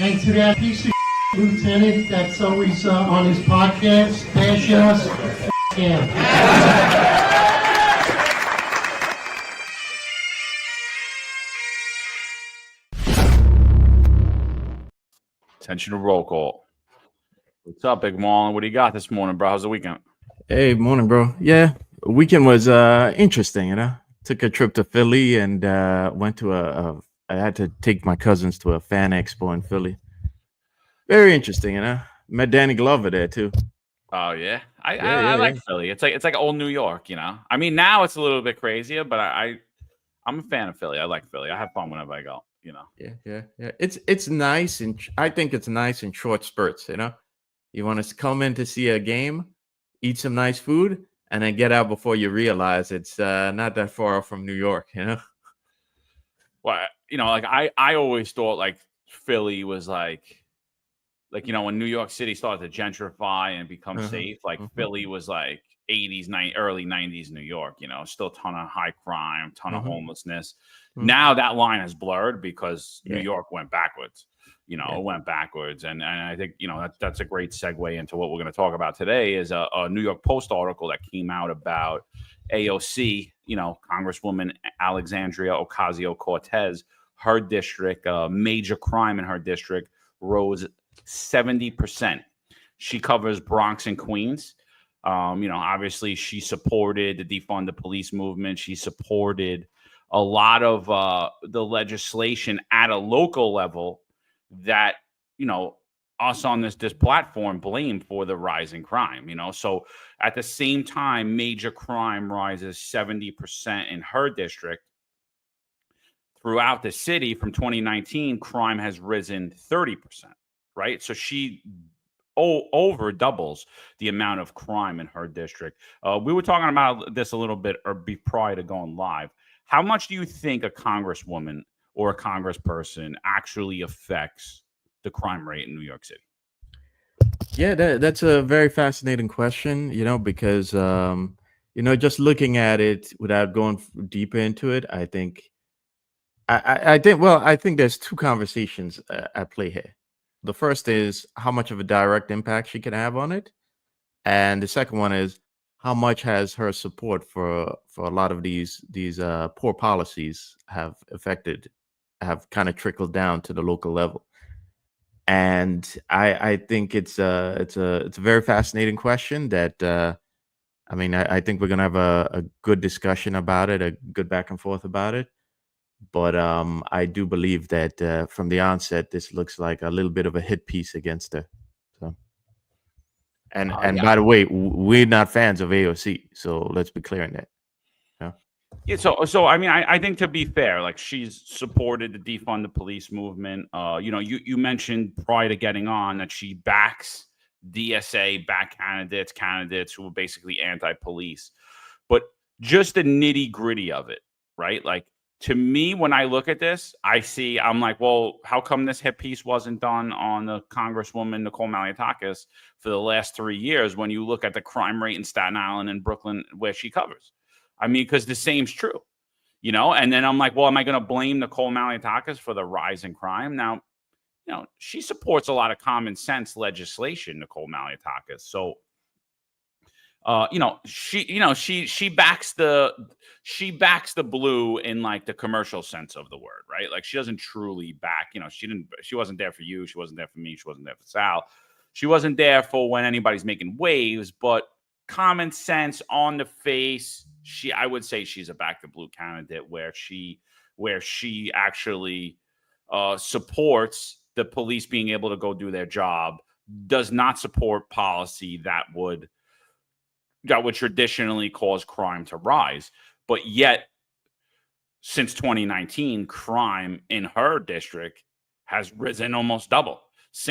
And to that piece of lieutenant that's always on his podcast, bash us, him. Attention to roll call. What's up, Big Marlon? What do you got this morning, bro? How's the weekend? Hey, morning, bro. Yeah, weekend was interesting, you know. Took a trip to Philly and went to I had to take my cousins to a fan expo in Philly. Very interesting, you know. Met Danny Glover there too. Oh yeah, I like Philly. It's like old New York, you know. I mean, now it's a little bit crazier, but I'm a fan of Philly. I like Philly. I have fun whenever I go, you know. Yeah. It's nice, and I think it's nice in short spurts, you know. You want to come in to see a game, eat some nice food, and then get out before you realize it's not that far from New York, you know. Well, you know, like I always thought like Philly was like you know, when New York City started to gentrify and become safe, like Philly was like 80s, early 90s New York, you know, still a ton of high crime, ton of homelessness. Now that line is blurred because New York went backwards. You know, it went backwards. And I think, you know, that's a great segue into what we're going to talk about today is a New York Post article that came out about AOC, you know, Congresswoman Alexandria Ocasio-Cortez. Her district, major crime in her district rose 70%. She covers Bronx and Queens. You know, obviously she supported the defund the police movement. She supported a lot of the legislation at a local level that, you know, us on this platform blame for the rise in crime, you know. So at the same time, major crime rises 70% in her district. Throughout the city from 2019, crime has risen 30%, right? So she over doubles the amount of crime in her district. We were talking about this a little bit prior to going live. How much do you think a congresswoman or a congressperson actually affects the crime rate in New York City? Yeah, that's a very fascinating question, you know, because, you know, just looking at it without going deeper into it, I think there's two conversations at play here. The first is how much of a direct impact she can have on it. And the second one is how much has her support for a lot of these poor policies have kind of trickled down to the local level. And I think it's a very fascinating question that I mean, I think we're gonna have a good discussion about it, a good back and forth about it. But I do believe that from the onset, this looks like a little bit of a hit piece against her. So, and by the way, we're not fans of AOC, so let's be clear on that. Yeah, so I mean, I think to be fair, like she's supported the defund the police movement. You know, you mentioned prior to getting on that she backs DSA back candidates who were basically anti-police. But just the nitty gritty of it, right? Like to me, when I look at this, I'm like, well, how come this hit piece wasn't done on the Congresswoman Nicole Malliotakis for the last 3 years when you look at the crime rate in Staten Island and Brooklyn where she covers? I mean, because the same's true, you know? And then I'm like, well, am I going to blame Nicole Malliotakis for the rise in crime? Now, you know, she supports a lot of common sense legislation, Nicole Malliotakis. So, you know, she backs the blue in like the commercial sense of the word, right? Like she doesn't truly back, you know, she wasn't there for you. She wasn't there for me. She wasn't there for Sal. She wasn't there for when anybody's making waves, but common sense on the face, I would say she's a back the blue candidate where she actually supports the police being able to go do their job, does not support policy that would traditionally cause crime to rise. But yet, since 2019, crime in her district has risen almost double,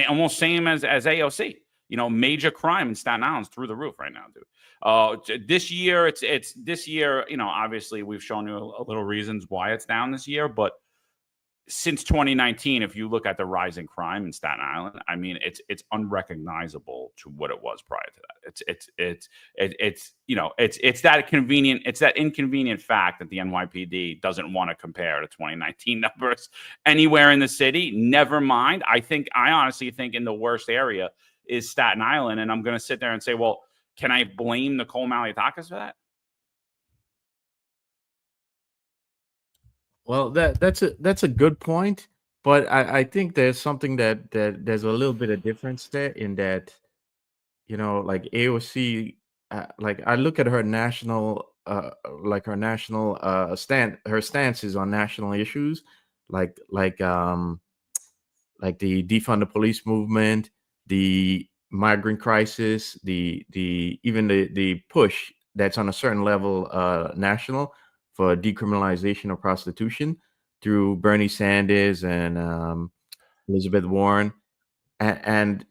almost same as AOC. You know, major crime in Staten Island's through the roof right now, dude. This year, it's this year. You know, obviously we've shown you a little reasons why it's down this year, but since 2019, if you look at the rise in crime in Staten Island, I mean, it's unrecognizable to what it was prior to that. It's that inconvenient fact that the NYPD doesn't want to compare to 2019 numbers anywhere in the city. Never mind. I honestly think in the worst area is Staten Island, and I'm going to sit there and say, well, can I blame Nicole Maliotakis for that? Well, that's a good point, but I think there's something that there's a little bit of difference there in that, like AOC, like I look at her national, her stances on national issues, like the defund the police movement, the migrant crisis, the even the push that's on a certain level national for decriminalization of prostitution through Bernie Sanders and Elizabeth Warren, and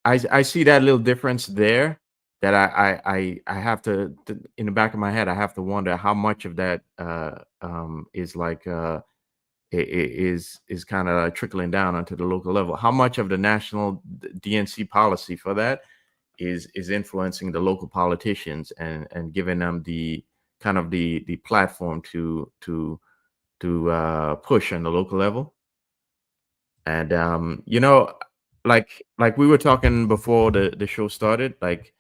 I see that little difference there that I have to in the back of my head I have to wonder how much of that is like is kind of trickling down onto the local level. How much of the national DNC policy for that is influencing the local politicians and giving them the kind of the platform to push on the local level. And like we were talking before the show started, like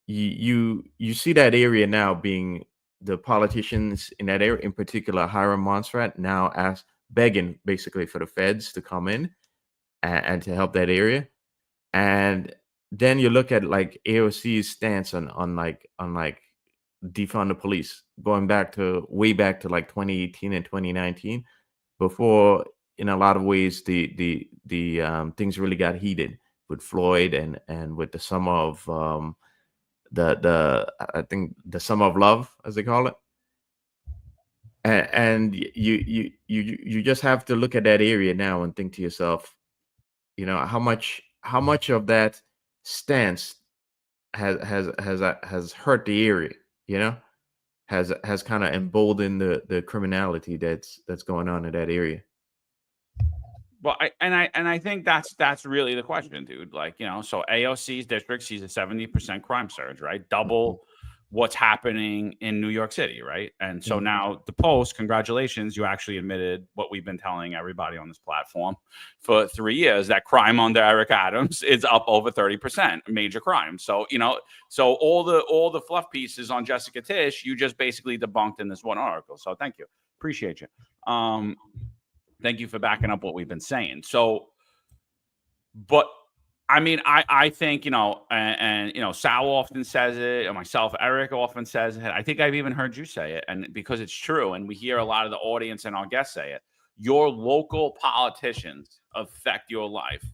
you see that area now being the politicians in that area, in particular Hiram Monserrat, now begging basically for the feds to come in and to help that area. And then you look at like AOC's stance on defund the police, going way back to like 2018 and 2019, before in a lot of ways the things really got heated with Floyd and with the summer of I think the summer of love, as they call it. And you just have to look at that area now and think to yourself, how much of that stance has hurt the area, has kind of emboldened the criminality that's going on in that area. Well, I think that's really the question, dude. Like, so AOC's district sees a 70% crime surge, right? Double what's happening in New York City, right? And so now the Post, congratulations, you actually admitted what we've been telling everybody on this platform for 3 years, that crime under Eric Adams is up over 30%, major crime. So, so all the fluff pieces on Jessica Tisch, you just basically debunked in this one article. So thank you. Appreciate you. Thank you for backing up what we've been saying. So, but I mean, I think, and Sal often says it, and myself, Eric often says it. I think I've even heard you say it, and because it's true, and we hear a lot of the audience and our guests say it, your local politicians affect your life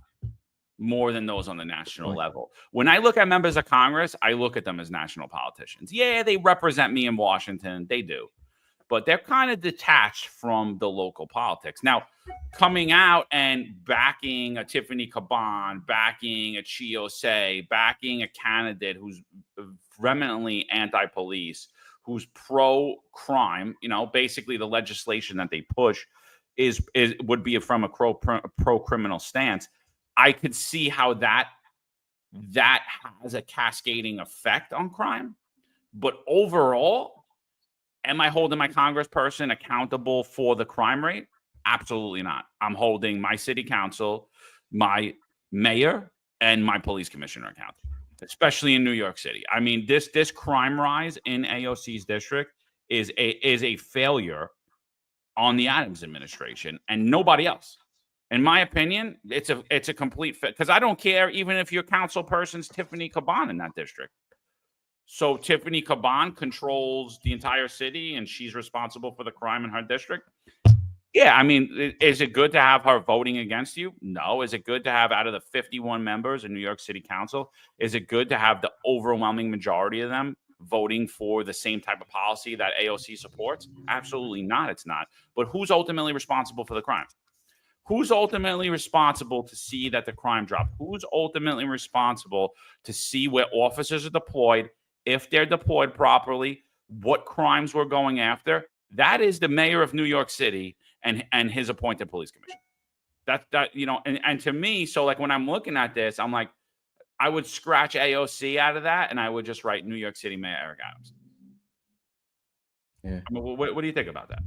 more than those on the national level. When I look at members of Congress, I look at them as national politicians. Yeah, they represent me in Washington. They do. But they're kind of detached from the local politics. Now, coming out and backing a Tiffany Caban, backing a Chiosei, backing a candidate who's vehemently anti-police, who's pro-crime, basically the legislation that they push would be from a pro-criminal stance. I could see how that has a cascading effect on crime. But overall, am I holding my congressperson accountable for the crime rate? Absolutely not. I'm holding my city council, my mayor, and my police commissioner accountable, especially in New York City. I mean, this crime rise in AOC's district is a failure on the Adams administration and nobody else. In my opinion, it's a complete fit, because I don't care even if your council person's Tiffany Caban in that district. So Tiffany Caban controls the entire city and she's responsible for the crime in her district. Yeah, I mean, is it good to have her voting against you? No. Is it good to have, out of the 51 members in New York City Council, is it good to have the overwhelming majority of them voting for the same type of policy that AOC supports? Absolutely not. It's not. But who's ultimately responsible for the crime? Who's ultimately responsible to see that the crime drop? Who's ultimately responsible to see where officers are deployed, if they're deployed properly, what crimes we're going after? That is the mayor of New York City and his appointed police commission. That you know, and to me, so like when I'm looking at this, I'm like, I would scratch AOC out of that, and I would just write New York City Mayor Eric Adams. Yeah. I mean, what do you think about that?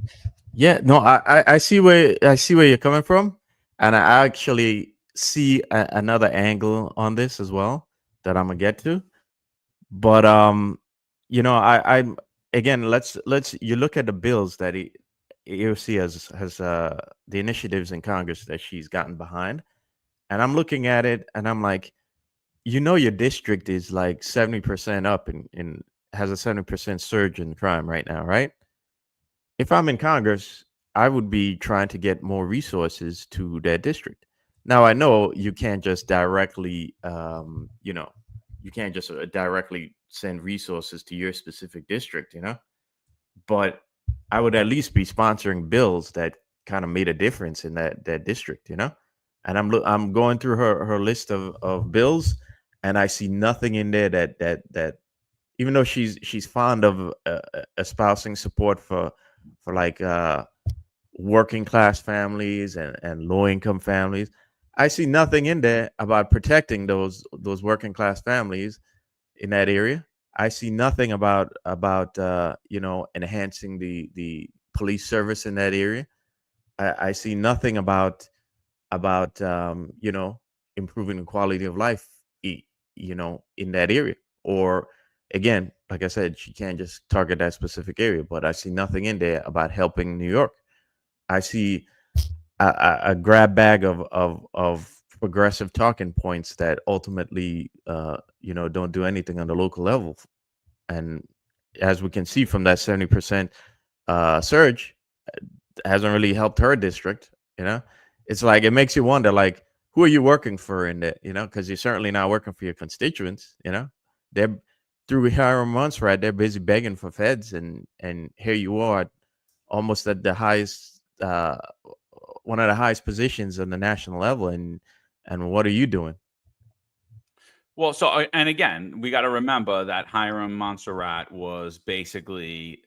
Yeah, no, I see where you're coming from, and I actually see another angle on this as well that I'm gonna get to. But you know, I'm again, let's you look at the bills that AOC has the initiatives in Congress that she's gotten behind, and I'm looking at it and I'm like, you know, your district is like 70% up in has a 70% surge in crime right now, right? If I'm in Congress, I would be trying to get more resources to that district. Now, I know you can't just directly, you know, you can't just directly send resources to your specific district, you know, but I would at least be sponsoring bills that kind of made a difference in that district, you know. And I'm going through her list of bills, and I see nothing in there that even though she's fond of espousing support for like working class families and low income families, I see nothing in there about protecting those working class families in that area. I see nothing about you know, enhancing the police service in that area. I see nothing about you know, improving the quality of life, you know, in that area. Or again, like I said, she can't just target that specific area, but I see nothing in there about helping New York. I see a grab bag of progressive talking points that ultimately you know, don't do anything on the local level. And as we can see from that 70% surge, hasn't really helped her district. You know, it's like, it makes you wonder, like, who are you working for in that? You know, because you're certainly not working for your constituents. You know, they're through Hiram months, right? They're busy begging for feds, and here you are, almost at the highest, one of the highest positions on the national level, and what are you doing? Well, so and again, we got to remember that Hiram Montserrat was basically,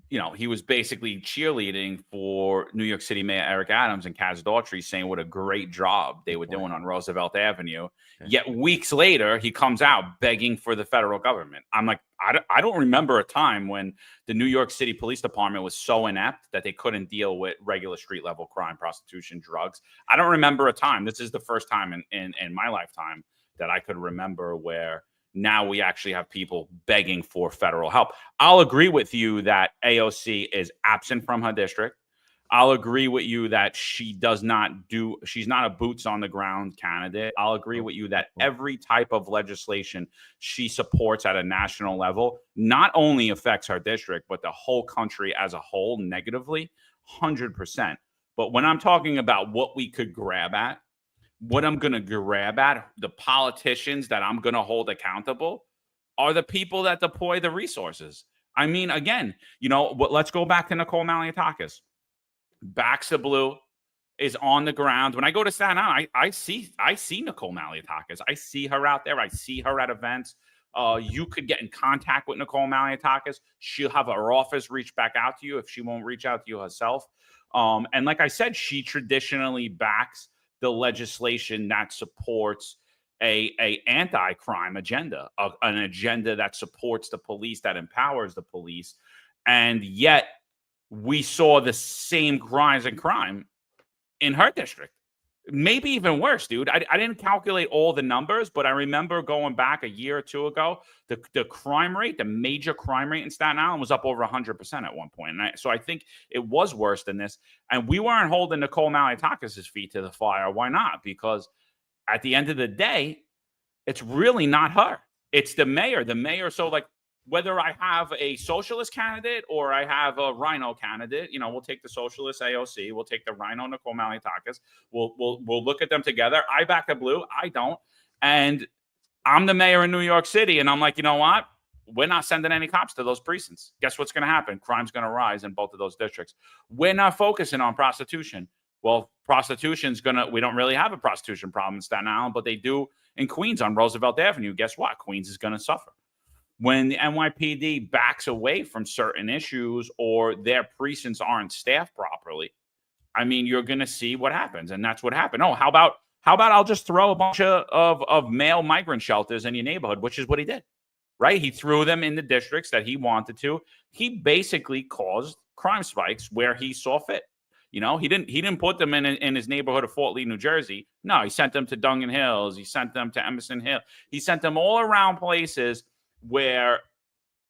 you know, he was basically cheerleading for New York City Mayor Eric Adams and Kaz Daughtry, saying what a great job they were doing on Roosevelt Avenue. Okay. Yet weeks later, he comes out begging for the federal government. I'm like, I don't remember a time when the New York City Police Department was so inept that they couldn't deal with regular street level crime, prostitution, drugs. I don't remember a time. This is the first time in my lifetime that I could remember where now we actually have people begging for federal help. I'll agree with you that AOC is absent from her district. I'll agree with you that she's not a boots on the ground candidate. I'll agree with you that every type of legislation she supports at a national level not only affects her district, but the whole country as a whole negatively, 100%. But when I'm talking about what we could grab at, what I'm going to grab at, the politicians that I'm going to hold accountable are the people that deploy the resources. I mean, again, you know, let's go back to Nicole Maliotakis. Backs the Blue is on the ground. When I go to Staten Island, I see Nicole Maliotakis. I see her out there. I see her at events. You could get in contact with Nicole Maliotakis. She'll have her office reach back out to you if she won't reach out to you herself. And like I said, she traditionally backs the legislation that supports a anti-crime agenda, an agenda that supports the police, that empowers the police. And yet we saw the same rise in crime in her district. Maybe even worse, dude. I didn't calculate all the numbers, but I remember going back a year or two ago, the crime rate, the major crime rate in Staten Island was up over 100% at one point. And so I think it was worse than this. And we weren't holding Nicole Maliotakis' feet to the fire. Why not? Because at the end of the day, it's really not her. It's the mayor. The mayor. So like, whether I have a socialist candidate or I have a rhino candidate, you know, we'll take the socialist AOC, we'll take the rhino Nicole Maliotakis, we'll look at them together. I back the blue, I don't, and I'm the mayor in New York City, and I'm like, you know what? We're not sending any cops to those precincts. Guess what's going to happen? Crime's going to rise in both of those districts. We're not focusing on prostitution. Well, prostitution's we don't really have a prostitution problem in Staten Island, but they do in Queens on Roosevelt Avenue. Guess what? Queens is going to suffer. when the NYPD backs away from certain issues or their precincts aren't staffed properly, I mean, you're going to see what happens. And that's what happened. Oh, how about I'll just throw a bunch of male migrant shelters in your neighborhood, which is what he did, right? He threw them in the districts that he wanted to. He basically caused crime spikes where he saw fit. You know, he didn't put them in his neighborhood of Fort Lee, New Jersey. No, he sent them to Dungan Hills. He sent them to Emerson Hill. He sent them all around places where,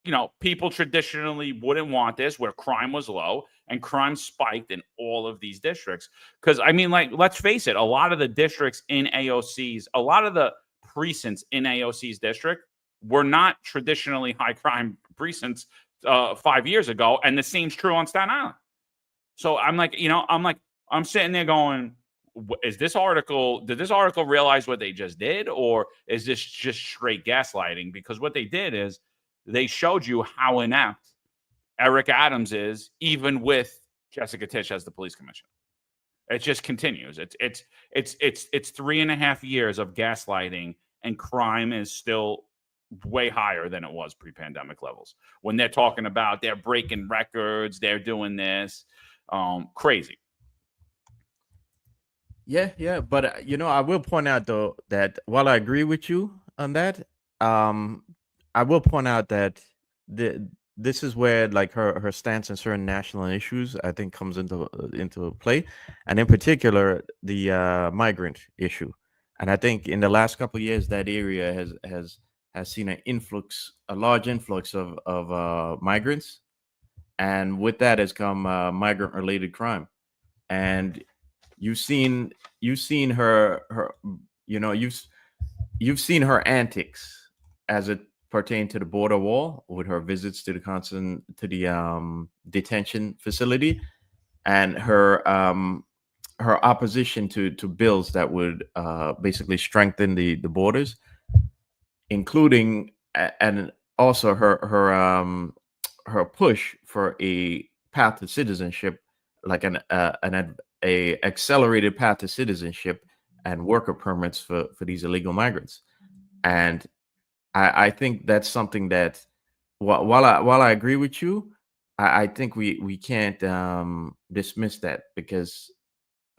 you know, people traditionally wouldn't want this, where crime was low, and crime spiked in all of these districts. Because, I mean, like, let's face it, a lot of the districts in AOC's, a lot of the precincts in AOC's district were not traditionally high crime precincts 5 years ago. And the same's true on Staten Island. So I'm like, you know, I'm sitting there going, did this article realize what they just did? Or is this just straight gaslighting? Because what they did is they showed you how inept Eric Adams is, even with Jessica Tisch as the police commissioner. It just continues. It's 3.5 years of gaslighting, and crime is still way higher than it was pre-pandemic levels. When they're talking about they're breaking records, they're doing this, crazy. Yeah. But you know, I will point out though that while I agree with you on that, I will point out that this is where like her stance on certain national issues, I think, comes into play, and in particular the migrant issue. And I think in the last couple of years, that area has seen a large influx of migrants, and with that has come migrant related crime. And you've seen her you know, you've seen her antics as it pertained to the border wall, with her visits to the detention facility, and her opposition to bills that would basically strengthen the borders, including and also her push for a path to citizenship, like an accelerated path to citizenship and worker permits for these illegal migrants. And I think that's something that, while I agree with you, I think we can't dismiss that, because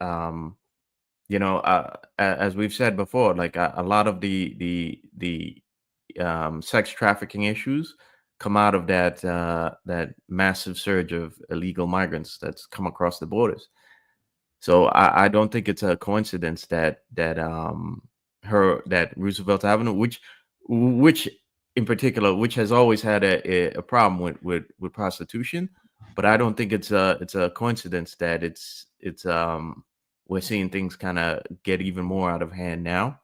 you know, as we've said before, like a lot of the sex trafficking issues come out of that massive surge of illegal migrants that's come across the borders. So I don't think it's a coincidence that Roosevelt Avenue, which in particular, which has always had a problem with prostitution, but I don't think it's a coincidence that it's we're seeing things kind of get even more out of hand now.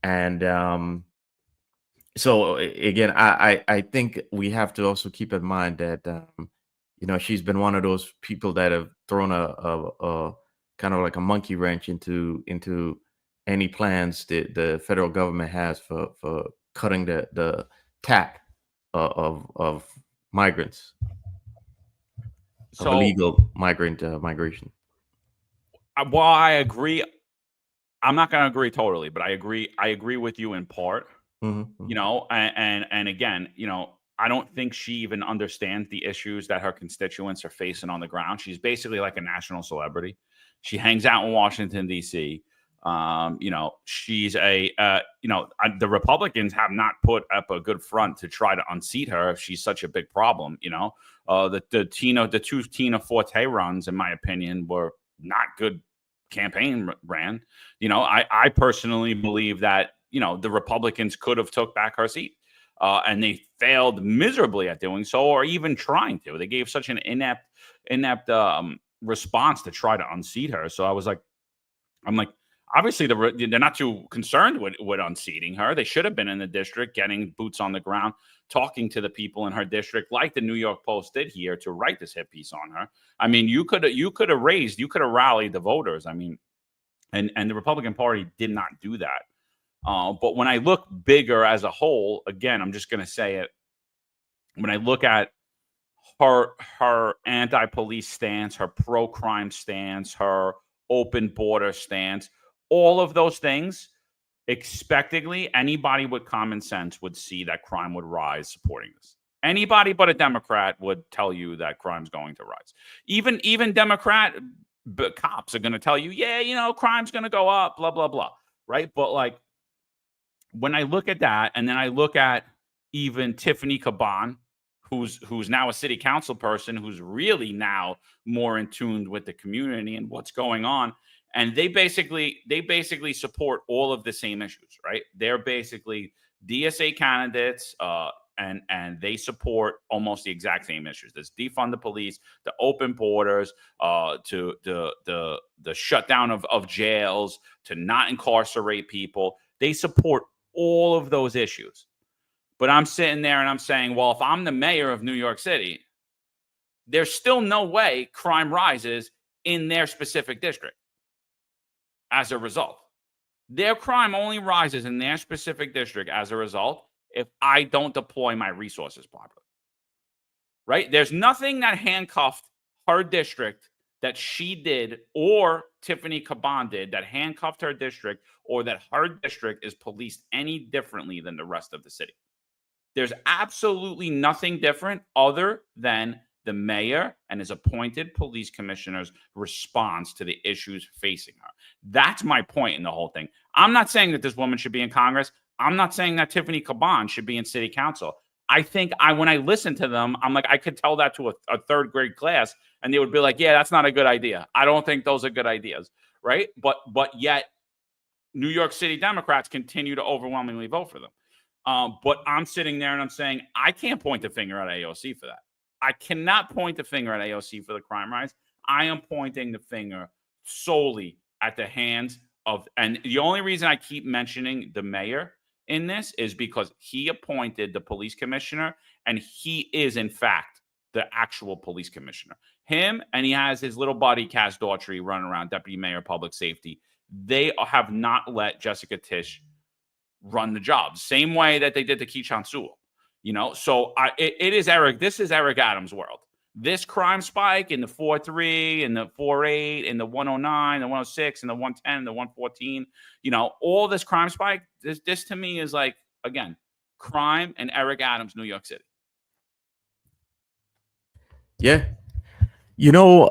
And so again, I think we have to also keep in mind that you know, she's been one of those people that have thrown a kind of like a monkey wrench into any plans that the federal government has for cutting the tap of migrants, of illegal migration. While I agree, I'm not going to agree totally, but I agree with you in part. Mm-hmm. You know, and again, you know, I don't think she even understands the issues that her constituents are facing on the ground. She's basically like a national celebrity. She hangs out in Washington, D.C. You know, she's the Republicans have not put up a good front to try to unseat her if she's such a big problem. You know, the two Tina Forte runs, in my opinion, were not good campaign ran. You know, I personally believe that, you know, the Republicans could have took back her seat. And they failed miserably at doing so, or even trying to. They gave such an inept response to try to unseat her. So I'm like, obviously they're not too concerned with unseating her. They should have been in the district, getting boots on the ground, talking to the people in her district, like the New York Post did here, to write this hit piece on her. I mean, you could have rallied the voters. I mean, and the Republican Party did not do that. But when I look bigger as a whole, again, I'm just going to say it. When I look at her anti-police stance, her pro-crime stance, her open border stance, all of those things, expectedly, anybody with common sense would see that crime would rise supporting this. Anybody but a Democrat would tell you that crime's going to rise. Even Democrat cops are going to tell you, yeah, you know, crime's going to go up, blah, blah, blah. Right. But like, when I look at that, and then I look at even Tiffany Caban, who's now a city council person, who's really now more in tune with the community and what's going on, and they basically support all of the same issues, right? They're basically DSA candidates, and they support almost the exact same issues. There's defund the police, the open borders, to the shutdown of jails, to not incarcerate people. They support all of those issues. But I'm sitting there and I'm saying, well, if I'm the mayor of New York City, there's still no way crime rises in their specific district as a result. Their crime only rises in their specific district as a result if I don't deploy my resources properly. Right? There's nothing that handcuffed her district that she did, or Tiffany Caban did, that handcuffed her district, or that her district is policed any differently than the rest of the city. There's absolutely nothing different other than the mayor and his appointed police commissioner's response to the issues facing her. That's my point in the whole thing. I'm not saying that this woman should be in Congress. I'm not saying that Tiffany Caban should be in city council. I think when I listen to them, I'm like, I could tell that to a third grade class, and they would be like, yeah, that's not a good idea. I don't think those are good ideas, right? But yet New York City Democrats continue to overwhelmingly vote for them. But I'm sitting there and I'm saying, I can't point the finger at AOC for that. I cannot point the finger at AOC for the crime rise. I am pointing the finger solely at the hands of, and the only reason I keep mentioning the mayor in this is because he appointed the police commissioner, and he is in fact the actual police commissioner. Him, and he has his little buddy Cass Daughtry running around, deputy mayor of public safety. They have not let Jessica Tisch run the job, same way that they did to Keechant Sewell. You know, so it is Eric. This is Eric Adams' world. This crime spike in the 4.3, in the 4.8, in the 109, the 106, and the 110, the 114. You know, all this crime spike. This to me is like, again, crime and Eric Adams, New York City. Yeah, you know.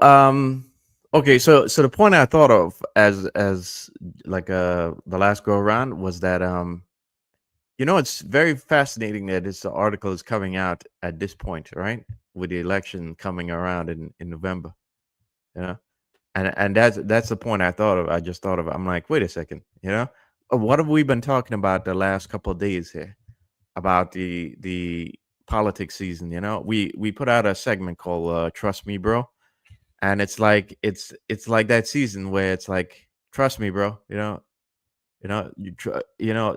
Okay, so the point I thought of as like the last go around was that you know, it's very fascinating that this article is coming out at this point, right? With the election coming around in November, you know, and that's the point I thought of. I just thought of. I'm like, wait a second, you know, what have we been talking about the last couple of days here about the politics season? You know, we put out a segment called "Trust Me, Bro." And it's like that season where it's like, trust me, bro. You know,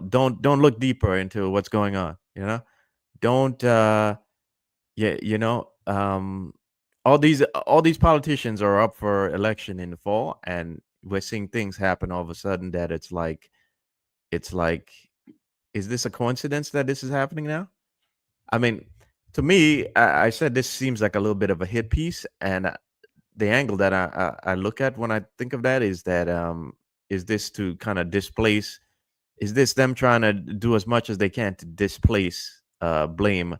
don't look deeper into what's going on. You know, don't you know, all these politicians are up for election in the fall, and we're seeing things happen all of a sudden that it's like, is this a coincidence that this is happening now? I mean, to me, I said this seems like a little bit of a hit piece, and the angle that I look at when I think of that is that is this to kind of displace? Is this them trying to do as much as they can to displace blame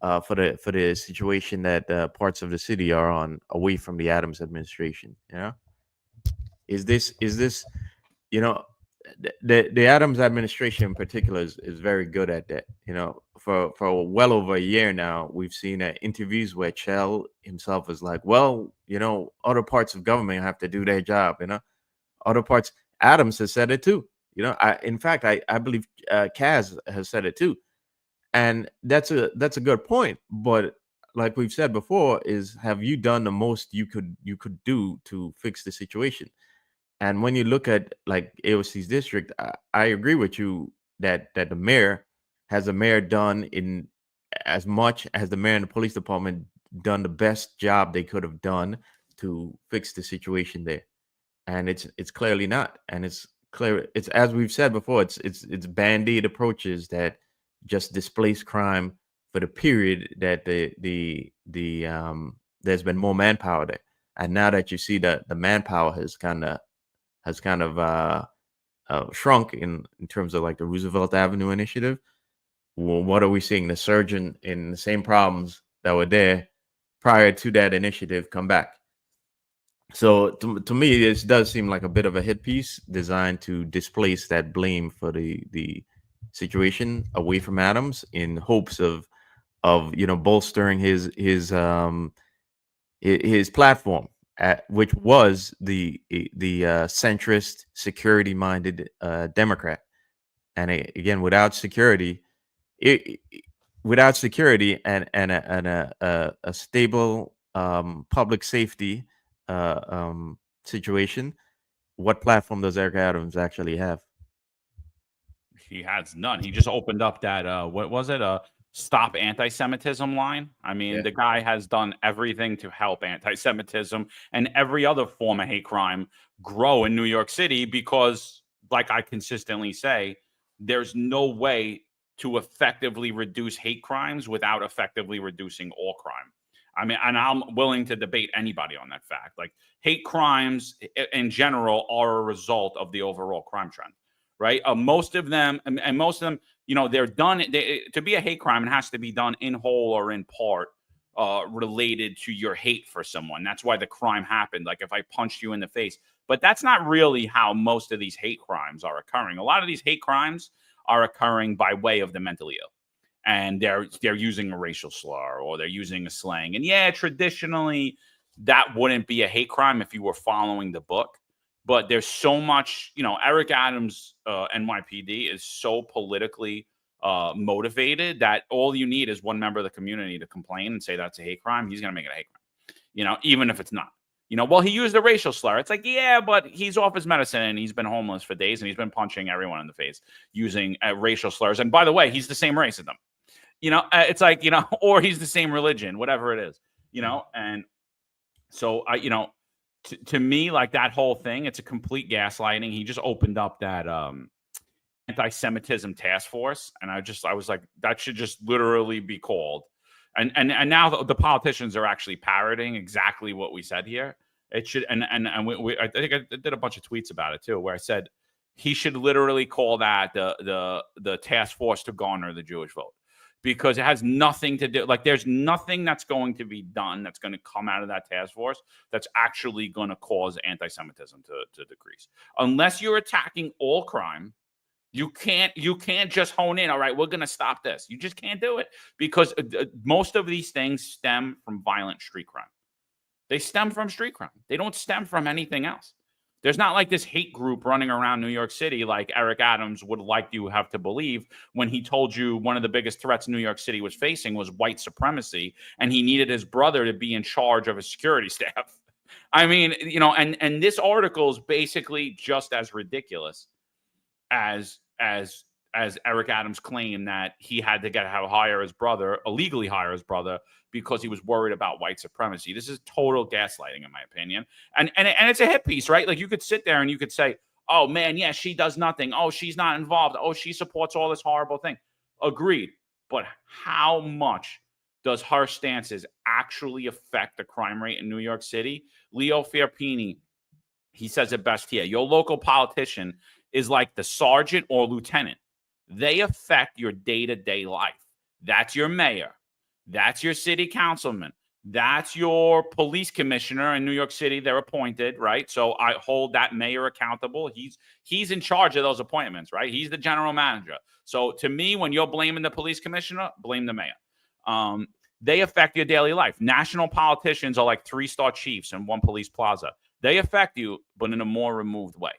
for the situation that parts of the city are on away from the Adams administration? You know, is this you know, the Adams administration in particular is very good at that. You know, for well over a year now, we've seen interviews where Chell himself is like, well, you know, other parts of government have to do their job. You know, other parts. Adams has said it too. You know, in fact, I believe Kaz has said it too, and that's a good point. But like we've said before, is have you done the most you could do to fix the situation? And when you look at like AOC's district, I agree with you that the mayor done in as much as the mayor and the police department done the best job they could have done to fix the situation there. And it's clearly not. And it's clear, it's, as we've said before, it's band-aid approaches that just displace crime for the period that there's been more manpower there. And now that you see that the manpower has kind of shrunk in terms of like the Roosevelt Avenue initiative. Well, what are we seeing? The surge in the same problems that were there prior to that initiative come back. So to me, this does seem like a bit of a hit piece designed to displace that blame for the situation away from Adams in hopes of bolstering his platform, which was the centrist, security minded Democrat. And again, without security, and a stable public safety situation, what platform does Eric Adams actually have? He has none. He just opened up that what was it? Stop anti-Semitism line. I mean, the guy has done everything to help anti-Semitism and every other form of hate crime grow in New York City because, like I consistently say, there's no way to effectively reduce hate crimes without effectively reducing all crime. I mean, and I'm willing to debate anybody on that fact. Like, hate crimes in general are a result of the overall crime trend, right? Most of them, they're done. To be a hate crime, it has to be done in whole or in part related to your hate for someone. That's why the crime happened. Like if I punched you in the face. But that's not really how most of these hate crimes are occurring. A lot of these hate crimes are occurring by way of the mentally ill. And they're using a racial slur or they're using a slang. And yeah, traditionally, that wouldn't be a hate crime if you were following the book. But there's so much, Eric Adams, NYPD is so politically motivated that all you need is one member of the community to complain and say that's a hate crime. He's going to make it a hate crime, even if it's not. Well, he used a racial slur. It's like, yeah, but he's off his medicine and he's been homeless for days and he's been punching everyone in the face using racial slurs. And by the way, he's the same race as them. It's like, or he's the same religion, whatever it is, and so to me, like that whole thing, it's a complete gaslighting. He just opened up that anti-Semitism task force, and I was like, that should just literally be called. And now the politicians are actually parroting exactly what we said here. It should, and I think I did a bunch of tweets about it too, where I said he should literally call that the task force to garner the Jewish vote. Because it has nothing to do, like there's nothing that's going to be done that's going to come out of that task force that's actually going to cause anti-Semitism to decrease. Unless you're attacking all crime, you can't just hone in, all right, we're going to stop this. You just can't do it because most of these things stem from violent street crime. They stem from street crime. They don't stem from anything else. There's not like this hate group running around New York City like Eric Adams would like you have to believe when he told you one of the biggest threats New York City was facing was white supremacy, and he needed his brother to be in charge of his security staff. I mean, and this article is basically just as ridiculous as Eric Adams' claim that he had to illegally hire his brother because he was worried about white supremacy. This is total gaslighting, in my opinion. And it's a hit piece, right? Like you could sit there and you could say, oh man, yeah, she does nothing. Oh, she's not involved. Oh, she supports all this horrible thing. Agreed. But how much does her stances actually affect the crime rate in New York City? Leo Fierpini, he says it best here. Your local politician is like the sergeant or lieutenant. They affect your day-to-day life. That's your mayor. That's your city councilman. That's your police commissioner in New York City. They're appointed, right? So I hold that mayor accountable. He's in charge of those appointments, right? He's the general manager. So to me, when you're blaming the police commissioner, blame the mayor. They affect your daily life. National politicians are like 3-star chiefs in one police plaza. They affect you, but in a more removed way.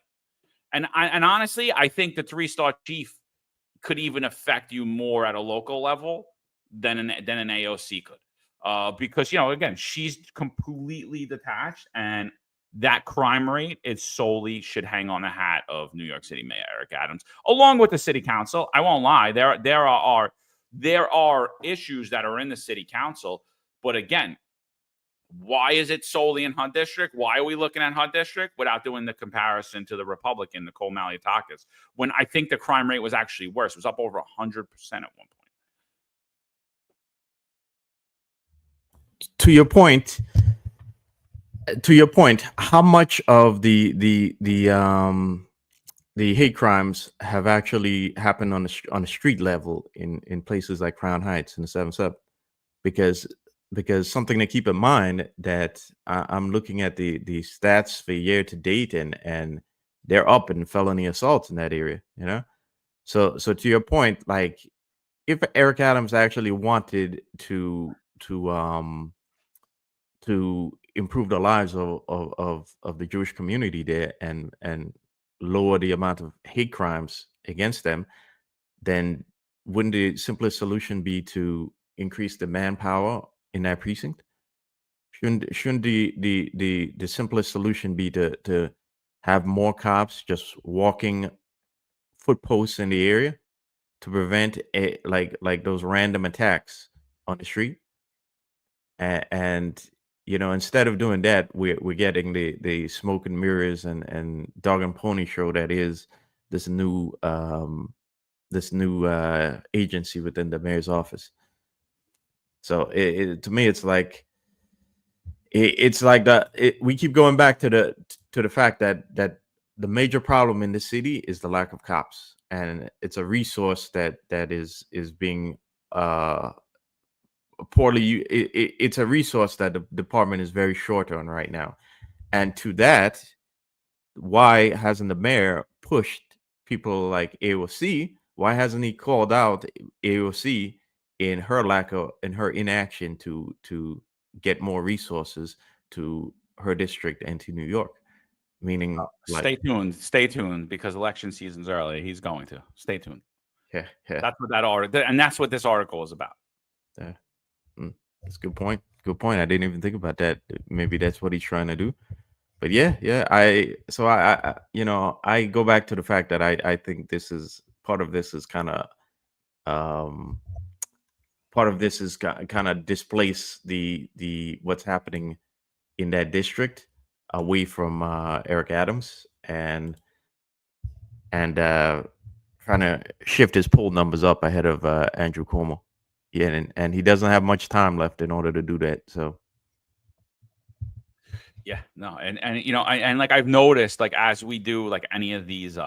And honestly, I think the 3-star chief could even affect you more at a local level than an AOC could. Because, again, she's completely detached, and that crime rate should hang on the hat of New York City Mayor Eric Adams, along with the city council. I won't lie. There are issues that are in the city council, but again, why is it solely in HUD district? Why are we looking at HUD district without doing the comparison to the Republican, Nicole Malliotakis, when I think the crime rate was actually worse? It was up over 100% at one point. To your point, how much of the the hate crimes have actually happened on the street level in places like Crown Heights and the 7-7, because something to keep in mind that I'm looking at the stats for year to date, and they're up in felony assaults in that area. So to your point, like, if Eric Adams actually wanted to improve the lives of the Jewish community there, and lower the amount of hate crimes against them, then wouldn't the simplest solution be to increase the manpower in that precinct? Shouldn't the simplest solution be to have more cops just walking foot posts in the area to prevent like those random attacks on the street? And instead of doing that, we're getting the smoke and mirrors and dog and pony show that is this new agency within the mayor's office. So to me, it's like we keep going back to the fact that the major problem in the city is the lack of cops, and it's a resource that is being poorly. It's a resource that the department is very short on right now, and to that, why hasn't the mayor pushed people like AOC? Why hasn't he called out AOC in her inaction to get more resources to her district and to New York? Meaning, Stay tuned, because election season's early. He's going to stay tuned. Yeah. That's what that article, and that's what this article is about. Yeah. That's a good point. Good point. I didn't even think about that. Maybe that's what he's trying to do. But yeah. I go back to the fact that I think this is part of this is kind of displace the what's happening in that district away from Eric Adams, and trying to shift his poll numbers up ahead of Andrew Cuomo. Yeah, and he doesn't have much time left in order to do that. So yeah, no, and like I've noticed, like as we do like any of these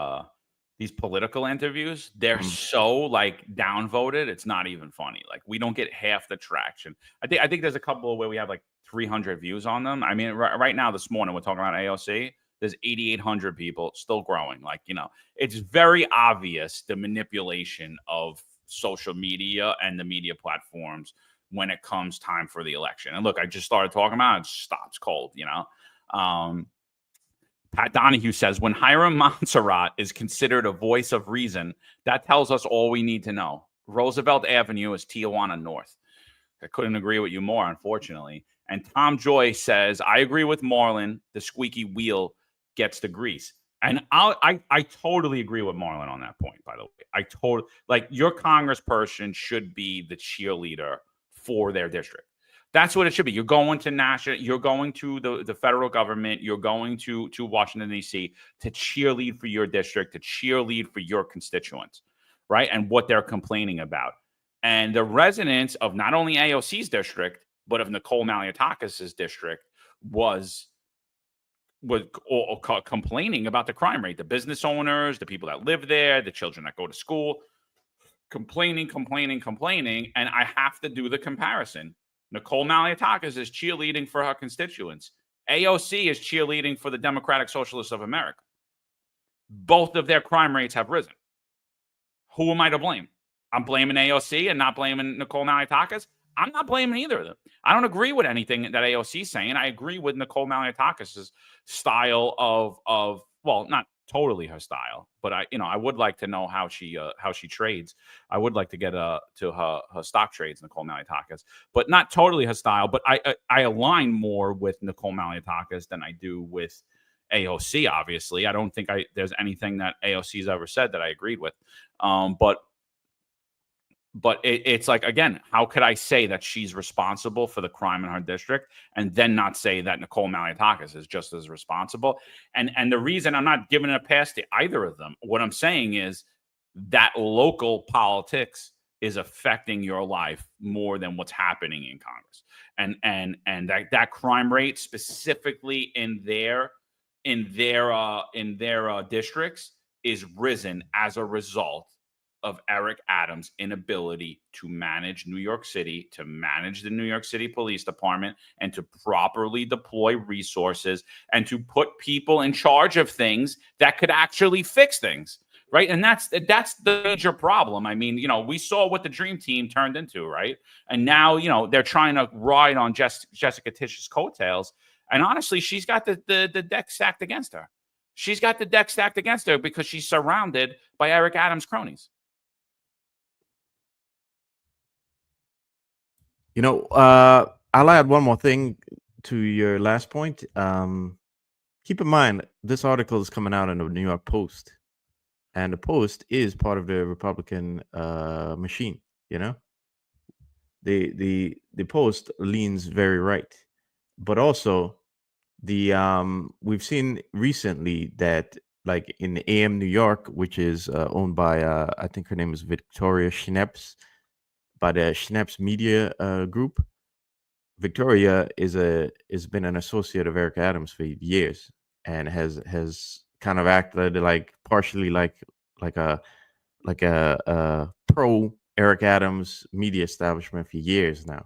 political interviews, they're so like downvoted. It's not even funny. Like we don't get half the traction. I think there's a couple where we have like 300 views on them. I mean, right now this morning we're talking about AOC. There's 8,800 people, still growing. Like it's very obvious the manipulation of social media and the media platforms when it comes time for the election. And look, I just started talking about it stops cold. Pat Donahue says, when Hiram Montserrat is considered a voice of reason, that tells us all we need to know. Roosevelt Avenue is Tijuana North. I couldn't agree with you more, unfortunately. And Tom Joy says, I agree with Marlon. The squeaky wheel gets the grease. And I totally agree with Marlon on that point, by the way. Like your congressperson should be the cheerleader for their district. That's what it should be. You're going to national, you're going to the federal government, you're going to Washington, D.C. to cheerlead for your district, to cheerlead for your constituents, right? And what they're complaining about. And the residents of not only AOC's district, but of Nicole Maliotakis' district was complaining about the crime rate. The business owners, the people that live there, the children that go to school, complaining. And I have to do the comparison. Nicole Maliotakis is cheerleading for her constituents. AOC is cheerleading for the Democratic Socialists of America. Both of their crime rates have risen. Who am I to blame? I'm blaming AOC and not blaming Nicole Maliotakis. I'm not blaming either of them. I don't agree with anything that AOC is saying. I agree with Nicole Maliotakis' style of well, not totally her style, but I would like to know how she trades. I would like to get to her stock trades, Nicole Maliotakis, but not totally her style. But I align more with Nicole Maliotakis than I do with AOC. Obviously, I don't think there's anything that AOC's ever said that I agreed with. But it's like, again, how could I say that she's responsible for the crime in her district and then not say that Nicole Maliotakis is just as responsible? And the reason I'm not giving a pass to either of them, what I'm saying is that local politics is affecting your life more than what's happening in Congress. And that crime rate specifically in their districts is risen as a result of Eric Adams' inability to manage New York City, to manage the New York City Police Department, and to properly deploy resources and to put people in charge of things that could actually fix things. Right. And that's the major problem. I mean, we saw what the Dream Team turned into. Right. And now, they're trying to ride on Jessica Tisch's coattails. And honestly, she's got the deck stacked against her. She's got the deck stacked against her because she's surrounded by Eric Adams' cronies. I'll add one more thing to your last point. Keep in mind, this article is coming out in the New York Post. And the Post is part of the Republican machine. The Post leans very right, but also we've seen recently that, like in AM New York, which is owned by I think her name is Victoria Schneps, by the Schneps Media Group. Victoria has been an associate of Eric Adams for years and has kind of acted like partially like a pro Eric Adams media establishment for years now.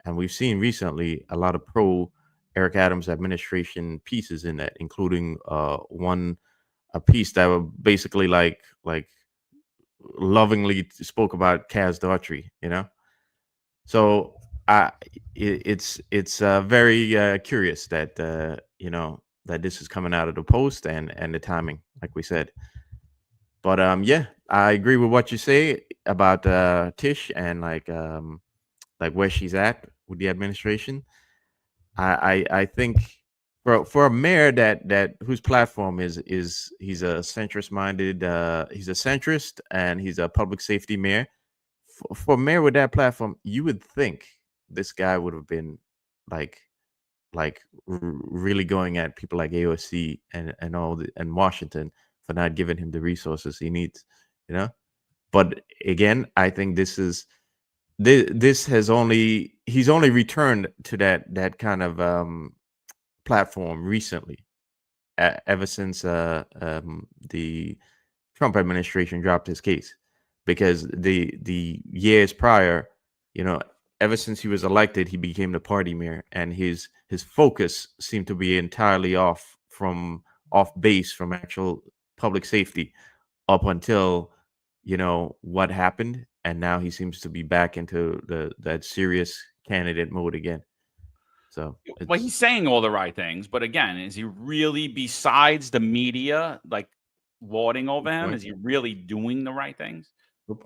And we've seen recently a lot of pro Eric Adams administration pieces in that, including a piece that were basically like lovingly spoke about Kaz Daughtry, So it's very curious that that this is coming out of the Post and the timing, like we said. But yeah, I agree with what you say about Tish and like where she's at with the administration. I think for a mayor that whose platform is he's a centrist minded, he's a centrist and he's a public safety mayor. For a mayor with that platform, you would think this guy would have been like really going at people like AOC and Washington for not giving him the resources he needs, But again, I think he's only returned to that kind of platform recently, ever since the Trump administration dropped his case, because the years prior, ever since he was elected, he became the party mayor, and his focus seemed to be entirely off base from actual public safety up until what happened, and now he seems to be back into that serious candidate mode again. So well, he's saying all the right things, but again, is he really, besides the media like lauding over him, is he really doing the right things?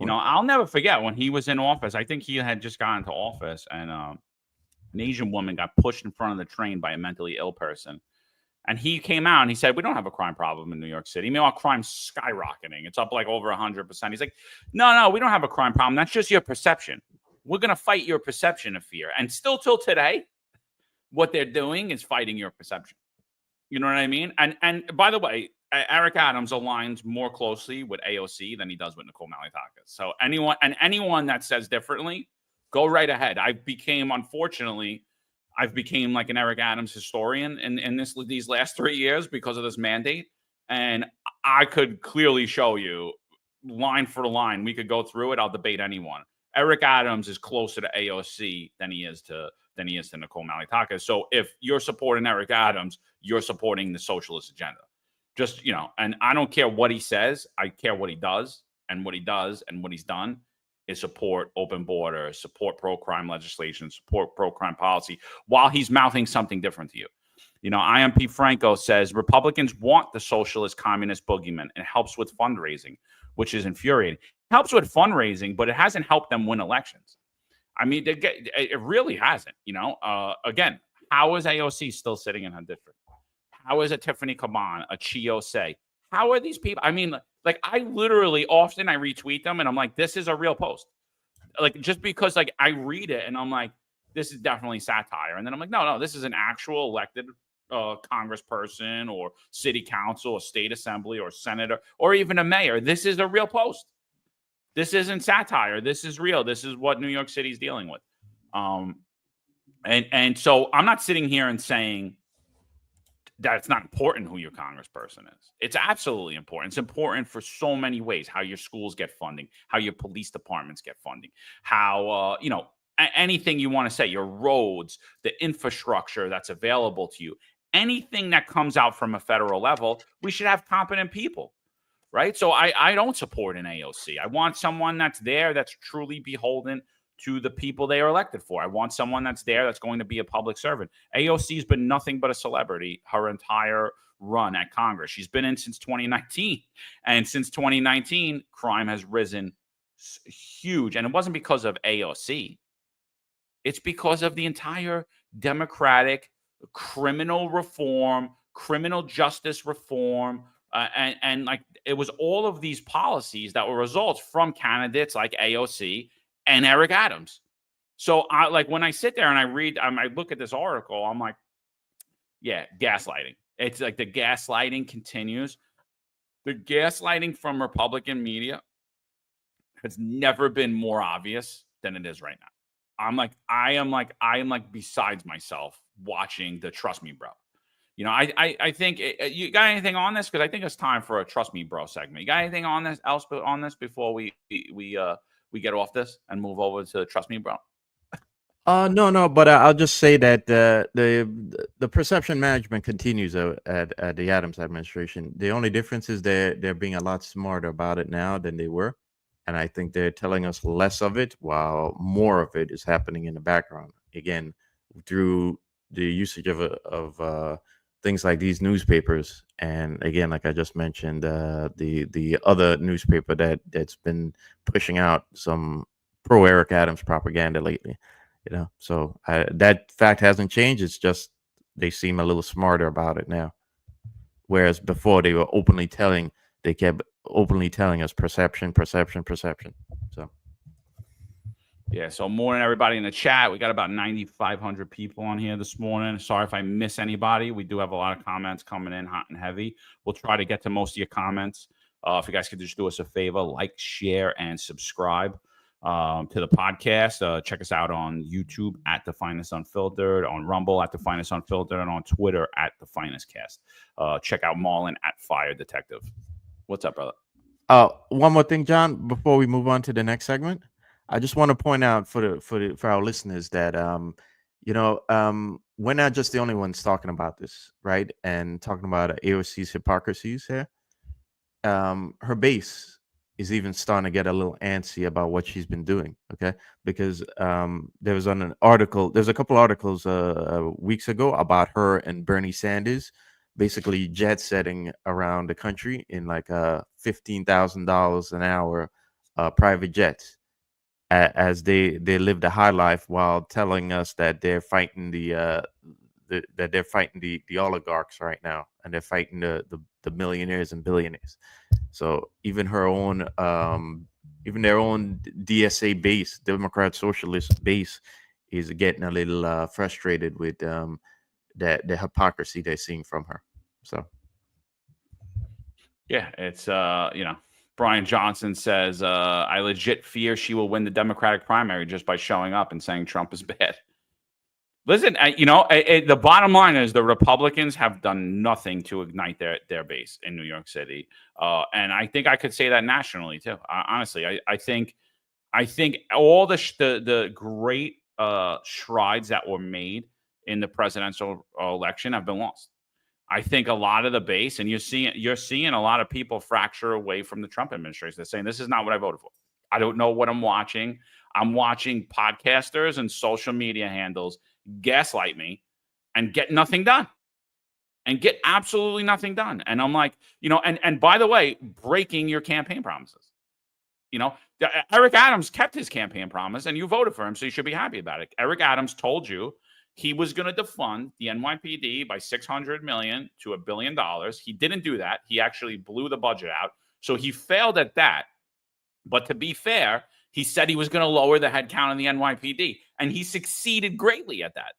I'll never forget when he was in office. I think he had just gotten into office, and an Asian woman got pushed in front of the train by a mentally ill person. And he came out and he said, we don't have a crime problem in New York City. Meanwhile, crime's skyrocketing. It's up like over 100%. He's like, no, we don't have a crime problem. That's just your perception. We're going to fight your perception of fear. And still till today, what they're doing is fighting your perception. You know what I mean? And by the way, Eric Adams aligns more closely with AOC than he does with Nicole Maliotakis. So anyone that says differently, go right ahead. I've became like an Eric Adams historian in these last 3 years because of this mandate. And I could clearly show you line for line. We could go through it. I'll debate anyone. Eric Adams is closer to AOC than he is to Nicole Maliotakis. So if you're supporting Eric Adams, you're supporting the socialist agenda. Just, and I don't care what he says. I care what he does, and what he does and what he's done is support open borders, support pro-crime legislation, support pro-crime policy, while he's mouthing something different to you. IMP Franco says Republicans want the socialist communist boogeyman. It helps with fundraising, which is infuriating. It helps with fundraising, but it hasn't helped them win elections. I mean, it really hasn't. Again, how is AOC still sitting in her district? How is a Tiffany Caban, a Chio Say? How are these people? I mean, like, I literally often I retweet them and I'm like, this is a real post. Like, just because like I read it and I'm like, this is definitely satire. And then I'm like, no, this is an actual elected congressperson or city council or state assembly or senator or even a mayor. This is a real post. This isn't satire. This is real. This is what New York City is dealing with. And so I'm not sitting here and saying that it's not important who your congressperson is. It's absolutely important. It's important for so many ways: how your schools get funding, how your police departments get funding, how anything you want to say, your roads, the infrastructure that's available to you, anything that comes out from a federal level, we should have competent people, right? So I don't support an AOC. I want someone that's there that's truly beholden to the people they are elected for. I want someone that's there that's going to be a public servant. AOC's been nothing but a celebrity her entire run at Congress. She's been in since 2019. And since 2019, crime has risen huge. And it wasn't because of AOC. It's because of the entire Democratic criminal reform, criminal justice reform, and like it was all of these policies that were results from candidates like AOC and Eric Adams. So I like when I sit there and I read, I look at this article, I'm like, yeah, gaslighting. It's like the gaslighting continues. The gaslighting from Republican media has never been more obvious than it is right now. I am like besides myself watching the Trust Me Bro. You know, I think you got anything on this? Because I think it's time for a Trust Me Bro segment. You got anything on this else on this before we get off this and move over to Trust Me Bro? No, but I'll just say that the perception management continues at the Adams administration. The only difference is they're being a lot smarter about it now than they were. And I think they're telling us less of it while more of it is happening in the background. Again, through the usage of things like these newspapers. And again, like I just mentioned, the other newspaper that's been pushing out some pro Eric Adams propaganda lately. You know, so that fact hasn't changed. It's just they seem a little smarter about it now. Whereas before they were they kept openly telling us perception. So yeah, so morning everybody in the chat. We got about 9,500 people on here this morning. Sorry if I miss anybody. We do have a lot of comments coming in hot and heavy. We'll try to get to most of your comments. If you guys could just do us a favor, like, share, and subscribe to the podcast. Check us out on YouTube at The Finest Unfiltered, on Rumble at The Finest Unfiltered, and on Twitter at The Finest Cast. Check out Marlon at Fire Detective. What's up, brother? One more thing, John, before we move on to the next segment. I just want to point out for our listeners that we're not just the only ones talking about this, right? And talking about AOC's hypocrisies here. Her base is even starting to get a little antsy about what she's been doing. Okay, because there's a couple articles weeks ago about her and Bernie Sanders basically jet setting around the country in like $15,000 an hour private jets, as they live the high life while telling us that they're fighting the oligarchs right now, and they're fighting the millionaires and billionaires. So even their own DSA base, Democrat Socialist base, is getting a little frustrated with the hypocrisy they're seeing from her. So yeah, it's Brian Johnson says, I legit fear she will win the Democratic primary just by showing up and saying Trump is bad. Listen, the bottom line is the Republicans have done nothing to ignite their base in New York City. And I think I could say that nationally, too. Honestly, I think all the great strides that were made in the presidential election have been lost. I think a lot of the base, and you're seeing a lot of people fracture away from the Trump administration. They're saying, this is not what I voted for. I don't know what I'm watching. I'm watching podcasters and social media handles gaslight me and get nothing done. And get absolutely nothing done. And I'm like, and by the way, breaking your campaign promises. Eric Adams kept his campaign promise and you voted for him, so you should be happy about it. Eric Adams told you he was going to defund the NYPD by $600 million to $1 billion. He didn't do that. He actually blew the budget out. So he failed at that. But to be fair, he said he was going to lower the headcount in the NYPD, and he succeeded greatly at that.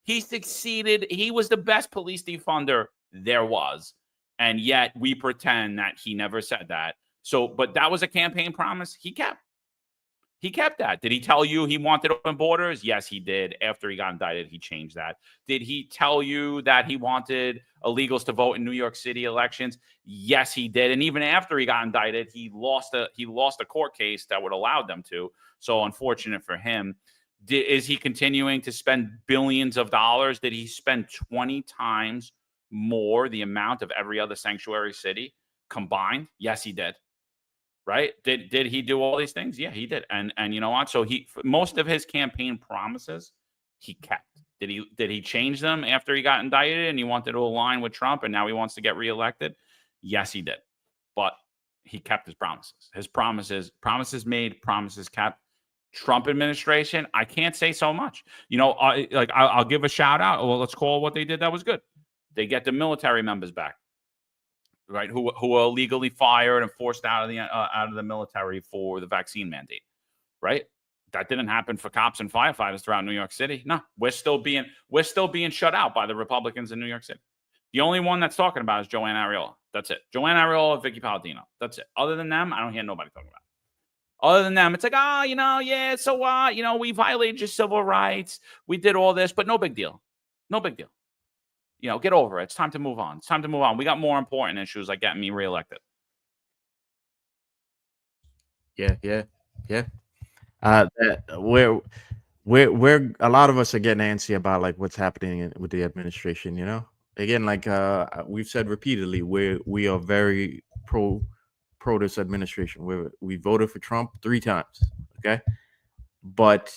He succeeded. He was the best police defunder there was, and yet we pretend that he never said that. So, but that was a campaign promise he kept. He kept that. Did he tell you he wanted open borders? Yes, he did. After he got indicted, he changed that. Did he tell you that he wanted illegals to vote in New York City elections? Yes, he did. And even after he got indicted, he lost a court case that would allow them to. So unfortunate for him. Is he continuing to spend billions of dollars? Did he spend 20 times more the amount of every other sanctuary city combined? Yes, he did. Right? Did he do all these things? Yeah, he did. And you know what? So most of his campaign promises he kept. Did he change them after he got indicted and he wanted to align with Trump and now he wants to get reelected? Yes, he did. But he kept his promises. His promises made, promises kept. Trump administration, I can't say so much. You know, I'll give a shout out. Well, let's call what they did that was good. They get the military members back. Right, who were illegally fired and forced out of the military for the vaccine mandate, right? That didn't happen for cops and firefighters throughout New York City. No, we're still being shut out by the Republicans in New York City. The only one that's talking about is Joanne Ariola. That's it. Joanne Ariola, Vicky Paladino. That's it. Other than them, I don't hear nobody talking about it. Other than them, it's like, yeah, so what? We violated your civil rights. We did all this, but no big deal. No big deal. Get over it. It's time to move on. It's time to move on. We got more important issues like getting me reelected. Yeah. Where a lot of us are getting antsy about like what's happening with the administration. Again, like we've said repeatedly, we are very pro this administration. We voted for Trump 3 times. Okay, but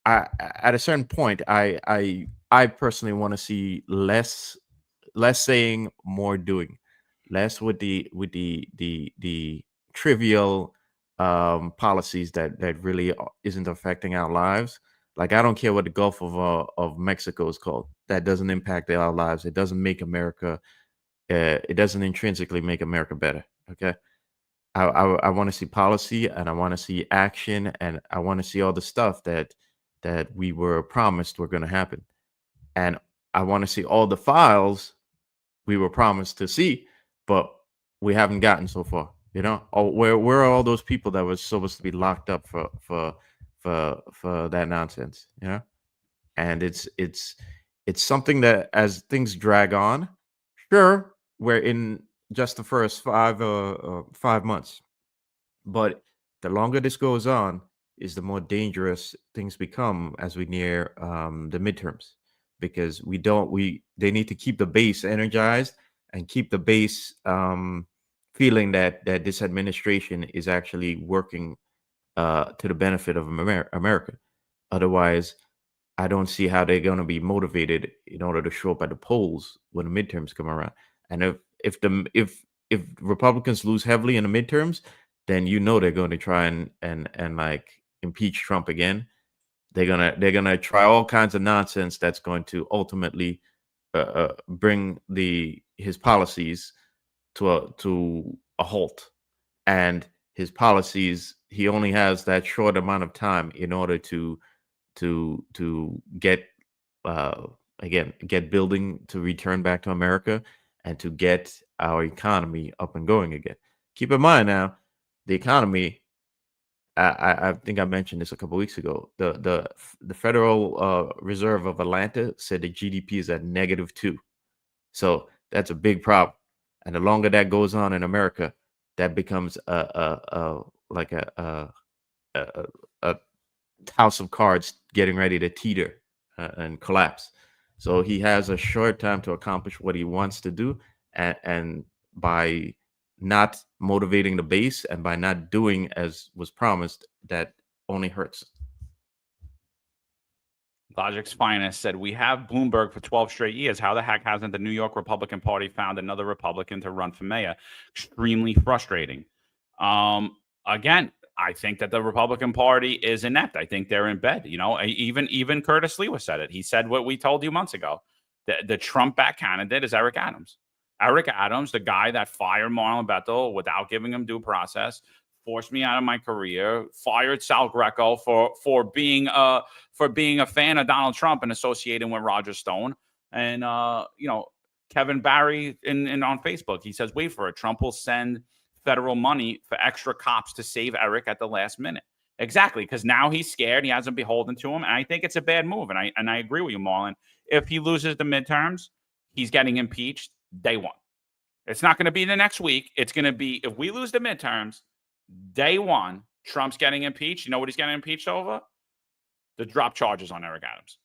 at a certain point, I personally want to see less saying, more doing, less with the trivial policies that really isn't affecting our lives. Like, I don't care what the Gulf of Mexico is called. That doesn't impact our lives. It doesn't make America. It doesn't intrinsically make America better. Okay. I want to see policy, and I want to see action, and I want to see all the stuff that we were promised were going to happen. And I want to see all the files we were promised to see, but we haven't gotten so far. Where are all those people that were supposed to be locked up for that nonsense? And it's something that, as things drag on, sure, we're in just the first 5 months, but the longer this goes on, is the more dangerous things become as we near the midterms, because they need to keep the base energized and keep the base feeling that this administration is actually working to the benefit of America. Otherwise, I don't see how they're going to be motivated in order to show up at the polls when the midterms come around. And if Republicans lose heavily in the midterms, then they're going to try and like impeach Trump again. They're gonna try all kinds of nonsense that's going to ultimately bring his policies to a halt. And his policies, he only has that short amount of time in order to get building to return back to America and to get our economy up and going again. Keep in mind now, the economy, I think I mentioned this a couple of weeks ago. The Federal Reserve of Atlanta said the GDP is at -2. So that's a big problem. And the longer that goes on in America, that becomes a house of cards getting ready to teeter and collapse. So he has a short time to accomplish what he wants to do, and by not motivating the base and by not doing as was promised, that only hurts. Logic's Finest said, we have Bloomberg for 12 straight years. How the heck hasn't the New York Republican Party found another Republican to run for mayor? Extremely frustrating. Again, I think that the Republican Party is inept. I think they're in bed. Even Curtis Lewa said it. He said what we told you months ago. The Trump-backed candidate is Eric Adams. Eric Adams, the guy that fired Marlon Bethel without giving him due process, forced me out of my career, fired Sal Greco for being a fan of Donald Trump and associating with Roger Stone. And Kevin Barry on Facebook, he says, wait for it. Trump will send federal money for extra cops to save Eric at the last minute. Exactly, because now he's scared. He hasn't beholden to him, and I think it's a bad move. And I agree with you, Marlon. If he loses the midterms, he's getting impeached day one. It's not going to be the next week. It's going to be, if we lose the midterms, day one, Trump's getting impeached. You know what he's getting impeached over? The drop charges on Eric Adams.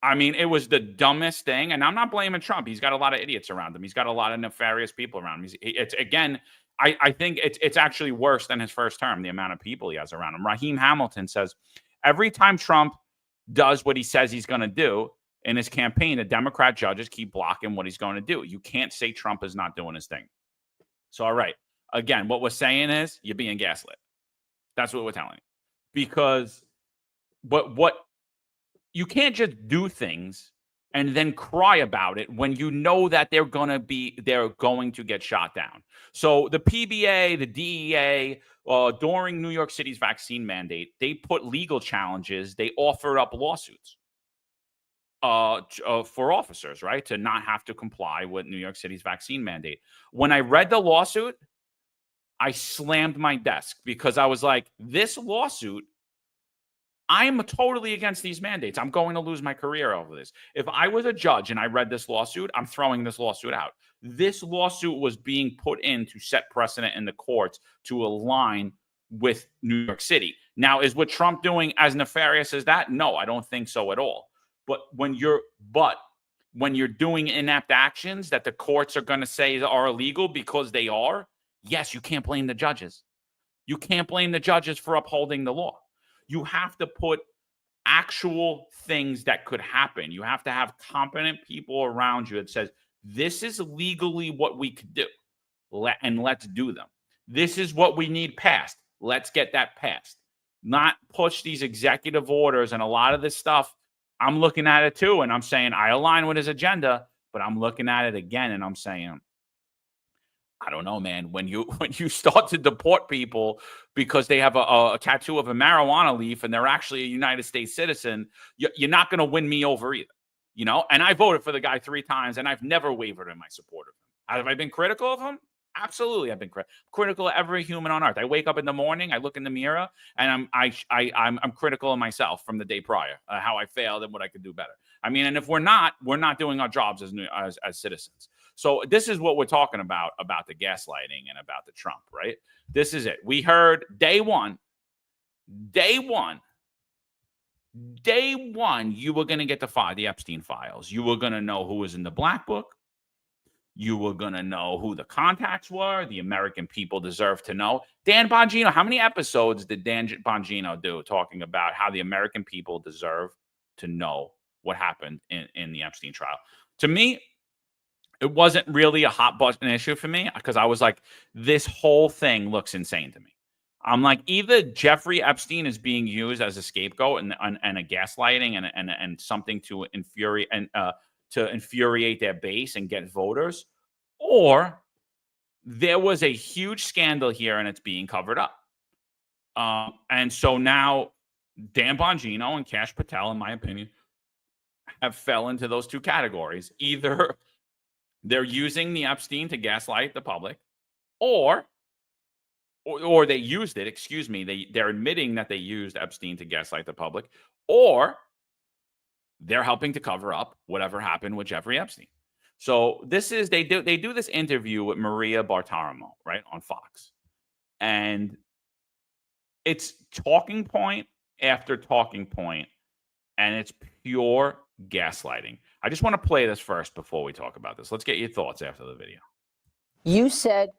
I mean, it was the dumbest thing. And I'm not blaming Trump. He's got a lot of idiots around him. He's got a lot of nefarious people around him. It's again, I think it's actually worse than his first term, the amount of people he has around him. Raheem Hamilton says, every time Trump does what he says he's going to do in his campaign, the Democrat judges keep blocking what he's going to do. You can't say Trump is not doing his thing. So, all right. Again, what we're saying is you're being gaslit. That's what we're telling you. Because what you can't just do things and then cry about it when you know that they're going to get shot down. So the PBA, the DEA, during New York City's vaccine mandate, they put legal challenges. They offered up lawsuits for officers, right, to not have to comply with New York City's vaccine mandate. When I read the lawsuit, I slammed my desk because I was like, this lawsuit, I'm totally against these mandates. I'm going to lose my career over this. If I was a judge and I read this lawsuit, I'm throwing this lawsuit out. This lawsuit was being put in to set precedent in the courts to align with New York City. Now, is what Trump doing as nefarious as that? No, I don't think so at all. But when you're doing inept actions that the courts are going to say are illegal because they are, yes, you can't blame the judges. You can't blame the judges for upholding the law. You have to put actual things that could happen. You have to have competent people around you that says, this is legally what we could do, and let's do them. This is what we need passed. Let's get that passed. Not push these executive orders and a lot of this stuff. I'm looking at it too, and I'm saying I align with his agenda, but I'm looking at it again, and I'm saying, I don't know, man. When you start to deport people because they have a tattoo of a marijuana leaf and they're actually a United States citizen, you're not going to win me over either, you know? And I voted for the guy 3 times, and I've never wavered in my support of him. Have I been critical of him? Absolutely, I've been critical of every human on earth. I wake up in the morning, I look in the mirror, and I'm critical of myself from the day prior, how I failed and what I could do better. I mean, and if we're not doing our jobs as citizens. So this is what we're talking about the gaslighting and about the Trump, right? This is it. We heard day one, you were going to get the Epstein files. You were going to know who was in the black book. You were going to know who the contacts were. The American people deserve to know. Dan Bongino, how many episodes did Dan Bongino do talking about how the American people deserve to know what happened in the Epstein trial? To me, it wasn't really a hot button issue for me because I was like, this whole thing looks insane to me. I'm like, either Jeffrey Epstein is being used as a scapegoat and a gaslighting and something to infuriate their base and get voters, or there was a huge scandal here and it's being covered up. And so now Dan Bongino and Kash Patel, in my opinion, have fell into those 2 categories. Either they're using the Epstein to gaslight the public, or they used it, excuse me, they're admitting that they used Epstein to gaslight the public, or they're helping to cover up whatever happened with Jeffrey Epstein. So this is, they do this interview with Maria Bartiromo, right, on Fox. And it's talking point after talking point, and it's pure gaslighting. I just want to play this first before we talk about this. Let's get your thoughts after the video. You said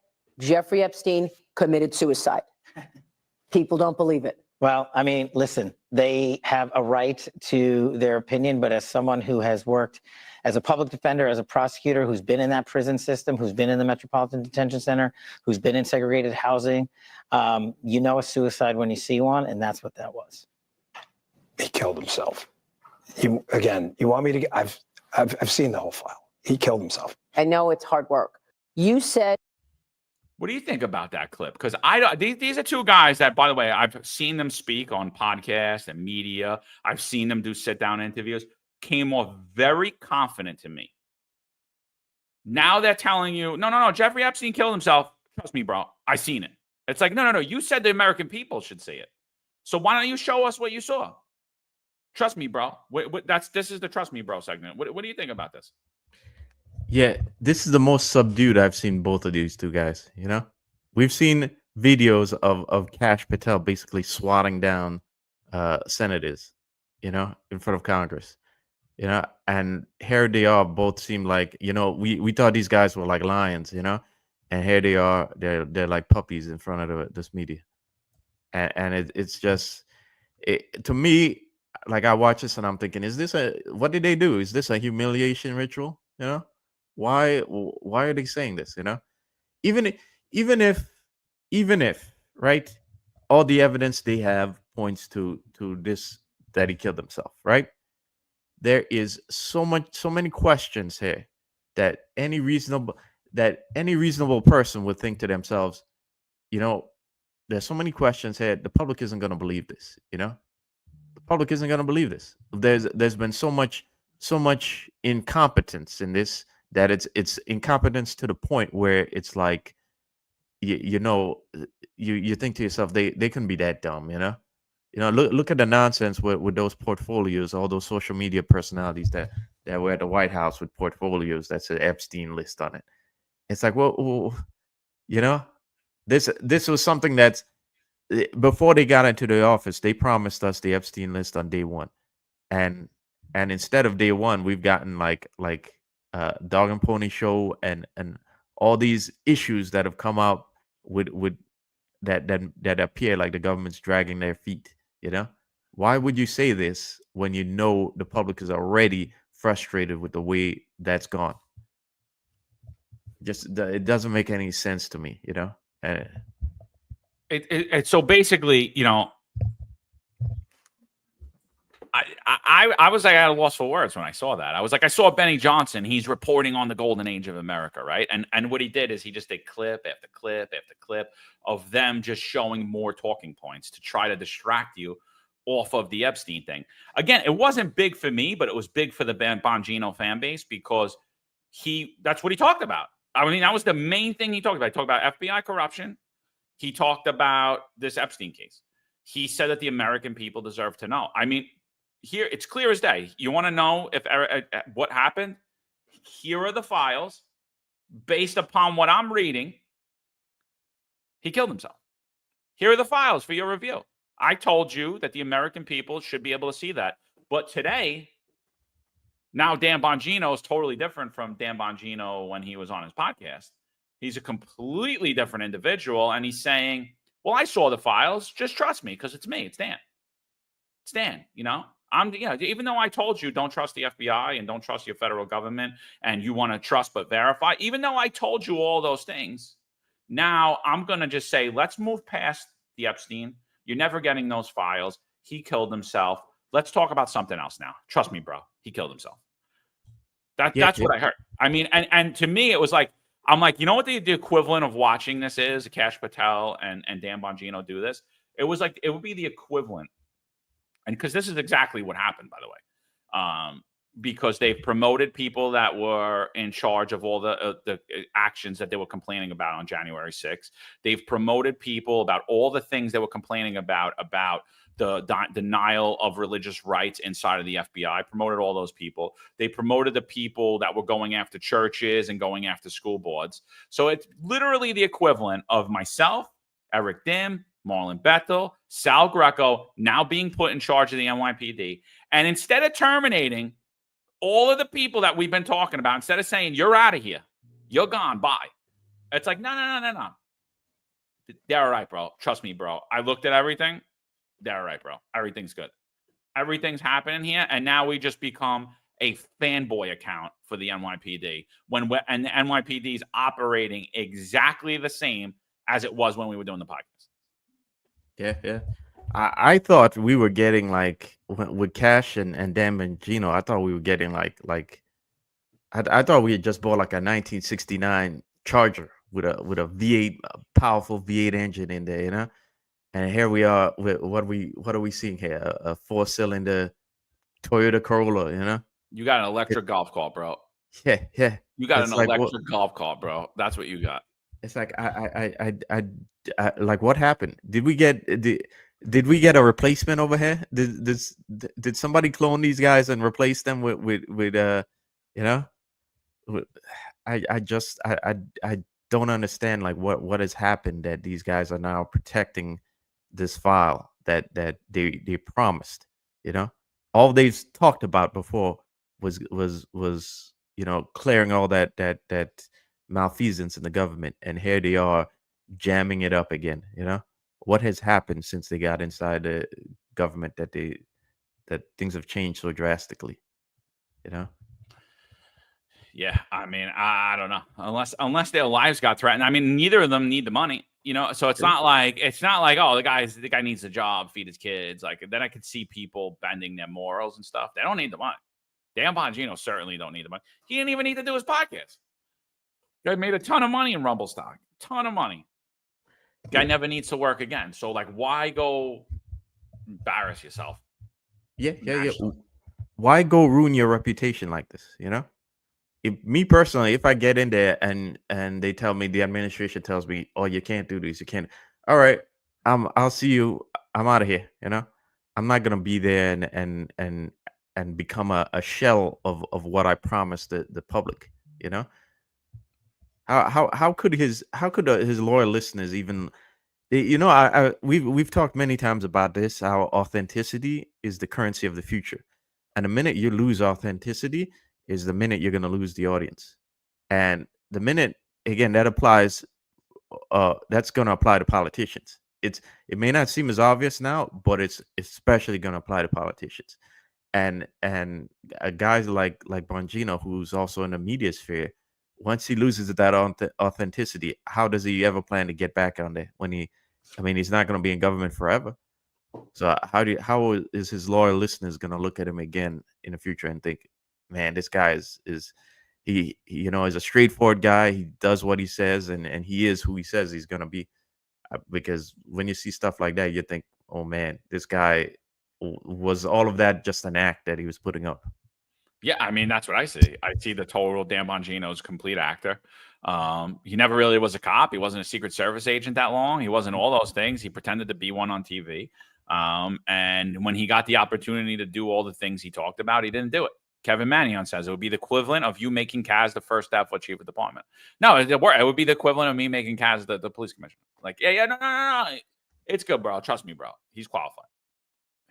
Jeffrey Epstein committed suicide. People don't believe it. Well, I mean, listen, they have a right to their opinion, but as someone who has worked as a public defender, as a prosecutor, who's been in that prison system, who's been in the Metropolitan Detention Center, who's been in segregated housing, you know a suicide when you see one, and that's what that was. He killed himself. You want me to? I've seen the whole file. He killed himself. I know it's hard work. You said. What do you think about that clip? Because these are 2 guys that, by the way, I've seen them speak on podcasts and media. I've seen them do sit-down interviews. Came off very confident to me. Now they're telling you, no, Jeffrey Epstein killed himself. Trust me, bro. I seen it. It's like, no. You said the American people should see it. So why don't you show us what you saw? Trust me, bro. This is the trust me, bro segment. What do you think about this? Yeah, this is the most subdued I've seen both of these two guys. You know, we've seen videos of Kash Patel basically swatting down senators, you know, in front of Congress. You know, and here they are, both seem like, you know, we thought these guys were like lions, you know, and here they are, they're like puppies in front of this media, and it's just to me, like I watch this and I'm thinking, is this what did they do? Is this a humiliation ritual? You know, why are they saying this? You know, even i- even if even if right, all the evidence they have points to this, that he killed himself, right? There is so many questions here that any reasonable person would think to themselves, you know, there's so many questions here. The public isn't going to believe this. You know, the public isn't going to believe this. There's been so much incompetence in this, that it's incompetence to the point where it's like, you know, you think to yourself, they couldn't be that dumb. You know, look at the nonsense with those portfolios, all those social media personalities that were at the White House with portfolios that's an Epstein list on it. It's like, well, you know, this was something that's before they got into the office, they promised us the Epstein list on day one, and instead of day one, we've gotten like dog and pony show and all these issues that have come out with that appear like the government's dragging their feet. You know, why would you say this when you know the public is already frustrated with the way that's gone? It doesn't make any sense to me. You know. So basically, you know, I was like at a loss for words when I saw that. I was like, I saw Benny Johnson. He's reporting on the golden age of America, right? And what he did is he just did clip after clip after clip of them just showing more talking points to try to distract you off of the Epstein thing. Again, it wasn't big for me, but it was big for the Bongino fan base because that's what he talked about. I mean, that was the main thing he talked about. He talked about FBI corruption. He talked about this Epstein case. He said that the American people deserve to know. I mean, here it's clear as day. You want to know if what happened? Here are the files. Based upon what I'm reading, he killed himself. Here are the files for your review. I told you that the American people should be able to see that. But today, now Dan Bongino is totally different from Dan Bongino when he was on his podcast. He's a completely different individual, and he's saying, well, I saw the files. Just trust me because it's me. It's Dan. It's Dan, you know? Even though I told you don't trust the FBI and don't trust your federal government and you want to trust but verify, even though I told you all those things, now I'm going to just say, let's move past the Epstein. You're never getting those files. He killed himself. Let's talk about something else now. Trust me, bro. He killed himself. That's what I heard. I mean, and to me, it was like, I'm like, you know what the equivalent of watching this is? Kash Patel and Dan Bongino do this. It was like, it would be the equivalent. And because this is exactly what happened, by the way, because they've promoted people that were in charge of all the actions that they were complaining about on January 6th. They've promoted people about all the things they were complaining about the denial of religious rights inside of the FBI, promoted all those people. They promoted the people that were going after churches and going after school boards. So it's literally the equivalent of myself, Eric Dim, Marlon Bethel, Sal Greco, now being put in charge of the NYPD. And instead of terminating all of the people that we've been talking about, instead of saying, you're out of here, you're gone, bye. It's like, no. They're all right, bro. Trust me, bro. I looked at everything. They're all right, bro. Everything's good. Everything's happening here. And now we just become a fanboy account for the NYPD and the NYPD is operating exactly the same as it was when we were doing the podcast. Yeah. I thought we were getting like with Kash and Dan Bongino. I thought we were getting like I thought we had just bought like a 1969 Charger with a V8, a powerful V8 engine in there, you know. And here we are with what are we seeing here? A 4-cylinder Toyota Corolla, you know. You got an electric golf cart, bro. Yeah. You got It's an like, electric golf cart, bro. That's what you got. It's like I like what happened? Did we get Did we get a replacement over here? Did somebody clone these guys and replace them with you know? I don't understand like what has happened that these guys are now protecting this file that they promised. You know, all they've talked about before was clearing all that malfeasance in the government, and here they are jamming it up again. You know, what has happened since they got inside the government that things have changed so drastically? You know. Yeah, I mean, I don't know. Unless their lives got threatened. I mean, neither of them need the money, So it's not like oh, the guy needs a job, feed his kids. Like then I could see people bending their morals and stuff. They don't need the money. Dan Bongino certainly don't need the money. He didn't even need to do his podcast. Guy made a ton of money in Rumble stock, ton of money. Guy never needs to work again. So like, why go embarrass yourself? Yeah. Why go ruin your reputation like this? Me personally, if I get in there and they tell me, the administration tells me, oh, you can't do this, you can't. All right, I'll see you. I'm out of here. I'm not gonna be there and become a shell of what I promised the public. How could his loyal listeners even? We've talked many times about this. How authenticity is the currency of the future, and the minute you lose authenticity is the minute you're going to lose the audience. And the minute, again, that applies, that's going to apply to politicians. It may not seem as obvious now, but it's especially going to apply to politicians. And guys like Bongino, who's also in the media sphere, once he loses that authenticity, how does he ever plan to get back on there he's not going to be in government forever. So how is his loyal listeners going to look at him again in the future and think, man, this guy is he is a straightforward guy. He does what he says, and he is who he says he's going to be. Because when you see stuff like that, you think, oh man, this guy was all of that just an act that he was putting up. Yeah, I mean, that's what I see. I see the total Dan Bongino's complete actor. He never really was a cop. He wasn't a Secret Service agent that long. He wasn't all those things. He pretended to be one on TV. And when he got the opportunity to do all the things he talked about, he didn't do it. Kevin Mannion says it would be the equivalent of you making Kaz the first step for chief of department. No, it would be the equivalent of me making Kaz the police commissioner. Like, no. It's good, bro. Trust me, bro. He's qualified.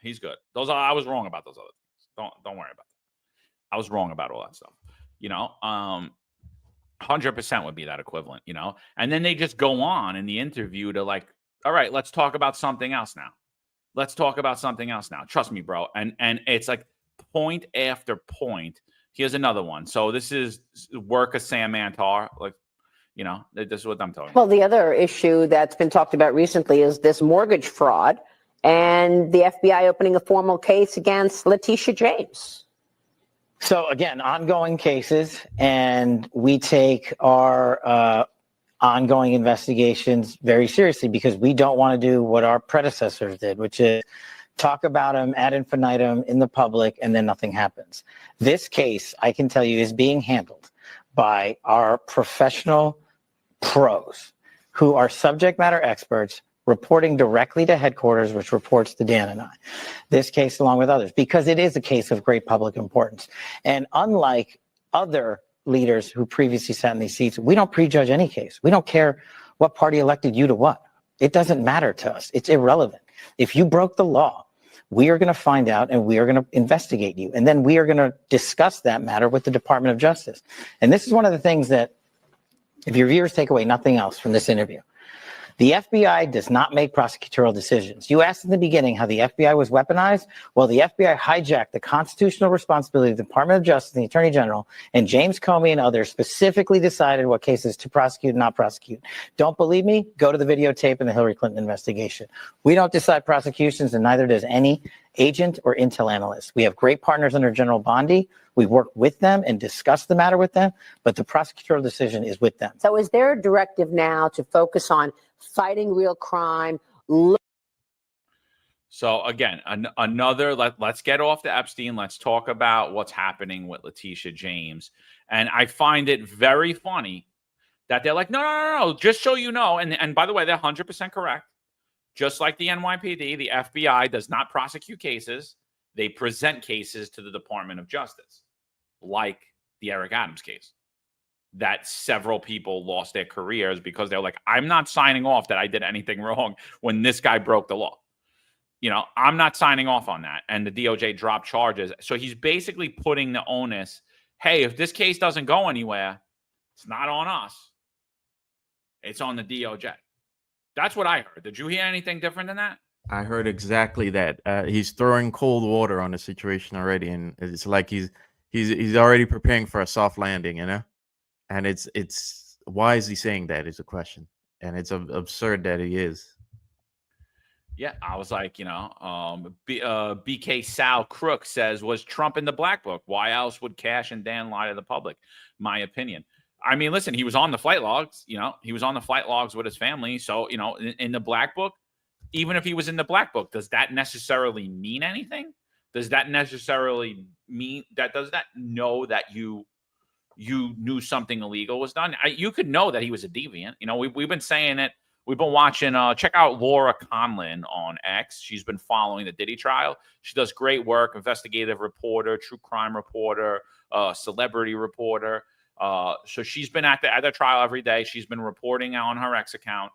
He's good. I was wrong about those other things. Don't worry about that. I was wrong about all that stuff. 100% would be that equivalent, And then they just go on in the interview to like, all right, let's talk about something else now. Trust me, bro. And it's like point after point. Here's another one. So this is work of Sam Mantar. Like, this is what I'm talking about. Well, the other issue that's been talked about recently is this mortgage fraud and the FBI opening a formal case against Letitia James. So again, ongoing cases, and we take our ongoing investigations very seriously because we don't want to do what our predecessors did, which is talk about them ad infinitum in the public and then nothing happens. This case, I can tell you, is being handled by our professional pros who are subject matter experts reporting directly to headquarters, which reports to Dan and I. This case, along with others, because it is a case of great public importance. And unlike other leaders who previously sat in these seats, we don't prejudge any case. We don't care what party elected you to what. It doesn't matter to us. It's irrelevant. If you broke the law, we are going to find out and we are going to investigate you. And then we are going to discuss that matter with the Department of Justice. And this is one of the things that, if your viewers take away nothing else from this interview, the FBI does not make prosecutorial decisions. You asked in the beginning how the FBI was weaponized. Well, the FBI hijacked the constitutional responsibility of the Department of Justice and the Attorney General, and James Comey and others specifically decided what cases to prosecute and not prosecute. Don't believe me? Go to the videotape in the Hillary Clinton investigation. We don't decide prosecutions, and neither does any agent or intel analyst. We have great partners under General Bondi. We work with them and discuss the matter with them, but the prosecutorial decision is with them. So is there a directive now to focus on fighting real crime? So again, let's get off the Epstein. Let's talk about what's happening with Letitia James. And I find it very funny that they're like, no, just so you know. And by the way, they're 100% correct. Just like the NYPD, the FBI does not prosecute cases. They present cases to the Department of Justice, like the Eric Adams case, that several people lost their careers because they're like, I'm not signing off that I did anything wrong when this guy broke the law. You know, I'm not signing off on that. And the DOJ dropped charges. So he's basically putting the onus, hey, if this case doesn't go anywhere, it's not on us. It's on the DOJ. That's what I heard. Did you hear anything different than that? I heard exactly that. He's throwing cold water on the situation already, and it's like he's already preparing for a soft landing, you know. And it's why is he saying that is a question, and it's absurd that he is. Yeah, I was like, you know, BK Sal Crook says, was Trump in the black book? Why else would Cash and Dan lie to the public? My opinion. I mean, listen, he was on the flight logs, you know, he was on the flight logs with his family. So, you know, in the black book, even if he was in the black book, does that necessarily mean anything? Does that necessarily mean that, does that know that you knew something illegal was done? You could know that he was a deviant. You know, we've been saying it. We've been watching, check out Laura Conlin on X. She's been following the Diddy trial. She does great work, investigative reporter, true crime reporter, celebrity reporter. So she's been at the trial every day. She's been reporting on her X account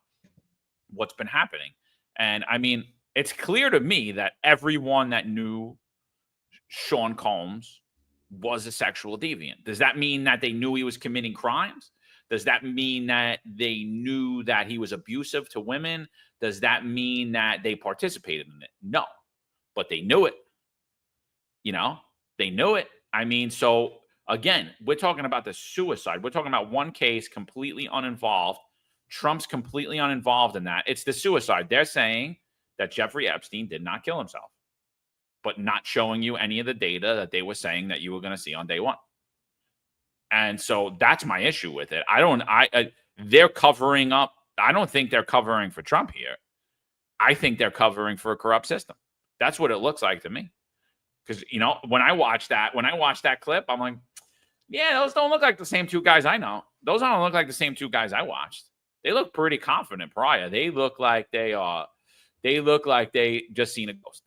what's been happening. And I mean, it's clear to me that everyone that knew Sean Combs was a sexual deviant. Does that mean that they knew he was committing crimes? Does that mean that they knew that he was abusive to women? Does that mean that they participated in it? No, but they knew it. You know, they knew it. I mean, so again, we're talking about the suicide. We're talking about one case completely uninvolved. Trump's completely uninvolved in that. It's the suicide. They're saying that Jeffrey Epstein did not kill himself, but not showing you any of the data that they were saying that you were going to see on day one. And so that's my issue with it. They're covering up. I don't think they're covering for Trump here. I think they're covering for a corrupt system. That's what it looks like to me. Because, you know, when I watched that clip, I'm like, yeah, those don't look like the same two guys I know. Those don't look like the same two guys I watched. They look pretty confident prior. They look like they just seen a ghost.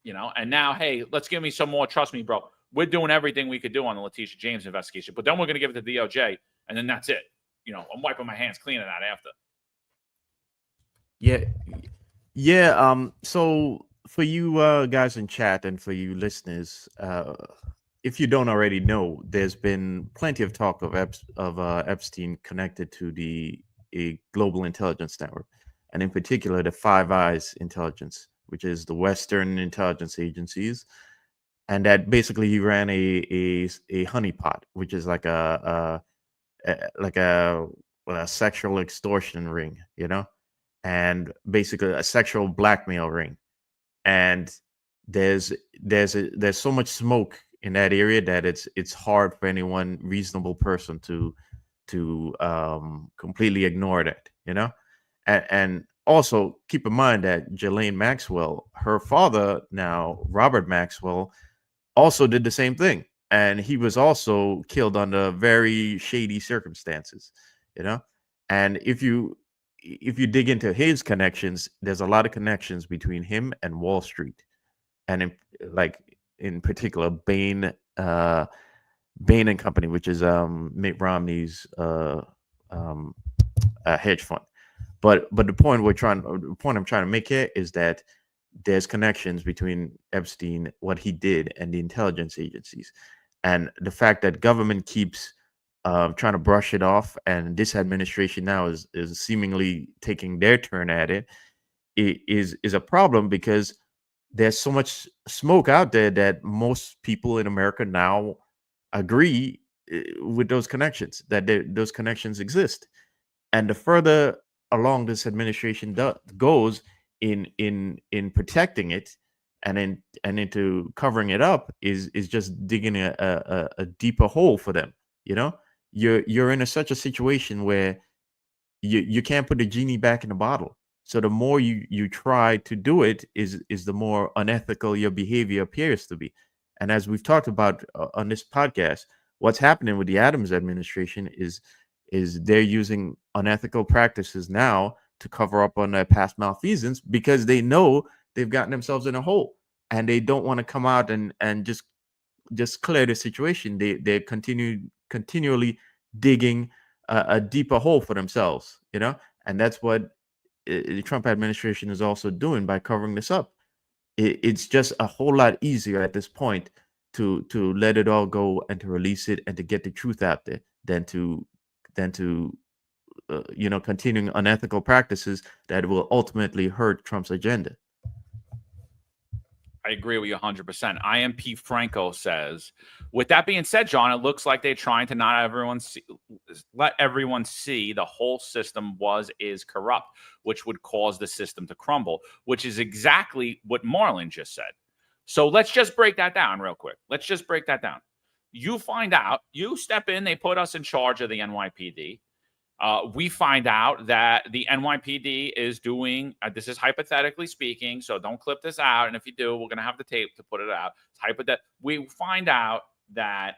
You know, and now, hey, let's give me some more. Trust me, bro. We're doing everything we could do on the Letitia James investigation, but then we're going to give it to DOJ, and then that's it. You know, I'm wiping my hands clean of that after. Yeah. So for you guys in chat and for you listeners, if you don't already know, there's been plenty of talk of Epstein connected to a global intelligence network, and in particular the Five Eyes intelligence, which is the Western intelligence agencies. And that basically he ran a honeypot, which is like a sexual extortion ring, you know, and basically a sexual blackmail ring. And there's so much smoke in that area that it's hard for any one reasonable person to completely ignore that, you know. And also keep in mind that Ghislaine Maxwell, her father now, Robert Maxwell, also did the same thing, and he was also killed under very shady circumstances, you know. And if you dig into his connections, there's a lot of connections between him and Wall Street, and in particular Bain and Company, which is Mitt Romney's hedge fund. But the point I'm trying to make here is that there's connections between Epstein, what he did, and the intelligence agencies. And the fact that government keeps trying to brush it off, and this administration now is seemingly taking their turn at it, is a problem, because there's so much smoke out there that most people in America now agree with those connections, that those connections exist. And the further along this administration goes in protecting it and into covering it up is just digging a deeper hole for them. You know, you're in such a situation where you can't put the genie back in the bottle. So the more you try to do it, is the more unethical your behavior appears to be. And as we've talked about on this podcast, what's happening with the Adams administration is they're using unethical practices now to cover up on their past malfeasance because they know they've gotten themselves in a hole and they don't want to come out and just clear the situation. They continually digging a deeper hole for themselves, and that's what the Trump administration is also doing by covering this up. It's just a whole lot easier at this point to let it all go and to release it and to get the truth out there than to continuing unethical practices that will ultimately hurt Trump's agenda. I agree with you 100%. IMP Franco says, with that being said, John, it looks like they're trying to let everyone see the whole system is corrupt, which would cause the system to crumble, which is exactly what Marlon just said. So let's just break that down real quick. Let's just break that down. You find out, you step in, they put us in charge of the NYPD. We find out that the NYPD is doing, this is hypothetically speaking, so don't clip this out. And if you do, we're going to have the tape to put it out. We find out that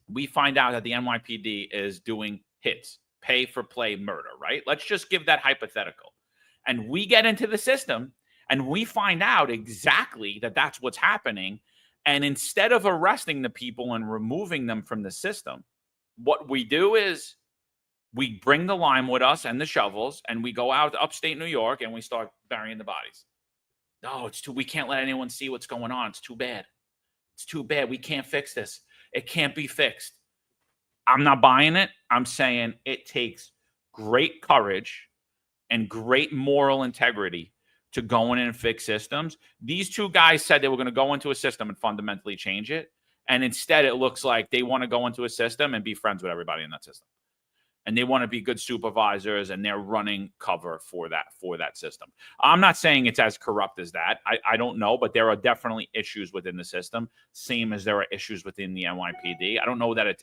the NYPD is doing hits, pay for play murder, right? Let's just give that hypothetical. And we get into the system and we find out exactly that that's what's happening. And instead of arresting the people and removing them from the system, what we do is we bring the lime with us and the shovels, and we go out to upstate New York and we start burying the bodies. No, we can't let anyone see what's going on. It's too bad. It's too bad. We can't fix this. It can't be fixed. I'm not buying it. I'm saying it takes great courage and great moral integrity to go in and fix systems. These two guys said they were going to go into a system and fundamentally change it. And instead, it looks like they want to go into a system and be friends with everybody in that system. And they want to be good supervisors, and they're running cover for that system. I'm not saying it's as corrupt as that. I don't know, but there are definitely issues within the system, same as there are issues within the NYPD. I don't know that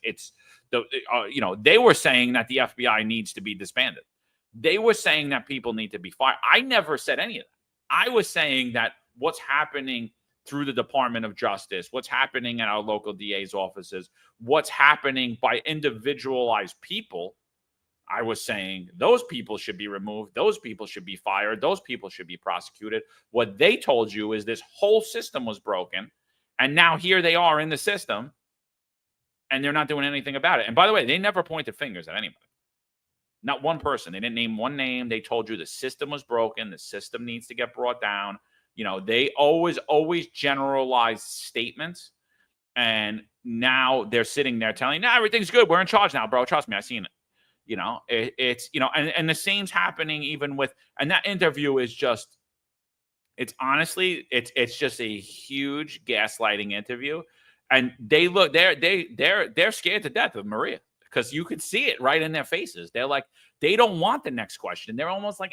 they were saying that the FBI needs to be disbanded. They were saying that people need to be fired. I never said any of that. I was saying that what's happening through the Department of Justice, what's happening at our local DA's offices, what's happening by individualized people, I was saying those people should be removed. Those people should be fired. Those people should be prosecuted. What they told you is this whole system was broken. And now here they are in the system, and they're not doing anything about it. And by the way, they never pointed fingers at anybody. Not one person. They didn't name one name. They told you the system was broken. The system needs to get brought down. They always generalize statements. And now they're sitting there telling you, everything's good. We're in charge now, bro. Trust me, I've seen it. And the same's happening even with, and that interview is just, it's honestly, it's just a huge gaslighting interview. And they're scared to death of Maria, because you could see it right in their faces. They're like, they don't want the next question. They're almost like,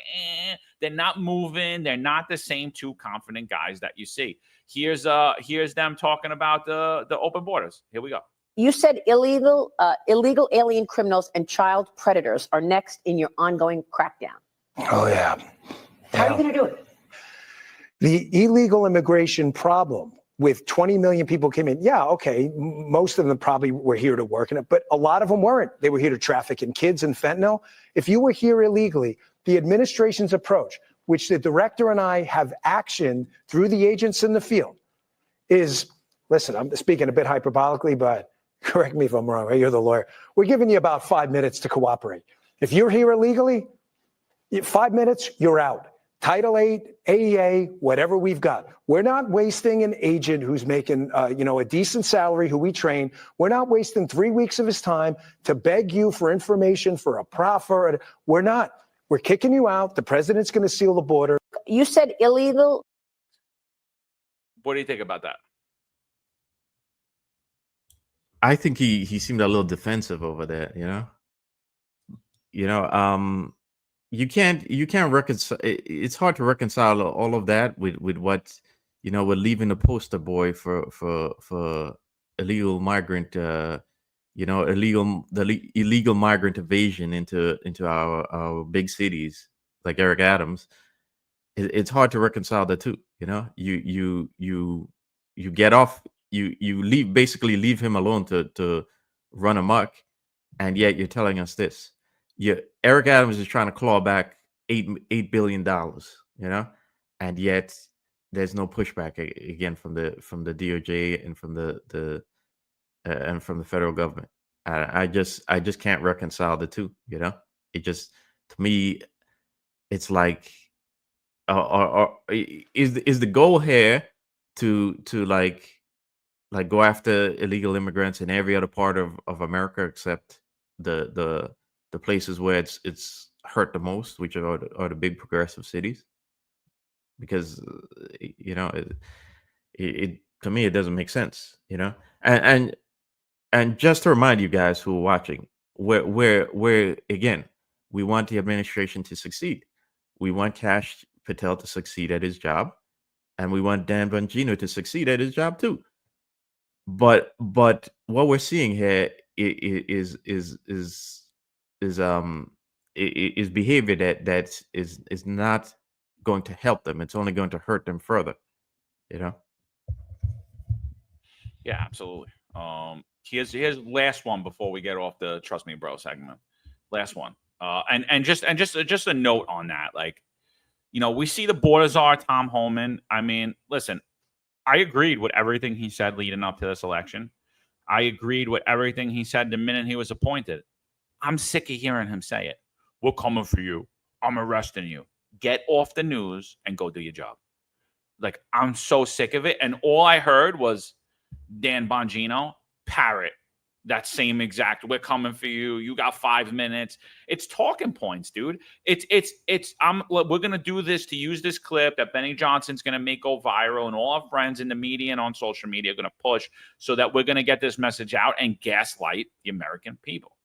they're not moving. They're not the same two confident guys that you see. Here's them talking about the open borders. Here we go. You said illegal alien criminals and child predators are next in your ongoing crackdown. Oh, yeah. How are you going to do it? The illegal immigration problem with 20 million people came in. Yeah, okay. Most of them probably were here to work in it, but a lot of them weren't. They were here to traffic in kids and fentanyl. If you were here illegally, the administration's approach, which the director and I have actioned through the agents in the field, is, listen, I'm speaking a bit hyperbolically, but correct me if I'm wrong. You're the lawyer. We're giving you about 5 minutes to cooperate. If you're here illegally, 5 minutes, you're out. Title 8, AEA, whatever we've got. We're not wasting an agent who's making, a decent salary, who we train. We're not wasting 3 weeks of his time to beg you for information for a proffer. We're not. We're kicking you out. The president's going to seal the border. You said illegal. What do you think about that? I think he seemed a little defensive over there, you can't reconcile. It's hard to reconcile all of that with what, we're leaving the poster boy for illegal migrant, illegal migrant evasion into our big cities like Eric Adams. It's hard to reconcile the two. You get off. You basically leave him alone to run amok, and yet you're telling us this. Eric Adams is trying to claw back $8 billion, and yet there's no pushback again from the DOJ and from the federal government. I just can't reconcile the two. It just, to me, it's like, is the goal here to like go after illegal immigrants in every other part of America except the places where it's hurt the most, which are the big progressive cities? Because it to me, it doesn't make sense. And just to remind you guys who are watching, we're again, we want the administration to succeed. We want Kash Patel to succeed at his job, and we want Dan Bongino to succeed at his job too. But what we're seeing here is behavior that is not going to help them. It's only going to hurt them further. Yeah, absolutely. Here's last one before we get off the Trust Me Bro segment. Last one. And just a note on that. Like, we see the border czar, Tom Homan. I mean, listen, I agreed with everything he said leading up to this election. I agreed with everything he said the minute he was appointed. I'm sick of hearing him say it. We're coming for you. I'm arresting you. Get off the news and go do your job. Like, I'm so sick of it. And all I heard was Dan Bongino parrot that same exact, we're coming for you. You got 5 minutes. It's talking points, dude. We're going to do this to use this clip that Benny Johnson's going to make go viral, and all our friends in the media and on social media are going to push so that we're going to get this message out and gaslight the American people.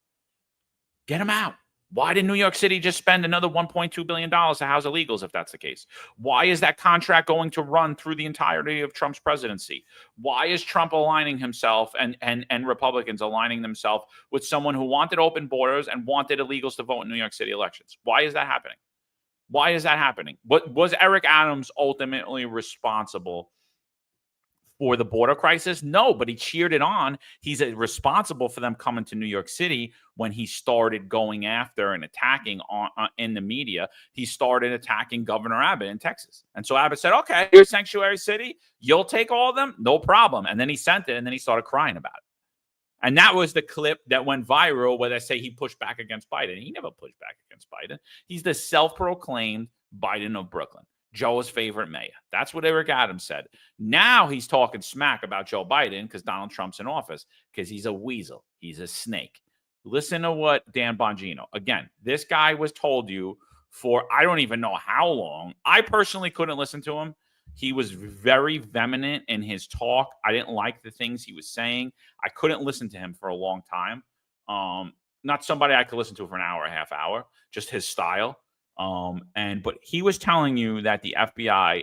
Get them out. Why did New York City just spend another $1.2 billion to house illegals, if that's the case? Why is that contract going to run through the entirety of Trump's presidency? Why is Trump aligning himself and Republicans aligning themselves with someone who wanted open borders and wanted illegals to vote in New York City elections? Why is that happening? Why is that happening? Was Eric Adams ultimately responsible for the border crisis? No, but he cheered it on. He's responsible for them coming to New York City when he started going after and attacking in the media. He started attacking Governor Abbott in Texas. And so Abbott said, okay, you're a sanctuary city. You'll take all of them. No problem. And then he sent it, and then he started crying about it. And that was the clip that went viral where they say he pushed back against Biden. He never pushed back against Biden. He's the self-proclaimed Biden of Brooklyn. Joe's favorite mayor. That's what Eric Adams said. Now he's talking smack about Joe Biden because Donald Trump's in office, because he's a weasel. He's a snake. Listen to what Dan Bongino. Again, this guy was told you for I don't even know how long. I personally couldn't listen to him. He was very vehement in his talk. I didn't like the things he was saying. I couldn't listen to him for a long time. Not somebody I could listen to for an hour, a half hour, just his style. But he was telling you that the FBI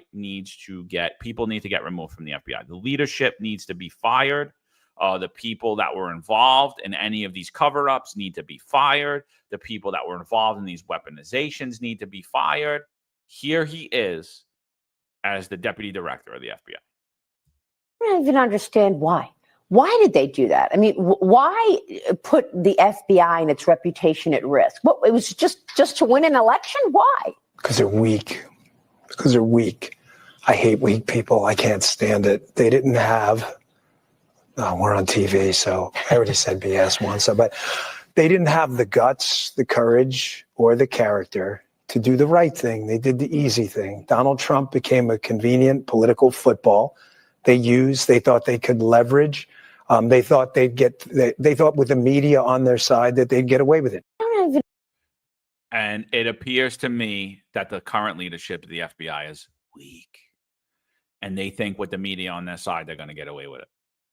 people need to get removed from the FBI. The leadership needs to be fired. The people that were involved in any of these cover-ups need to be fired. The people that were involved in these weaponizations need to be fired. Here he is as the deputy director of the FBI. I don't even understand why. Why did they do that? I mean, why put the FBI and its reputation at risk? What, it was just to win an election? Why? Because they're weak. Because they're weak. I hate weak people. I can't stand it. They didn't have, we're on TV, so I already said BS once, but they didn't have the guts, the courage, or the character to do the right thing. They did the easy thing. Donald Trump became a convenient political football. They thought they could leverage. They thought they thought with the media on their side that they'd get away with it. And it appears to me that the current leadership of the FBI is weak. And they think with the media on their side, they're going to get away with it.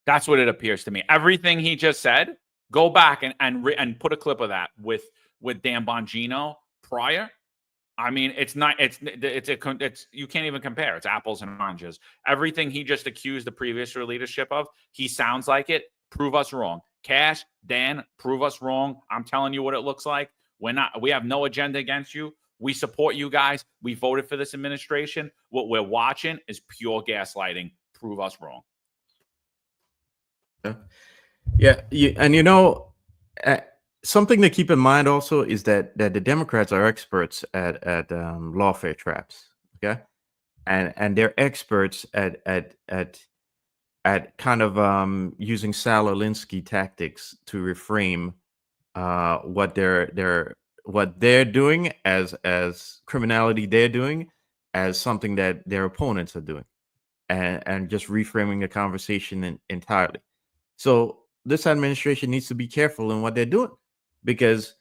That's what it appears to me. Everything he just said, go back and put a clip of that with Dan Bongino prior. I mean, you can't even compare. It's apples and oranges. Everything he just accused the previous leadership of, he sounds like it. Prove us wrong. Kash, Dan, prove us wrong. I'm telling you what it looks like. We have no agenda against you. We support you guys. We voted for this administration. What we're watching is pure gaslighting. Prove us wrong. Yeah. And something to keep in mind also is that the Democrats are experts at lawfare traps. Okay, and they're experts at kind of using Sal Alinsky tactics to reframe what they're doing as criminality they're doing as something that their opponents are doing, and just reframing the conversation entirely. So this administration needs to be careful in what they're doing, because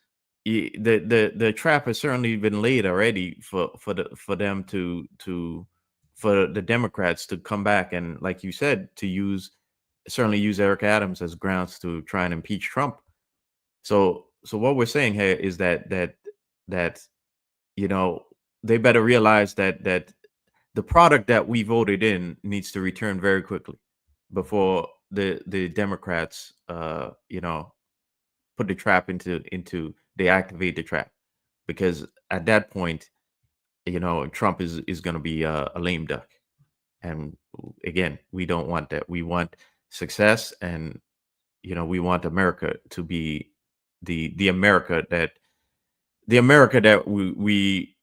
the trap has certainly been laid already for the Democrats to come back and, like you said, to certainly use Eric Adams as grounds to try and impeach Trump. So what we're saying here is that they better realize that the product that we voted in needs to return very quickly before the Democrats put the trap they activate the trap, because at that point Trump is going to be a lame duck. And again, we don't want that. We want success, and we want America to be the America that we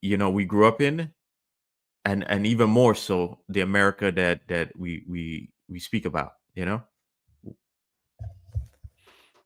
grew up in, and even more so the America that we speak about.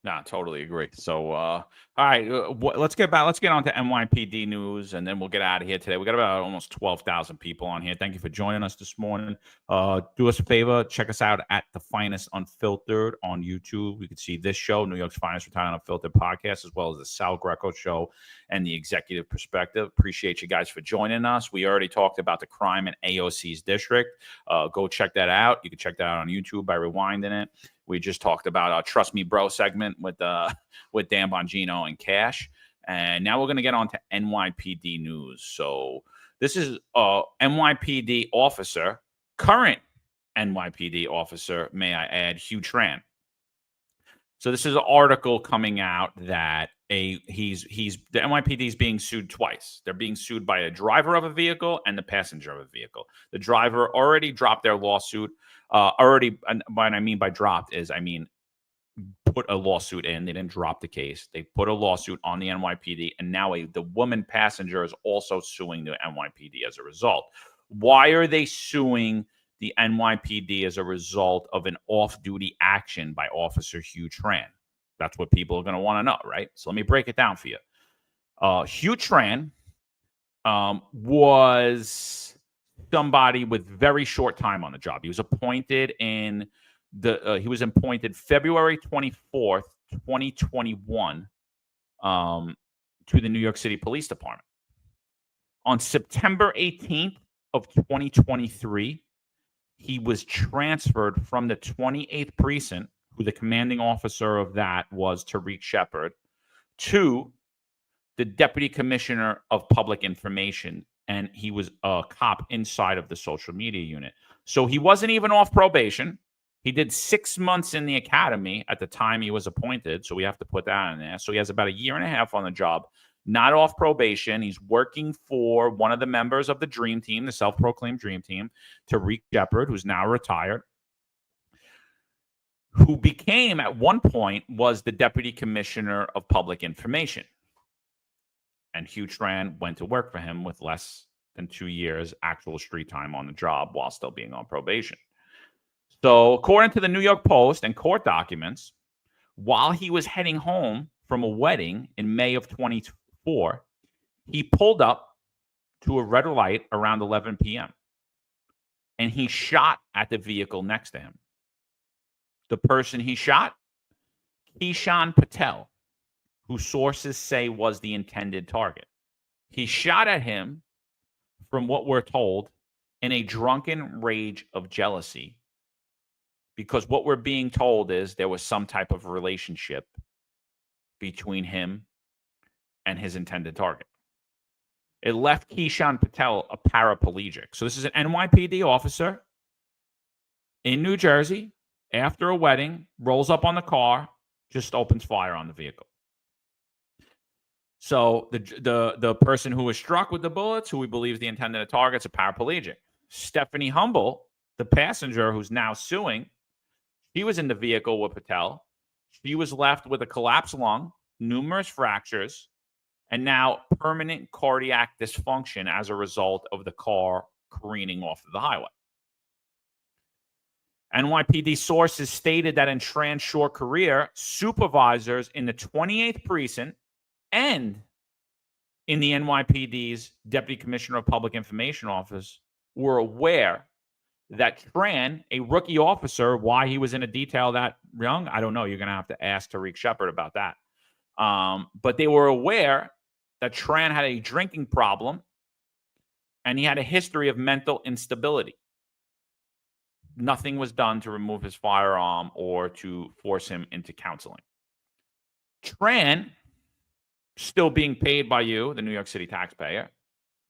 No, totally agree. So, all right, let's get back. Let's get on to NYPD news, and then we'll get out of here today. We got about almost 12,000 people on here. Thank you for joining us this morning. Do us a favor, check us out at The Finest Unfiltered on YouTube. You can see this show, New York's Finest Retired Unfiltered podcast, as well as the Sal Greco show and the Executive Perspective. Appreciate you guys for joining us. We already talked about the crime in AOC's district. Go check that out. You can check that out on YouTube by rewinding it. We just talked about our Trust Me Bro segment with Dan Bongino and Cash. And now we're going to get on to NYPD news. So this is NYPD officer, current NYPD officer, may I add, Hugh Tran. So this is an article coming out that the NYPD is being sued twice. They're being sued by a driver of a vehicle and the passenger of a vehicle. The driver already dropped their lawsuit. And what I mean by dropped is, put a lawsuit in. They didn't drop the case. They put a lawsuit on the NYPD, and now the woman passenger is also suing the NYPD as a result. Why are they suing the NYPD as a result of an off-duty action by Officer Hugh Tran? That's what people are going to want to know, right? So let me break it down for you. Hugh Tran was somebody with very short time on the job. He was appointed February 24th, 2021 to the New York City Police Department. On September 18th of 2023, he was transferred from the 28th precinct, who the commanding officer of that was Tariq Shepard, to the Deputy Commissioner of Public Information, and he was a cop inside of the social media unit. So he wasn't even off probation. He did 6 months in the academy at the time he was appointed, so we have to put that in there. So he has about a year and a half on the job, not off probation. He's working for one of the members of the Dream Team, the self-proclaimed Dream Team, Tariq Shepard, who's now retired, who became, at one point, was the Deputy Commissioner of Public Information. And Hugh Tran went to work for him with less than 2 years actual street time on the job while still being on probation. So according to the New York Post and court documents, while he was heading home from a wedding in May of 2024, he pulled up to a red light around 11 p.m. and he shot at the vehicle next to him. The person he shot, Keeshan Patel, who sources say was the intended target. He shot at him, from what we're told, in a drunken rage of jealousy, because what we're being told is there was some type of relationship between him and his intended target. It left Keeshan Patel a paraplegic. So this is an NYPD officer in New Jersey after a wedding, rolls up on the car, just opens fire on the vehicle. So the person who was struck with the bullets, who we believe is the intended target, is a paraplegic. Stephanie Humble, the passenger who's now suing, she was in the vehicle with Patel. She was left with a collapsed lung, numerous fractures, and now permanent cardiac dysfunction as a result of the car careening off of the highway. NYPD sources stated that in Tran's short career, supervisors in the 28th precinct and in the NYPD's Deputy Commissioner of Public Information Office were aware that Tran, a rookie officer, why he was in a detail that young, I don't know. You're going to have to ask Tariq Shepard about that. But they were aware that Tran had a drinking problem and he had a history of mental instability. Nothing was done to remove his firearm or to force him into counseling. Tran, still being paid by you, the New York City taxpayer,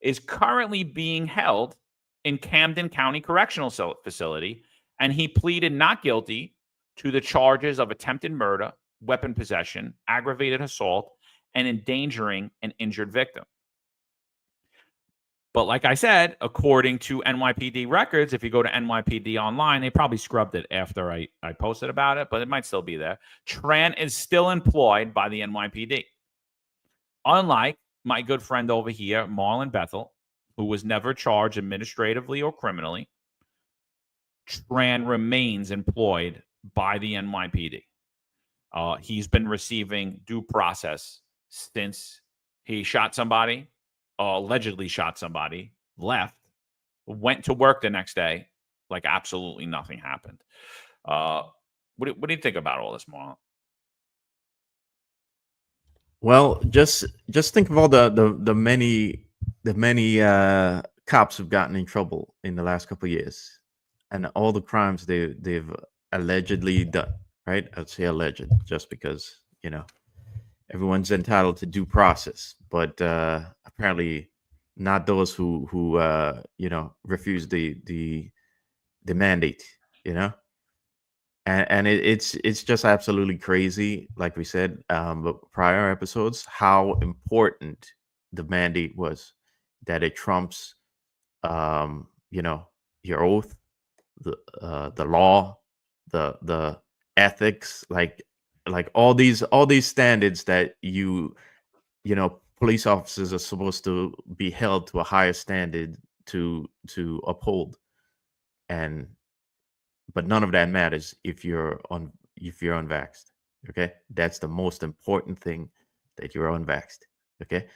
is currently being held in Camden County Correctional Facility, and he pleaded not guilty to the charges of attempted murder, weapon possession, aggravated assault, and endangering an injured victim. But like I said, according to NYPD records, if you go to NYPD online, they probably scrubbed it after I posted about it, but it might still be there. Tran is still employed by the NYPD. Unlike my good friend over here, Marlon Bethel, who was never charged administratively or criminally, Tran remains employed by the NYPD. He's been receiving due process since he shot somebody, allegedly shot somebody, left, went to work the next day, like absolutely nothing happened. What do you think about all this, Marlon? Well, just think of all the many cops who've gotten in trouble in the last couple of years, and all the crimes they've allegedly done. Right? I'd say alleged, just because everyone's entitled to due process, but apparently not those who refuse the mandate. And it's just absolutely crazy, like we said, but prior episodes, how important the mandate was, that it trumps your oath, the law, the ethics, like all these standards that police officers are supposed to be held to a higher standard to uphold. But none of that matters if you're unvaxxed. Okay, that's the most important thing, that you're unvaxxed. Okay,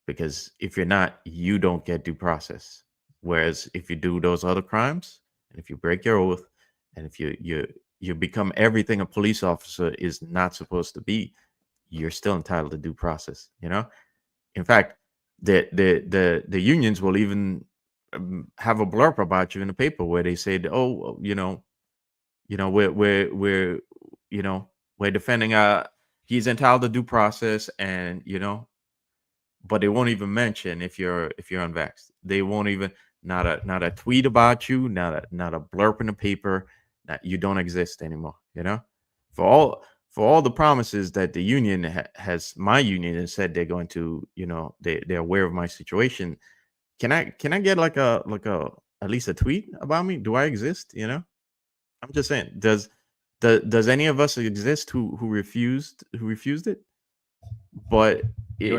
because if you're not, you don't get due process. Whereas if you do those other crimes, and if you break your oath, and if you become everything a police officer is not supposed to be, you're still entitled to due process. In fact, the unions will even have a blurb about you in the paper where they say, oh, we're defending he's entitled to due process, and but they won't even mention if you're unvaxxed. They won't even, not a tweet about you, not a blurb in the paper, that you don't exist anymore. For all the promises that the union my union has said they're going to, they're aware of my situation. Can I get like a at least a tweet about me? Do I exist? I'm just saying, does any of us exist who refused it? But you're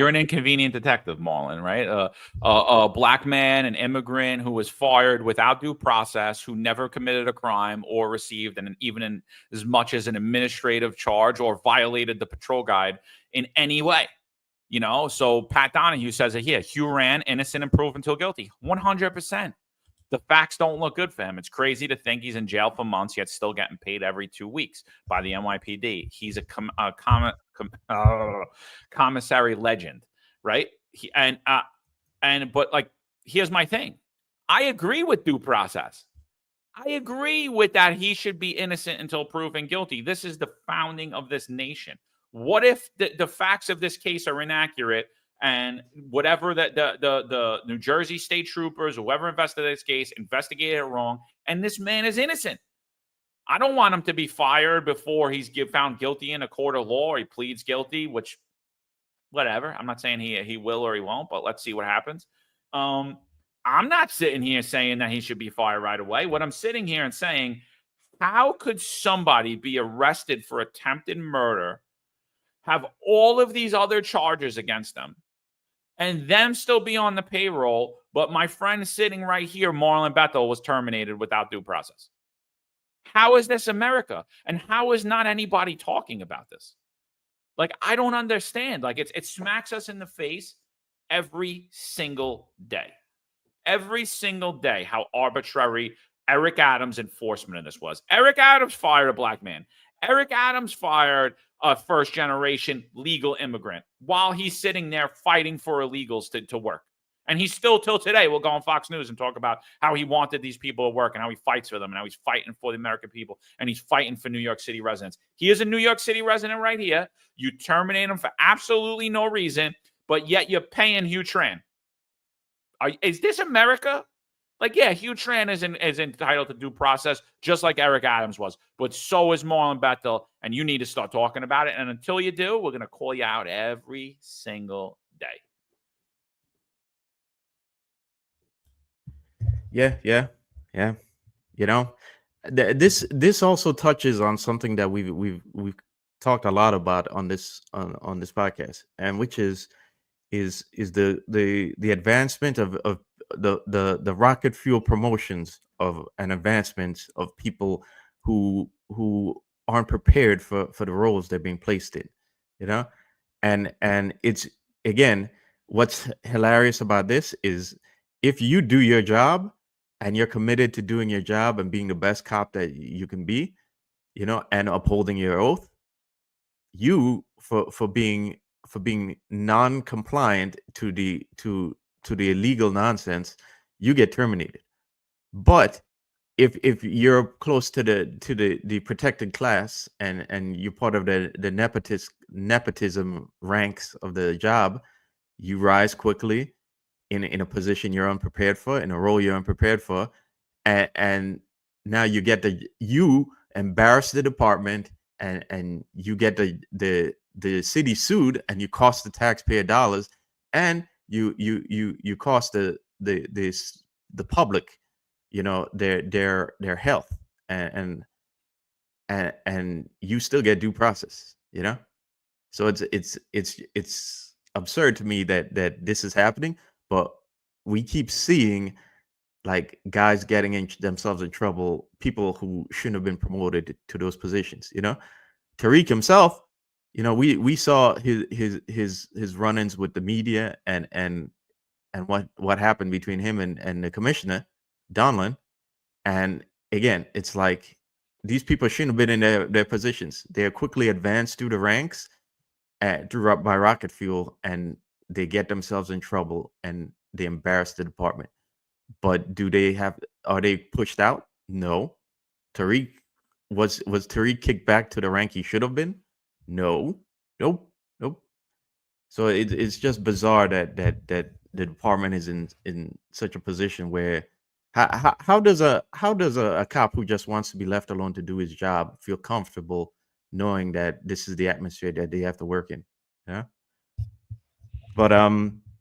an inconvenient detective, Marlon, right? A black man, an immigrant who was fired without due process, who never committed a crime or received even as much as an administrative charge or violated the patrol guide in any way. So Pat Donahue says it here: Hugh ran innocent and proved until guilty. 100%. The facts don't look good for him. It's crazy to think he's in jail for months, yet still getting paid every 2 weeks by the NYPD. He's a commissary legend, right? But here's my thing. I agree with due process. I agree with that. He should be innocent until proven guilty. This is the founding of this nation. What if the facts of this case are inaccurate? And whatever the New Jersey state troopers, whoever investigated this case, investigated it wrong, and this man is innocent. I don't want him to be fired before he's found guilty in a court of law, or he pleads guilty, which, whatever. I'm not saying he will or he won't, but let's see what happens. I'm not sitting here saying that he should be fired right away. What I'm sitting here and saying, how could somebody be arrested for attempted murder have all of these other charges against them, and them still be on the payroll, but my friend sitting right here, Marlon Bethel, was terminated without due process? How is this America? And how is not anybody talking about this? Like, I don't understand. Like, it smacks us in the face every single day. Every single day, how arbitrary Eric Adams' enforcement of this was. Eric Adams fired a black man. Eric Adams fired a first-generation legal immigrant while he's sitting there fighting for illegals to work. And he still, till today, will go on Fox News and talk about how he wanted these people to work and how he fights for them and how he's fighting for the American people and he's fighting for New York City residents. He is a New York City resident right here. You terminate him for absolutely no reason, but yet you're paying Hugh Tran. Is this America? Like, yeah, Hugh Tran is entitled to due process, just like Eric Adams was. But so is Marlon Bethel, and you need to start talking about it. And until you do, we're going to call you out every single day. Yeah. You know, this also touches on something that we've talked a lot about on this podcast, and which is the advancement of the rocket fuel promotions of an advancement of people who aren't prepared for the roles they're being placed in, you know. And it's, again, what's hilarious about this is, if you do your job and you're committed to doing your job and being the best cop that you can be, you know, and upholding your oath, you for being non-compliant to the illegal nonsense, you get terminated. But if you're close to the protected class and you're part of the nepotism ranks of the job, you rise quickly in a position you're unprepared for, in a role you're unprepared for, and now you get you embarrass the department, and you get the city sued, and you cost the taxpayer dollars, and you cost the public, you know, their health, and you still get due process, you know. So it's absurd to me that this is happening, but we keep seeing, like, guys getting themselves in trouble, people who shouldn't have been promoted to those positions, you know. Tariq himself, you know, we saw his run-ins with the media and what happened between him and the commissioner, Donlan. And again, it's like, these people shouldn't have been in their positions. They are quickly advanced through the ranks by rocket fuel, and they get themselves in trouble and they embarrass the department. But are they pushed out? No. Tariq was Tariq kicked back to the rank he should have been? No. Nope. So it's just bizarre that the department is in such a position where, how does a cop who just wants to be left alone to do his job feel comfortable knowing that this is the atmosphere that they have to work in? Yeah. But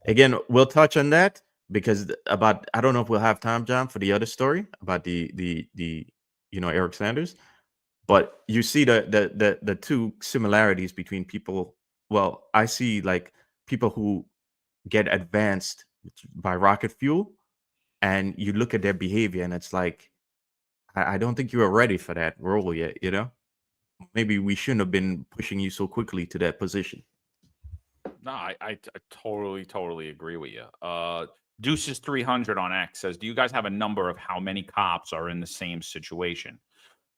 again, we'll touch on that, because I don't know if we'll have time, John, for the other story about the you know, Eric Sanders. But you see the two similarities between people. Well, I see, like, people who get advanced by rocket fuel, and you look at their behavior, and it's like, I don't think you are ready for that role yet, you know. Maybe we shouldn't have been pushing you so quickly to that position. No, I totally agree with you. Deuces 300 on X says, do you guys have a number of how many cops are in the same situation?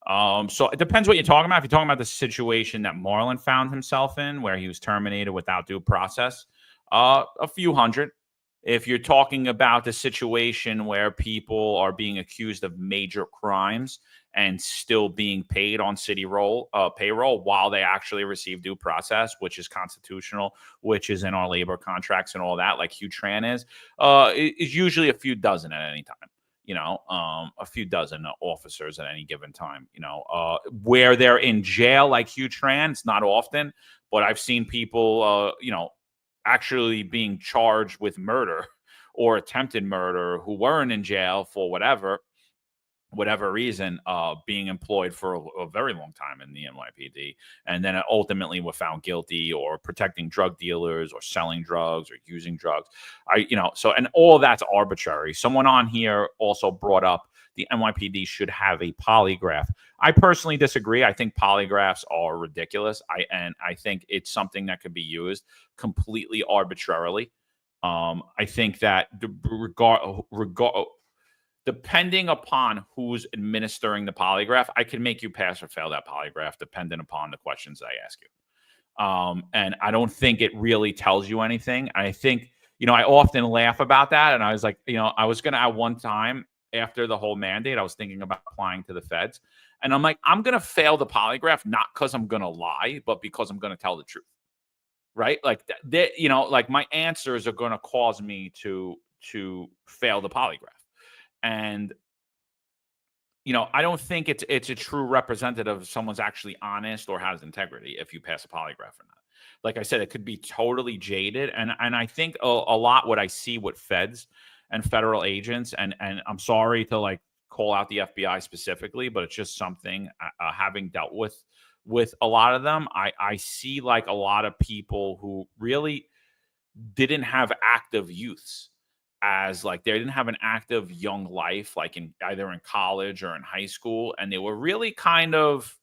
So it depends what you're talking about. If you're talking about the situation that Marlon found himself in, where he was terminated without due process, a few hundred. If you're talking about the situation where people are being accused of major crimes and still being paid on city payroll while they actually receive due process, which is constitutional, which is in our labor contracts and all that, like Hugh Tran is usually a few dozen at any time. You know, a few dozen officers at any given time. You know, where they're in jail, like Hugh Tran, it's not often, but I've seen people, you know, actually being charged with murder or attempted murder who weren't in jail for whatever, whatever reason, being employed for a very long time in the NYPD, and then ultimately were found guilty or protecting drug dealers or selling drugs or using drugs. And all that's arbitrary. Someone on here also brought up the NYPD should have a polygraph. I personally disagree. I think polygraphs are ridiculous. I think it's something that could be used completely arbitrarily. I think that depending upon who's administering the polygraph, I can make you pass or fail that polygraph depending upon the questions I ask you. And I don't think it really tells you anything. I think, I often laugh about that. And I was like, I was going to, at one time after the whole mandate, I was thinking about applying to the feds. And I'm like, I'm going to fail the polygraph, not because I'm going to lie, but because I'm going to tell the truth. Right? Like, like my answers are going to cause me to fail the polygraph. And, I don't think it's a true representative of someone's actually honest or has integrity if you pass a polygraph or not. Like I said, it could be totally jaded. And I think a lot what I see with feds and federal agents, and I'm sorry to like call out the FBI specifically, but it's just something having dealt with a lot of them. I see like a lot of people who really didn't have active youths, as like they didn't have an active young life, like either in college or in high school, and they were really kind of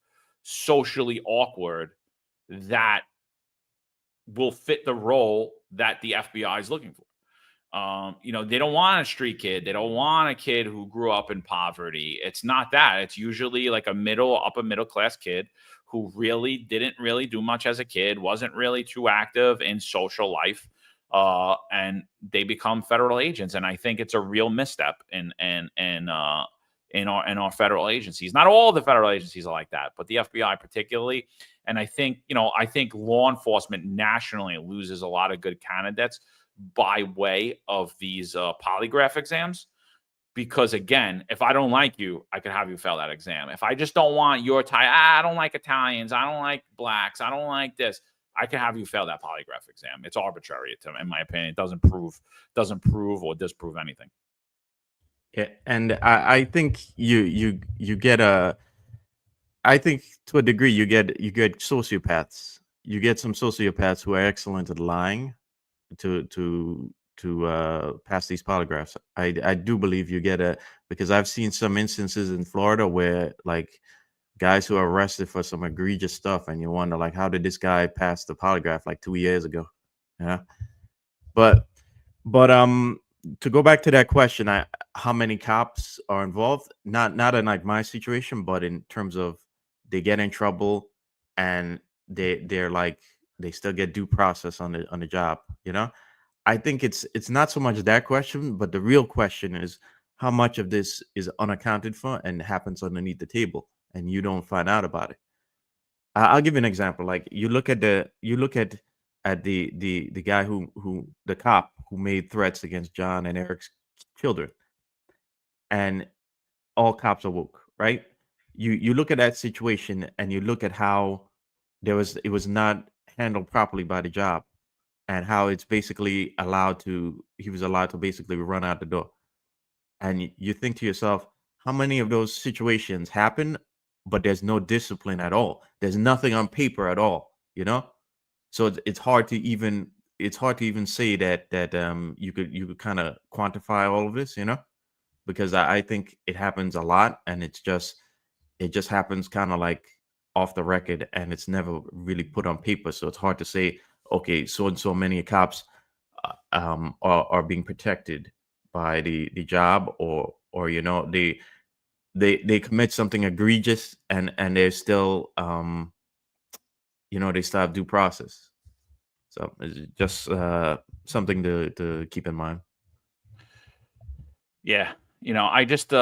socially awkward that will fit the role that the FBI is looking for. They don't want a street kid. They don't want a kid who grew up in poverty. It's not that. It's usually like upper middle class kid who really didn't really do much as a kid, wasn't really too active in social life. And they become federal agents. And I think it's a real misstep in our federal agencies. Not all the federal agencies are like that, but the FBI particularly. And I think law enforcement nationally loses a lot of good candidates by way of these polygraph exams. Because again, if I don't like you, I could have you fail that exam. If I just don't want your type, I don't like Italians, I don't like blacks, I don't like this, I can have you fail that polygraph exam. It's arbitrary, in my opinion. It doesn't prove or disprove anything. Yeah, and I think you get I think to a degree you get sociopaths. You get some sociopaths who are excellent at lying to pass these polygraphs. I do believe you get because I've seen some instances in Florida where like guys who are arrested for some egregious stuff, and you wonder like, how did this guy pass the polygraph like 2 years ago? Yeah, but to go back to that question, how many cops are involved? Not in like my situation, but in terms of they get in trouble and they're like they still get due process on the job. I think it's not so much that question, but the real question is how much of this is unaccounted for and happens underneath the table, and you don't find out about it. I'll give you an example. Like you look at the guy who the cop who made threats against John and Eric's children, and all cops are woke, right? You look at that situation and you look at how it was not handled properly by the job, and how it's basically he was allowed to basically run out the door. And you think to yourself, how many of those situations happen, but there's no discipline at all? There's nothing on paper at all, So it's hard to even say that you could kind of quantify all of this, because I think it happens a lot, and it just happens kind of like off the record, and it's never really put on paper. So it's hard to say, okay, so and so many cops are being protected by the job, or they commit something egregious and they're still they still have due process. So it's just something to keep in mind. Yeah, I just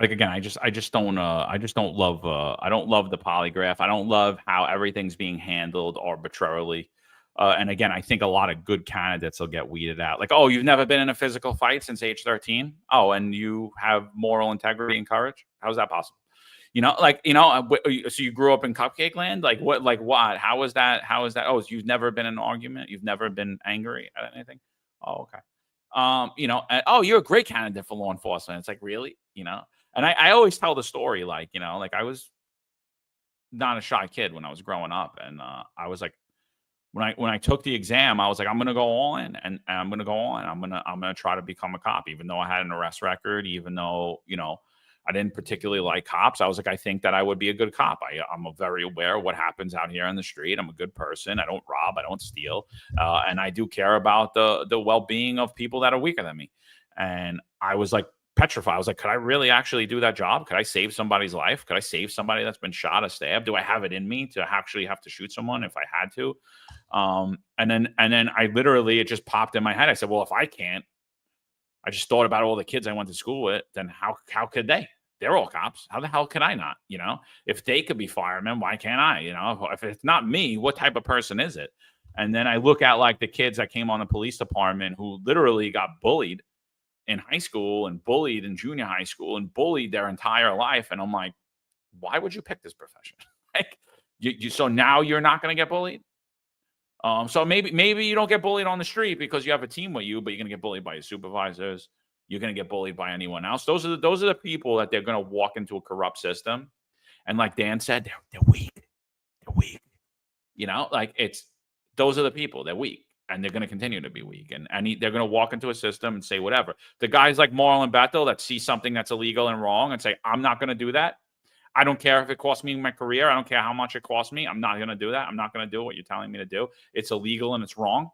again, I just don't love I don't love the polygraph. I don't love how everything's being handled arbitrarily. And again, I think a lot of good candidates will get weeded out. Like, oh, you've never been in a physical fight since age 13? Oh, and you have moral integrity and courage? How's that possible? So you grew up in cupcake land? Like what? How is that? Oh, so you've never been in an argument? You've never been angry at anything? Oh, okay. Oh, you're a great candidate for law enforcement. It's like, really? you know? And I always tell the story, like, you know, like I was not a shy kid when I was growing up. And I was like, when I took the exam, I was like, I'm gonna go all in, and I'm gonna go on. I'm gonna try to become a cop, even though I had an arrest record, even though, you know, I didn't particularly like cops. I was like, I think that I would be a good cop. I'm very aware of what happens out here on the street. I'm a good person. I don't rob. I don't steal, and I do care about the well-being of people that are weaker than me. And I was like petrified. I was like, could I really actually do that job? Could I save somebody's life? Could I save somebody that's been shot or stabbed? Do I have it in me to actually have to shoot someone if I had to? And then I literally, it just popped in my head. I said, well, if I can't, I just thought about all the kids I went to school with, then how could they? They're all cops. How the hell could I not? You know, if they could be firemen, why can't I? You know, if it's not me, what type of person is it? And then I look at like the kids that came on the police department who literally got bullied in high school and bullied in junior high school and bullied their entire life. And I'm like, why would you pick this profession? Like, so now you're not going to get bullied. So maybe you don't get bullied on the street because you have a team with you, but you're going to get bullied by your supervisors. You're going to get bullied by anyone else. Those are the people that they're going to walk into a corrupt system. And like Dan said, they're weak. They're weak. You know, like those are the people. They're weak. And they're going to continue to be weak. And they're going to walk into a system and say whatever. The guys like Marlon Bethel that see something that's illegal and wrong and say, I'm not going to do that. I don't care if it costs me my career. I don't care how much it costs me. I'm not going to do that. I'm not going to do what you're telling me to do. It's illegal and it's wrong.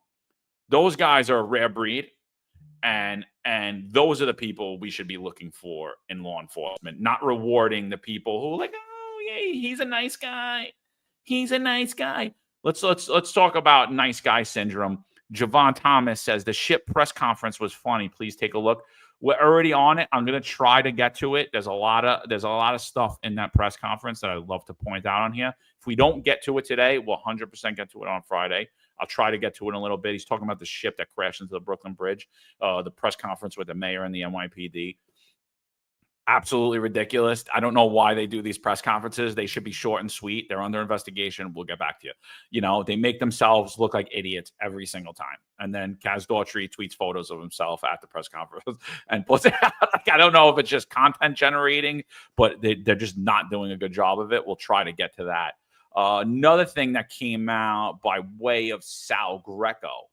Those guys are a rare breed. And those are the people we should be looking for in law enforcement, not rewarding the people who are like, oh, yeah, he's a nice guy. He's a nice guy. Let's talk about nice guy syndrome. Javon Thomas says the ship press conference was funny. Please take a look. We're already on it. I'm going to try to get to it. There's a lot of stuff in that press conference that I'd love to point out on here. If we don't get to it today, we'll 100% get to it on Friday. I'll try to get to it in a little bit. He's talking about the ship that crashed into the Brooklyn Bridge, the press conference with the mayor and the NYPD. Absolutely ridiculous. I don't know why they do these press conferences. They should be short and sweet. They're under investigation. We'll get back to you. You know, they make themselves look like idiots every single time. And then Kaz Daughtry tweets photos of himself at the press conference and puts it out. Like, I don't know if it's just content generating, but they're just not doing a good job of it. We'll try to get to that. Another thing that came out by way of Sal Greco.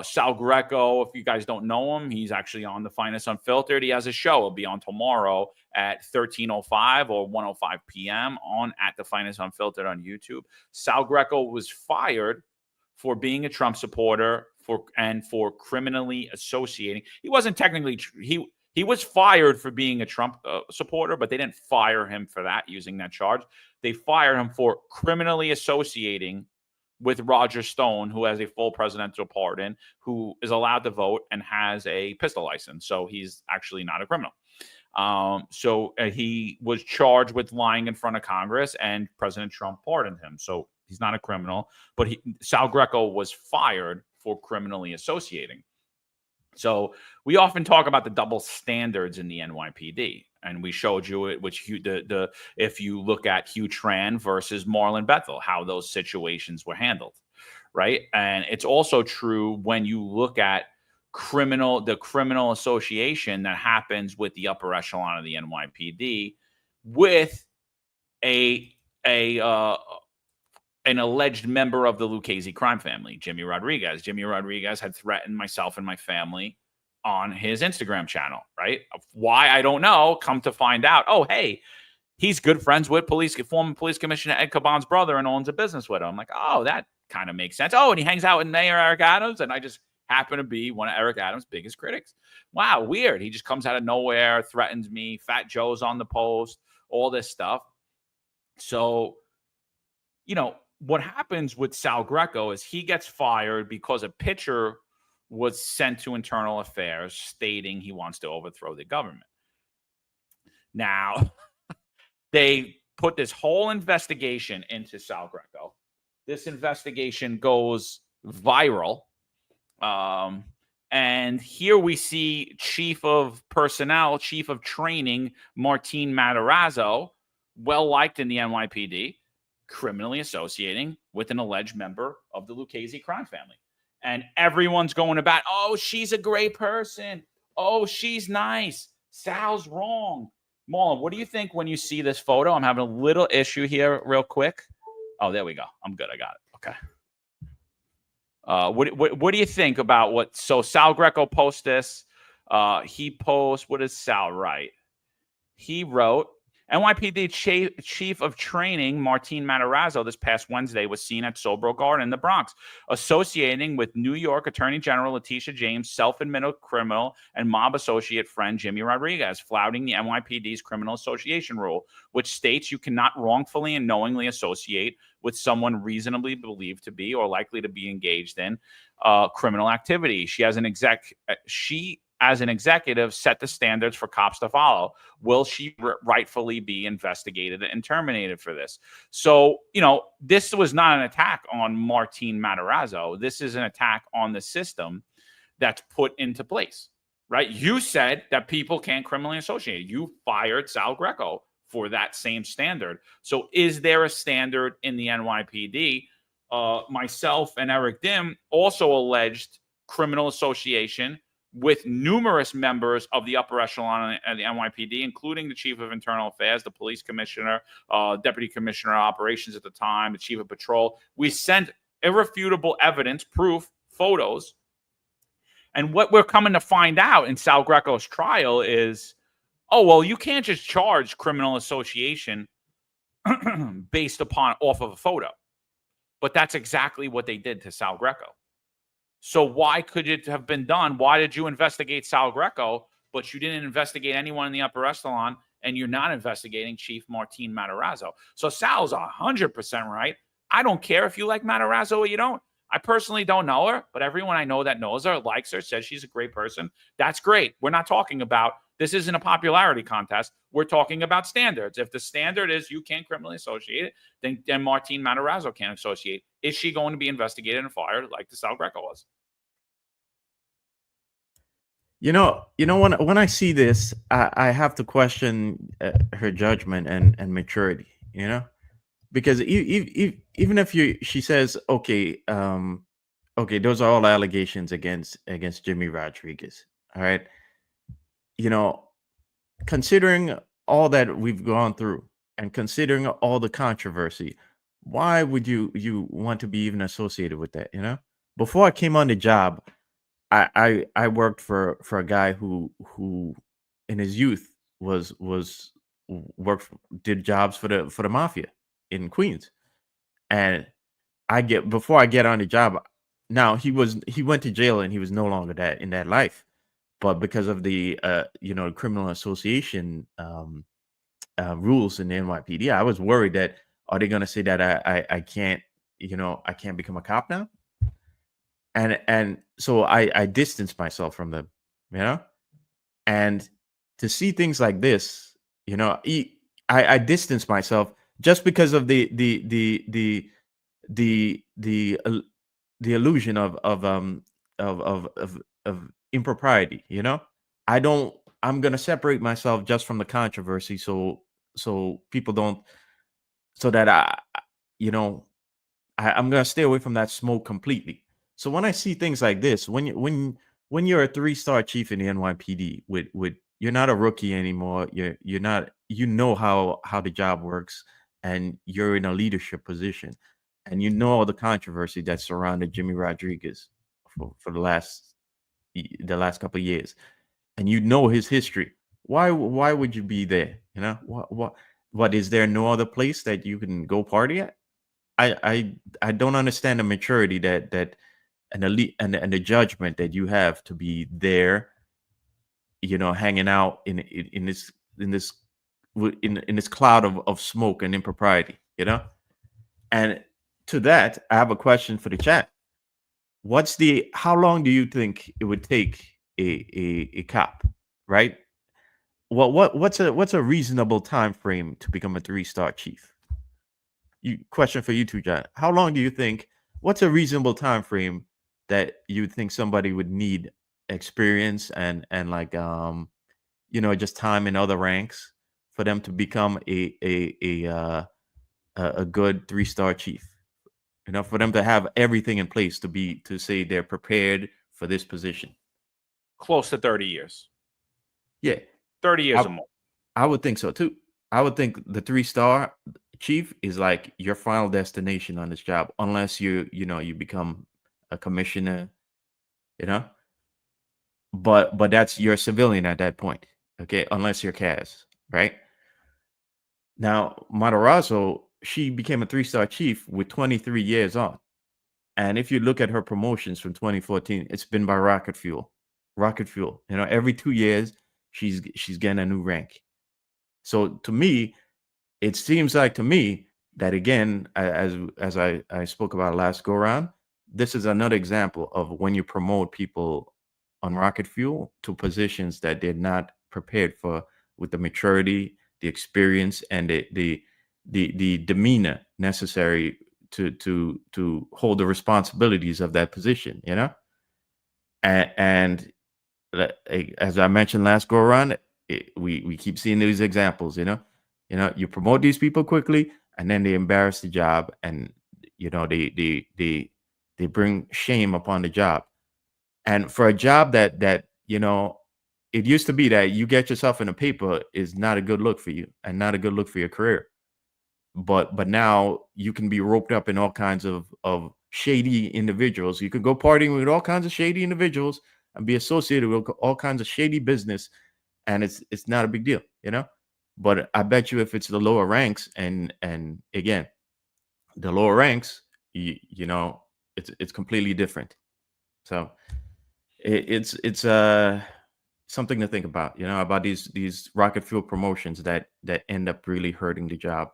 Sal Greco, if you guys don't know him, he's actually on The Finest Unfiltered. He has a show. It'll be on tomorrow at 13:05 or 1:05 p.m. on at The Finest Unfiltered on YouTube. Sal Greco was fired for being a Trump supporter for criminally associating. He wasn't technically he was fired for being a Trump supporter, but they didn't fire him for that, using that charge. They fired him for criminally associating with Roger Stone, who has a full presidential pardon, who is allowed to vote and has a pistol license. So he's actually not a criminal. So he was charged with lying in front of Congress, and President Trump pardoned him. So he's not a criminal, but Sal Greco was fired for criminally associating. So we often talk about the double standards in the NYPD, and we showed you it, which if you look at Hugh Tran versus Marlon Bethel, how those situations were handled, right? And it's also true when you look at the criminal association that happens with the upper echelon of the NYPD with an alleged member of the Lucchese crime family, Jimmy Rodriguez. Jimmy Rodriguez had threatened myself and my family on his Instagram channel, right? Why, I don't know. Come to find out, oh, hey, he's good friends with former police commissioner Ed Caban's brother and owns a business with him. I'm like, oh, that kind of makes sense. Oh, and he hangs out with Mayor Eric Adams, and I just happen to be one of Eric Adams' biggest critics. Wow, weird. He just comes out of nowhere, threatens me. Fat Joe's on the post, all this stuff. So, you know, what happens with Sal Greco is he gets fired because a picture was sent to Internal Affairs stating he wants to overthrow the government. Now, they put this whole investigation into Sal Greco. This investigation goes viral. And here we see Chief of Personnel, Chief of Training, Martin Matarazzo, well-liked in the NYPD, criminally associating with an alleged member of the Lucchese crime family. And everyone's going about, oh, she's a great person. Oh, she's nice. Sal's wrong. Marlon, what do you think when you see this photo? I'm having a little issue here real quick. Oh, there we go. I'm good. I got it. Okay. What do you think about what? So Sal Greco posts this. He posts, what does Sal write? He wrote, NYPD Chief of Training Martin Matarazzo this past Wednesday was seen at Sobro Garden in the Bronx, associating with New York Attorney General Letitia James' self-admitted criminal and mob associate friend Jimmy Rodriguez, flouting the NYPD's criminal association rule, which states you cannot wrongfully and knowingly associate with someone reasonably believed to be or likely to be engaged in criminal activity. She, as an executive, set the standards for cops to follow. Will she rightfully be investigated and terminated for this? So, this was not an attack on Martin Matarazzo. This is an attack on the system that's put into place, right? You said that people can't criminally associate. You fired Sal Greco for that same standard. So is there a standard in the NYPD? Myself and Eric Dim also alleged criminal association with numerous members of the upper echelon of the NYPD, including the Chief of Internal Affairs, the Police Commissioner, Deputy Commissioner of Operations at the time, the Chief of Patrol. We sent irrefutable evidence, proof, photos. And what we're coming to find out in Sal Greco's trial is, oh, well, you can't just charge criminal association based off of a photo. But that's exactly what they did to Sal Greco. So why could it have been done? Why did you investigate Sal Greco, but you didn't investigate anyone in the upper echelon, and you're not investigating Chief Martin Matarazzo? So Sal's 100% right. I don't care if you like Matarazzo or you don't. I personally don't know her, but everyone I know that knows her, likes her, says she's a great person. That's great. We're not talking about, this isn't a popularity contest. We're talking about standards. If the standard is you can't criminally associate it, then Martin Matarazzo can't associate. Is she going to be investigated and fired like the Sal Greco was? When I see this, I have to question her judgment and maturity. Because even if she says, okay, those are all allegations against Jimmy Rodriguez. All right. Considering all that we've gone through and considering all the controversy, why would you want to be even associated with that? Before I came on the job, I worked for a guy who in his youth did jobs for the mafia in Queens. And before I get on the job, now he went to jail and he was no longer in that life. But because of the criminal association rules in the NYPD, I was worried that, are they going to say that I can't become a cop now? And so I distanced myself from them, and to see things like this, I distanced myself just because of the illusion of impropriety. I'm going to separate myself just from the controversy. So people don't, so that I'm going to stay away from that smoke completely. So when I see things like this, when you're a 3-star chief in the NYPD, with you're not a rookie anymore, you're not, how the job works, and you're in a leadership position, and all the controversy that surrounded Jimmy Rodriguez for the last couple of years, and his history. Why would you be there? What is there no other place that you can go party at? I don't understand the maturity that and the judgment that you have to be there, hanging out in this cloud of smoke and impropriety, And to that, I have a question for the chat. How long do you think it would take a cop, right? What's a reasonable time frame to become a 3-star chief? Question for you two, John. How long do you think? What's a reasonable time frame that you would think somebody would need experience and just time in other ranks for them to become a good 3-star chief? For them to have everything in place to say they're prepared for this position. Close to 30 years. Yeah. 30 years or more. I would think so too. I would think the 3-star chief is like your final destination on this job, unless you become a commissioner, you know. But that's you're a civilian at that point, okay? Unless you're Cass, right? Now, Matarazzo, she became a 3-star chief with 23 years on. And if you look at her promotions from 2014, it's been by rocket fuel. Rocket fuel. You know, every 2 years, she's getting a new rank. So to me, it seems like to me that, again, as I spoke about last go around, this is another example of when you promote people on rocket fuel to positions that they're not prepared for, with the maturity, the experience, and the demeanor necessary to hold the responsibilities of that position, you know. And as I mentioned last go around, we keep seeing these examples, you know. You promote these people quickly, and then they embarrass the job, and they bring shame upon the job. And for a job that it used to be that you get yourself in a paper is not a good look for you and not a good look for your career. But now you can be roped up in all kinds of shady individuals. You could go partying with all kinds of shady individuals and be associated with all kinds of shady business, and it's not a big deal, you know. But I bet you if it's the lower ranks, and again, the lower ranks, it's completely different. So it's something to think about, you know, about these rocket fuel promotions that end up really hurting the job.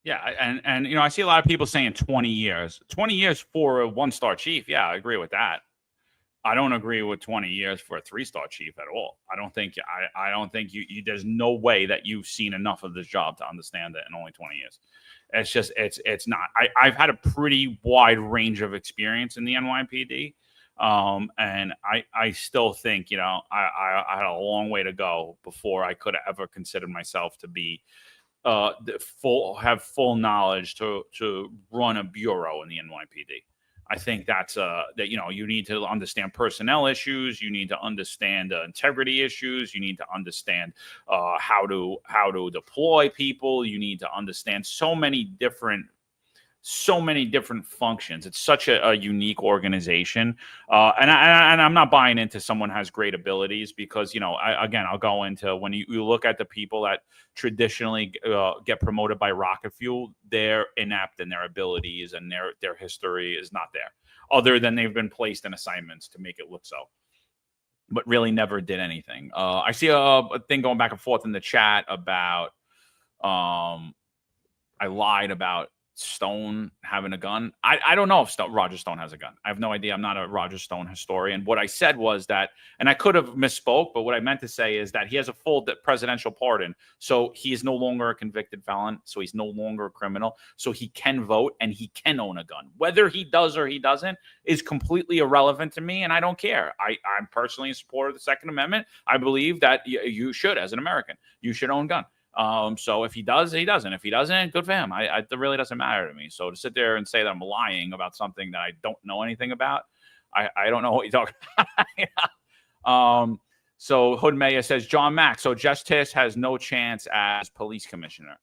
Yeah, and I see a lot of people saying 20 years. 20 years for a 1-star chief. Yeah, I agree with that. I don't agree with 20 years for a 3-star chief at all. I don't think you there's no way that you've seen enough of this job to understand it in only 20 years. It's just it's not. I've had a pretty wide range of experience in the NYPD. And I still think, I had a long way to go before I could have ever considered myself to be have full knowledge to run a bureau in the NYPD. I think that's you need to understand personnel issues. You need to understand integrity issues. You need to understand how to deploy people. You need to understand so many different functions. It's such a unique organization. And I'm not buying into someone has great abilities, because, I'll go into when you look at the people that traditionally get promoted by rocket fuel, they're inept in their abilities, and their history is not there, other than they've been placed in assignments to make it look so, but really never did anything. I see a thing going back and forth in the chat about I lied about Stone having a gun. I don't know if Roger Stone has a gun. I have no idea. I'm not a Roger Stone historian. What I said was that, and I could have misspoke, but what I meant to say is that he has a full presidential pardon. So he is no longer a convicted felon. So he's no longer a criminal. So he can vote and he can own a gun. Whether he does or he doesn't is completely irrelevant to me, and I don't care. I'm personally in support of the Second Amendment. I believe that you should, as an American, you should own a gun. So if he does, he doesn't. If he doesn't, good for him. It really doesn't matter to me. So to sit there and say that I'm lying about something that I don't know anything about, I don't know what you're talking about. So Hood Mayor says, John Mack, so Justice has no chance as police commissioner.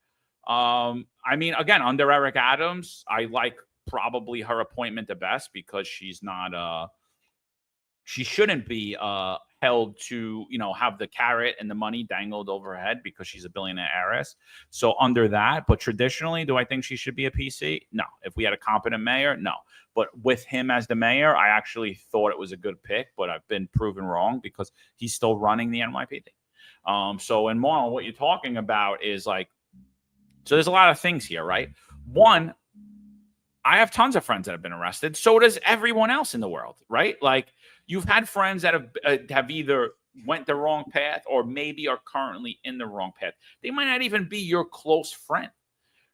I mean, again, under Eric Adams, I like probably her appointment the best, because she's not she shouldn't be held to, have the carrot and the money dangled over her head because she's a billionaire heiress. So under that, but traditionally, do I think she should be a PC? No. If we had a competent mayor, no. But with him as the mayor, I actually thought it was a good pick, but I've been proven wrong because he's still running the NYPD. So in Marlon, what you're talking about is like, so there's a lot of things here, right? One, I have tons of friends that have been arrested. So does everyone else in the world, right? Like, you've had friends that have either went the wrong path or maybe are currently in the wrong path. They might not even be your close friend,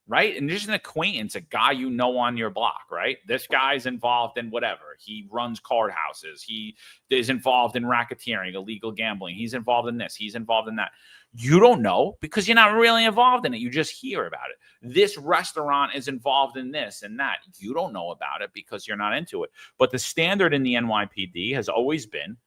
right? And just an acquaintance, a guy you know on your block, right? This guy's involved in whatever. He runs card houses. He is involved in racketeering, illegal gambling. He's involved in this. He's involved in that. You don't know because you're not really involved in it. You just hear about it. This restaurant is involved in this and that. You don't know about it because you're not into it. But the standard in the NYPD has always been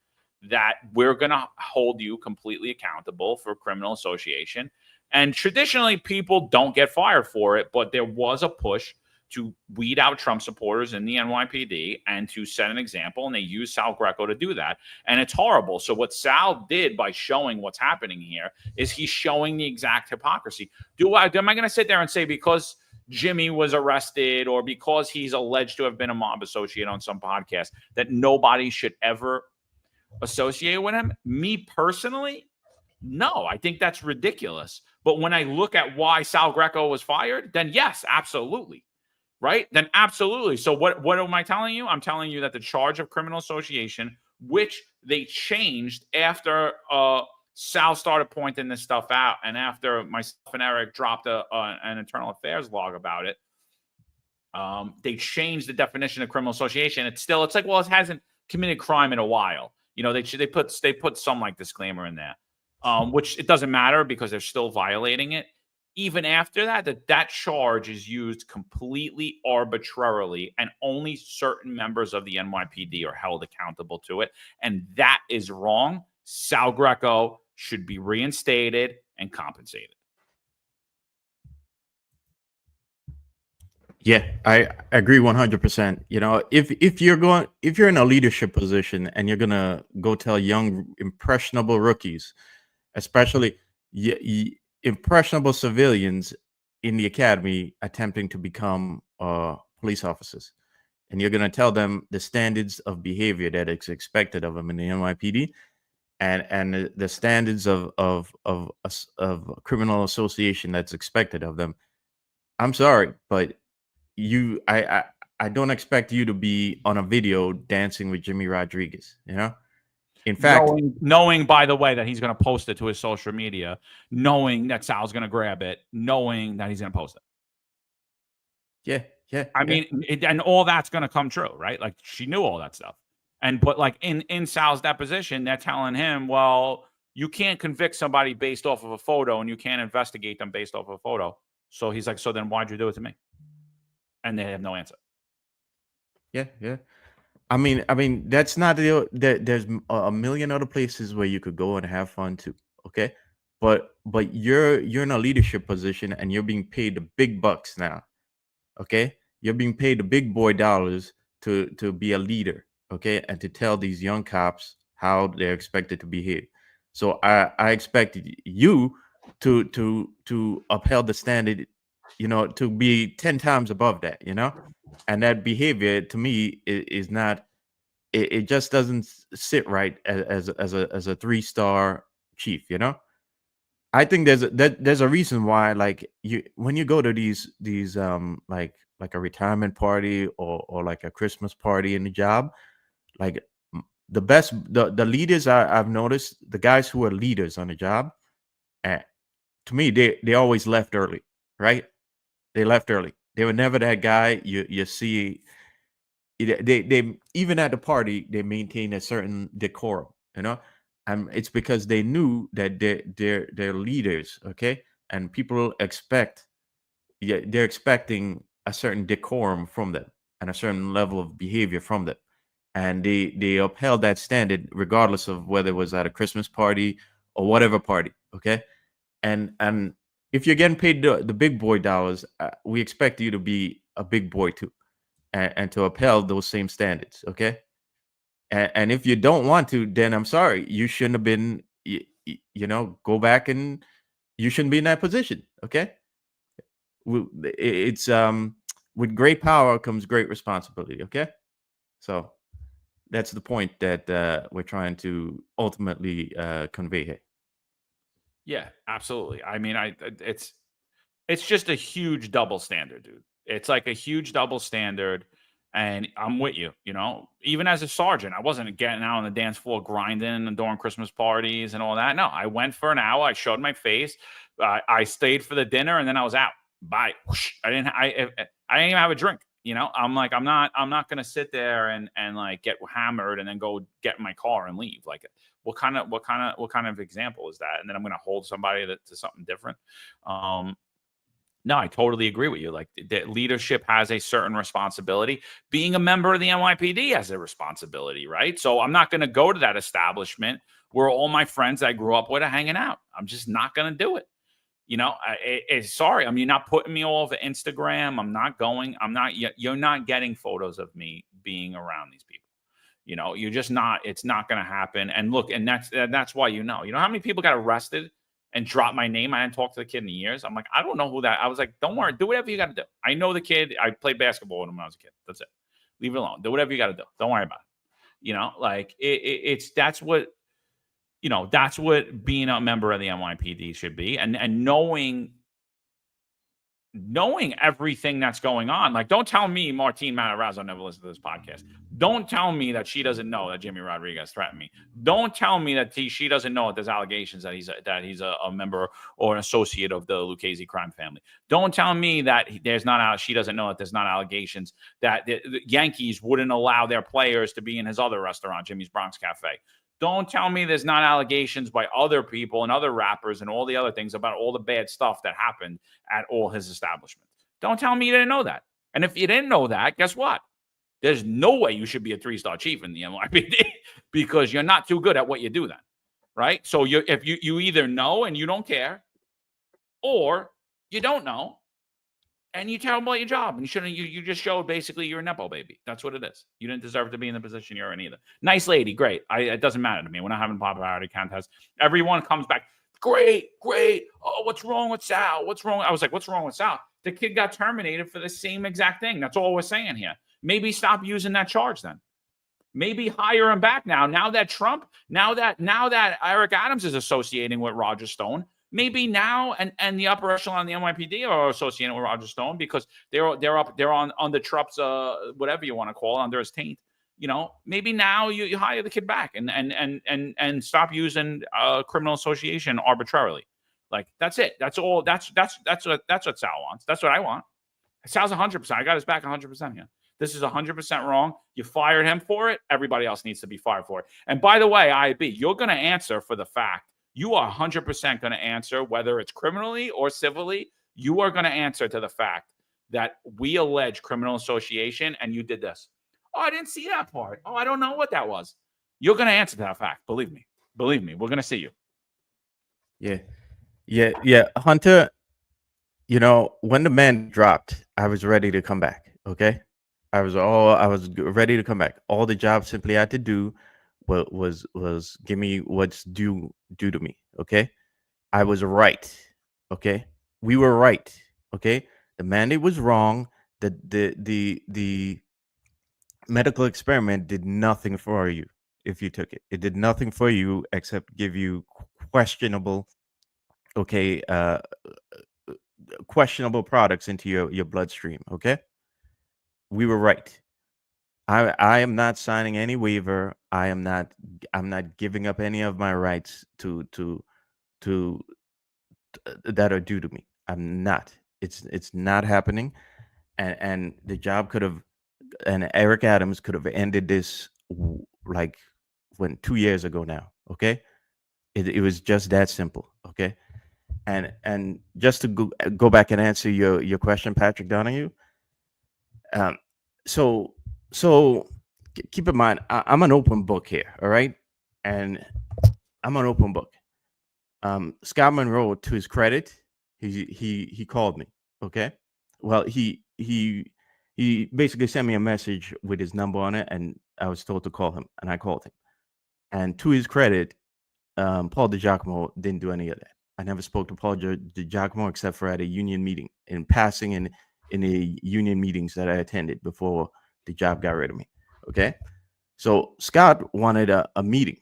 that we're going to hold you completely accountable for criminal association. And traditionally, people don't get fired for it, but there was a push to weed out Trump supporters in the NYPD and to set an example, and they used Sal Greco to do that. And it's horrible. So what Sal did by showing what's happening here is he's showing the exact hypocrisy. Am I going to sit there and say because Jimmy was arrested or because he's alleged to have been a mob associate on some podcast that nobody should ever associate with him? Me personally, no, I think that's ridiculous. But when I look at why Sal Greco was fired, then yes, absolutely. Right? Then absolutely. So what am I telling you? I'm telling you that the charge of criminal association, which they changed after Sal started pointing this stuff out, and after myself and Eric dropped an internal affairs log about it, they changed the definition of criminal association. It's like, well, it hasn't committed crime in a while. You know, they put some like disclaimer in there, which it doesn't matter because they're still violating it. Even after that charge is used completely arbitrarily, and only certain members of the NYPD are held accountable to it. And that is wrong. Sal Greco should be reinstated and compensated. Yeah, I agree 100%. You know, if you're in a leadership position and you're gonna go tell young impressionable rookies, especially impressionable civilians in the academy attempting to become police officers, and you're gonna tell them the standards of behavior that is expected of them in the NYPD, and the standards of criminal association that's expected of them. I'm sorry, but I don't expect you to be on a video dancing with Jimmy Rodriguez, you know? In fact, knowing by the way that he's going to post it to his social media, knowing that Sal's going to grab it, knowing that he's going to post it. Yeah. I mean, and all that's going to come true, right? Like she knew all that stuff. But like in Sal's deposition, they're telling him, well, you can't convict somebody based off of a photo and you can't investigate them based off of a photo. So he's like, so then why'd you do it to me? And they have no answer. Yeah. I mean, that's not there's a million other places where you could go and have fun too. Okay. But you're in a leadership position and you're being paid the big bucks now. Okay. You're being paid the big boy dollars to be a leader. Okay. And to tell these young cops how they're expected to behave. So I expected you to upheld the standard, you know, to be 10 times above that, you know, and that behavior to me is not, it just doesn't sit right as a 3-star chief, you know. I think there's a reason why, like, when you go to these like a retirement party or like a Christmas party in the job, like the leaders I've noticed, the guys who are leaders on the job, to me they always left early, right? They left early. They were never that guy you see. They even at the party they maintain a certain decorum, you know, and it's because they knew that they're leaders, okay, and people they're expecting a certain decorum from them and a certain level of behavior from them, and they upheld that standard regardless of whether it was at a Christmas party or whatever party, okay, and if you're getting paid the big boy dollars, we expect you to be a big boy too, and to upheld those same standards, okay? And if you don't want to, then I'm sorry, you shouldn't have been, you know, go back and you shouldn't be in that position, okay? It's with great power comes great responsibility, okay? So that's the point that we're trying to ultimately convey here. Yeah, absolutely. I mean, it's just a huge double standard, dude. It's like a huge double standard, and I'm with you. You know, even as a sergeant, I wasn't getting out on the dance floor grinding and during Christmas parties and all that. No, I went for an hour. I showed my face. I stayed for the dinner, and then I was out. Bye. Whoosh. I didn't even have a drink. You know, I'm not gonna sit there and like get hammered and then go get in my car and leave. Like, what kind of example is that? And then I'm gonna hold somebody to something different. No, I totally agree with you. Like, that leadership has a certain responsibility. Being a member of the NYPD has a responsibility, right? So I'm not going to go to that establishment where all my friends I grew up with are hanging out. I'm just not going to do it. You know, sorry. I mean, you're not putting me all over Instagram. I'm not going. You're not getting photos of me being around these people. You know, you're just not. It's not going to happen. And look, and that's why you know how many people got arrested and dropped my name. I hadn't talked to the kid in years. I'm like, I don't know who that. I was like, don't worry, do whatever you got to do. I know the kid. I played basketball with him when I was a kid. That's it. Leave it alone. Do whatever you got to do. Don't worry about it. You know, like that's what. You know, that's what being a member of the NYPD should be, and knowing everything that's going on. Like, don't tell me Martine Matarazzo never listened to this podcast. Don't tell me that she doesn't know that Jimmy Rodriguez threatened me. Don't tell me that she doesn't know that there's allegations that he's a member or an associate of the Lucchese crime family. Don't tell me that she doesn't know that there's not allegations that the Yankees wouldn't allow their players to be in his other restaurant, Jimmy's Bronx Cafe. Don't tell me there's not allegations by other people and other rappers and all the other things about all the bad stuff that happened at all his establishments. Don't tell me you didn't know that. And if you didn't know that, guess what? There's no way you should be a 3-star chief in the NYPD because you're not too good at what you do then, right? So if you either know and you don't care, or you don't know and you tell them about your job, and you shouldn't. You just showed basically you're a nepo baby. That's what it is. You didn't deserve to be in the position you're in either. Nice lady, great. It doesn't matter to me. We're not having popularity contests. Everyone comes back, great. Oh, what's wrong with Sal? What's wrong? I was like, what's wrong with Sal? The kid got terminated for the same exact thing. That's all we're saying here. Maybe stop using that charge then. Maybe hire him back now. Now that Eric Adams is associating with Roger Stone. Maybe now and the upper echelon of the NYPD are associated with Roger Stone because they're on the Trump's whatever you want to call it, under his taint. You know, maybe now you hire the kid back and stop using criminal association arbitrarily. Like, that's it. That's all. That's what Sal wants. That's what I want. Sal's 100%. I got his back 100% here. This is 100% wrong. You fired him for it. Everybody else needs to be fired for it. And by the way, IB, you're going to answer for the fact. You are 100% going to answer, whether it's criminally or civilly, you are going to answer to the fact that we allege criminal association and you did this. Oh, I didn't see that part. Oh, I don't know what that was. You're going to answer to that fact. Believe me. We're going to see you. Yeah. Hunter, you know, when the man dropped, I was ready to come back. Okay. I was ready to come back. All the job simply had to do was give me what's due to me. Okay, I was right. Okay, we were right. Okay, the mandate was wrong. The medical experiment did nothing for you if you took it. It did nothing for you except give you questionable products into your bloodstream. Okay, we were right. I am not signing any waiver. I'm not giving up any of my rights to that are due to me. I'm not. It's not happening. And the job could have, and Eric Adams could have ended this like 2 years ago now. Okay, it was just that simple. Okay, and just to go back and answer your question, Patrick Donahue. So keep in mind, I'm an open book here, all right? And I'm an open book. Scott Monroe, to his credit, he called me, okay? Well, he basically sent me a message with his number on it, and I was told to call him, and I called him. And to his credit, Paul DiGiacomo didn't do any of that. I never spoke to Paul DiGiacomo except for at a union meeting, in passing in the union meetings that I attended before the job got rid of me. Okay. So Scott wanted a meeting.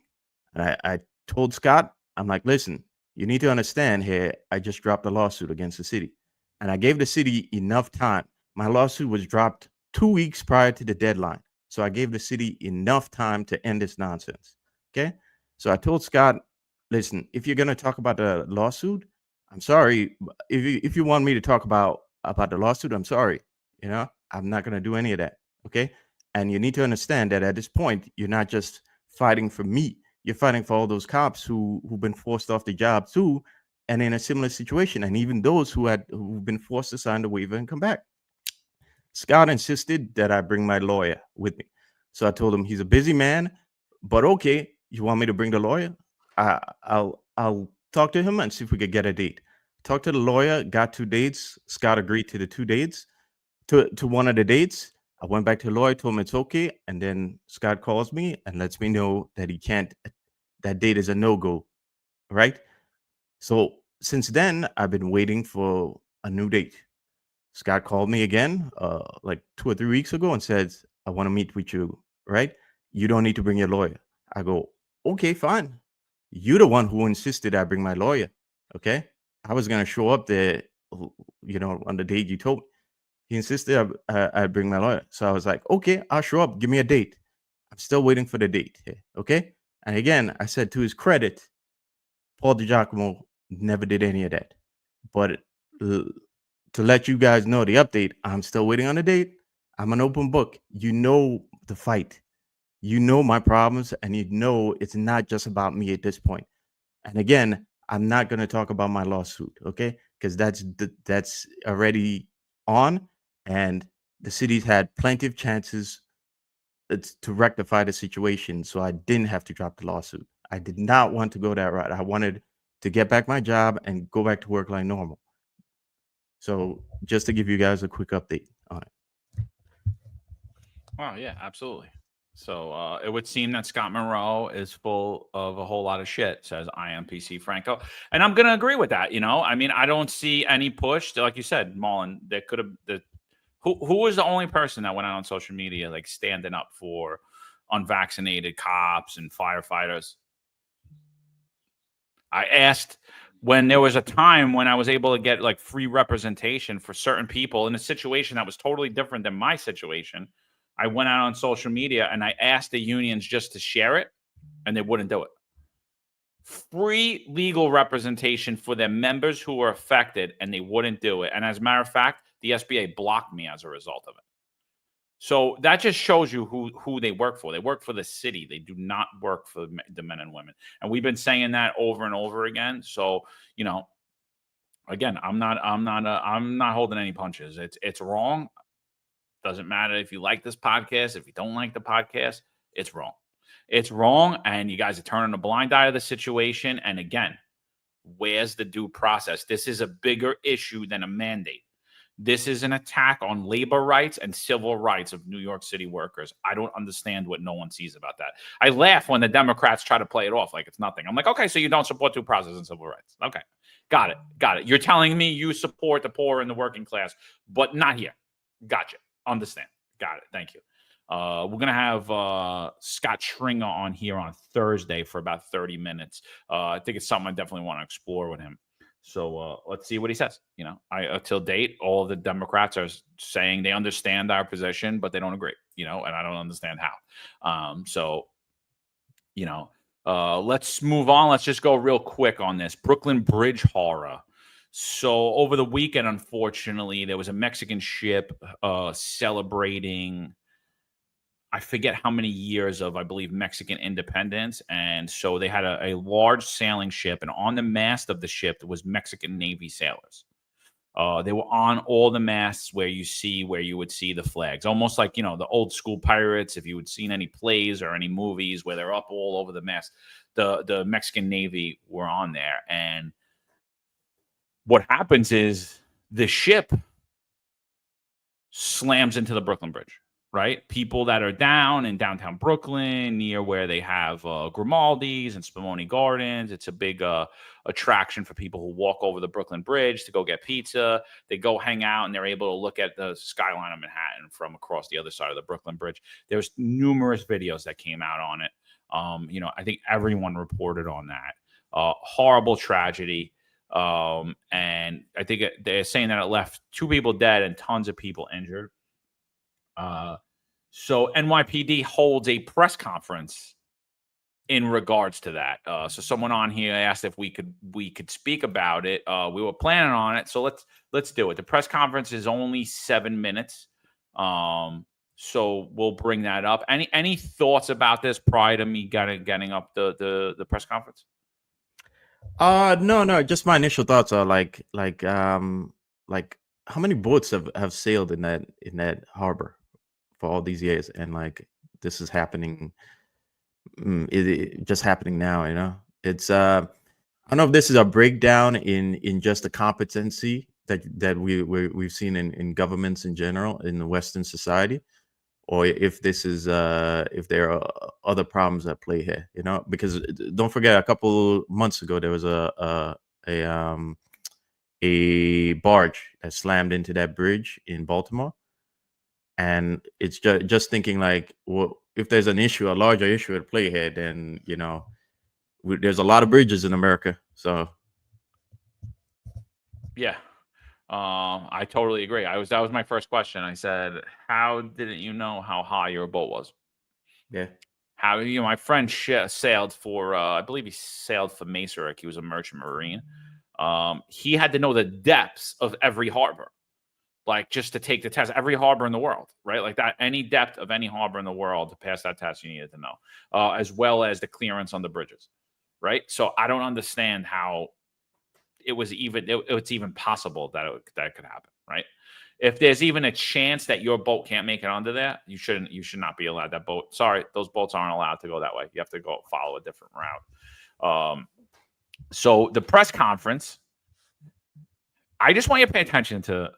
And I told Scott, I'm like, listen, you need to understand here, I just dropped a lawsuit against the city. And I gave the city enough time. My lawsuit was dropped 2 weeks prior to the deadline. So I gave the city enough time to end this nonsense. Okay. So I told Scott, listen, if you're going to talk about the lawsuit, I'm sorry. If you want me to talk about the lawsuit, I'm sorry. You know, I'm not going to do any of that. Okay. And you need to understand that at this point, you're not just fighting for me. You're fighting for all those cops who've been forced off the job too. and in a similar situation, and even those who've been forced to sign the waiver and come back. Scott insisted that I bring my lawyer with me. So I told him he's a busy man, but okay, you want me to bring the lawyer? I'll talk to him and see if we could get a date. Talked to the lawyer, got 2 dates. Scott agreed to the 2 dates. To one of the dates, I went back to the lawyer, told him it's okay, and then Scott calls me and lets me know that he can't. That date is a no-go, right? So since then, I've been waiting for a new date. Scott called me again, like 2 or 3 weeks ago, and says, "I want to meet with you." Right? You don't need to bring your lawyer. I go, "Okay, fine. You're the one who insisted I bring my lawyer." Okay, I was gonna show up there, on the date you told me. He insisted I bring my lawyer, so I was like, "Okay, I'll show up. Give me a date." I'm still waiting for the date here. Okay, and again, I said to his credit, Paul DiGiacomo never did any of that. But to let you guys know the update, I'm still waiting on a date. I'm an open book. You know the fight. You know my problems, and you know it's not just about me at this point. And again, I'm not going to talk about my lawsuit, okay? Because that's already on, and the city's had plenty of chances to rectify the situation, so I didn't have to drop the lawsuit. I did not want to go that route. I wanted to get back my job and go back to work like normal. So just to give you guys a quick update on it. Oh, yeah, absolutely. So it would seem that Scott Monroe is full of a whole lot of shit, says IMPC Franco. And I'm going to agree with that. I mean, I don't see any push. Like you said, Marlon, there could have... Who was the only person that went out on social media, like, standing up for unvaccinated cops and firefighters? I asked when there was a time when I was able to get, like, free representation for certain people in a situation that was totally different than my situation. I went out on social media and I asked the unions just to share it, and they wouldn't do it. Free legal representation for their members who were affected, and they wouldn't do it. And as a matter of fact, the SBA blocked me as a result of it. So that just shows you who they work for. They work for the city. They do not work for the men and women. And we've been saying that over and over again. So, again, I'm not holding any punches. It's wrong. Doesn't matter if you like this podcast, if you don't like the podcast, it's wrong. It's wrong, and you guys are turning a blind eye to the situation. And again, where's the due process? This is a bigger issue than a mandate. This is an attack on labor rights and civil rights of New York City workers. I don't understand what no one sees about that. I laugh when the Democrats try to play it off like it's nothing. I'm like, okay, so you don't support due process and civil rights. Okay, got it. You're telling me you support the poor and the working class, but not here. Gotcha. Understand. Got it. Thank you. We're going to have Scott Stringer on here on Thursday for about 30 minutes. I think it's something I definitely want to explore with him. So let's see what he says. Till date, all of the Democrats are saying they understand our position, but they don't agree, and I don't understand how. Let's move on. Let's just go real quick on this Brooklyn Bridge horror. So over the weekend, unfortunately, there was a Mexican ship celebrating, I forget how many years of, I believe, Mexican independence. And so they had a large sailing ship, and on the mast of the ship was Mexican Navy sailors. They were on all the masts where you would see the flags, almost like, the old school pirates. If you had seen any plays or any movies where they're up all over the mast, the Mexican Navy were on there. And what happens is the ship slams into the Brooklyn Bridge, right? People that are down in downtown Brooklyn near where they have Grimaldi's and Spumoni Gardens. It's a big attraction for people who walk over the Brooklyn Bridge to go get pizza. They go hang out, and they're able to look at the skyline of Manhattan from across the other side of the Brooklyn Bridge. There's numerous videos that came out on it. I think everyone reported on that. Horrible tragedy. And I think they're saying that it left 2 people dead and tons of people injured. So NYPD holds a press conference in regards to that. So someone on here asked if we could speak about it. We were planning on it, so let's do it. The press conference is only 7 minutes. So we'll bring that up. Any thoughts about this prior to me getting up the press conference? No, just my initial thoughts are like how many boats have sailed in that harbor for all these years, and like this is happening, it just happening now, it's I don't know if this is a breakdown in just the competency that we've seen in governments in general in the Western society, or if this is if there are other problems at play here, because don't forget, a couple months ago there was a barge that slammed into that bridge in Baltimore, and it's just thinking like, well, if there's an issue, a larger issue at play here, then there's a lot of bridges in America, so Yeah. I totally agree. That was my first question. I said, how didn't you know how high your boat was? yeah. How, my friend sailed for, I believe he sailed for Macerich. He was a merchant marine. He had to know the depths of every harbor, like just to take the test, every harbor in the world, right? Like that, any depth of any harbor in the world to pass that test, you needed to know, as well as the clearance on the bridges, right? So I don't understand how it's even possible that that could happen, right? If there's even a chance that your boat can't make it onto there, you should not be allowed that boat. Sorry, those boats aren't allowed to go that way. You have to go follow a different route. So the press conference, I just want you to pay attention to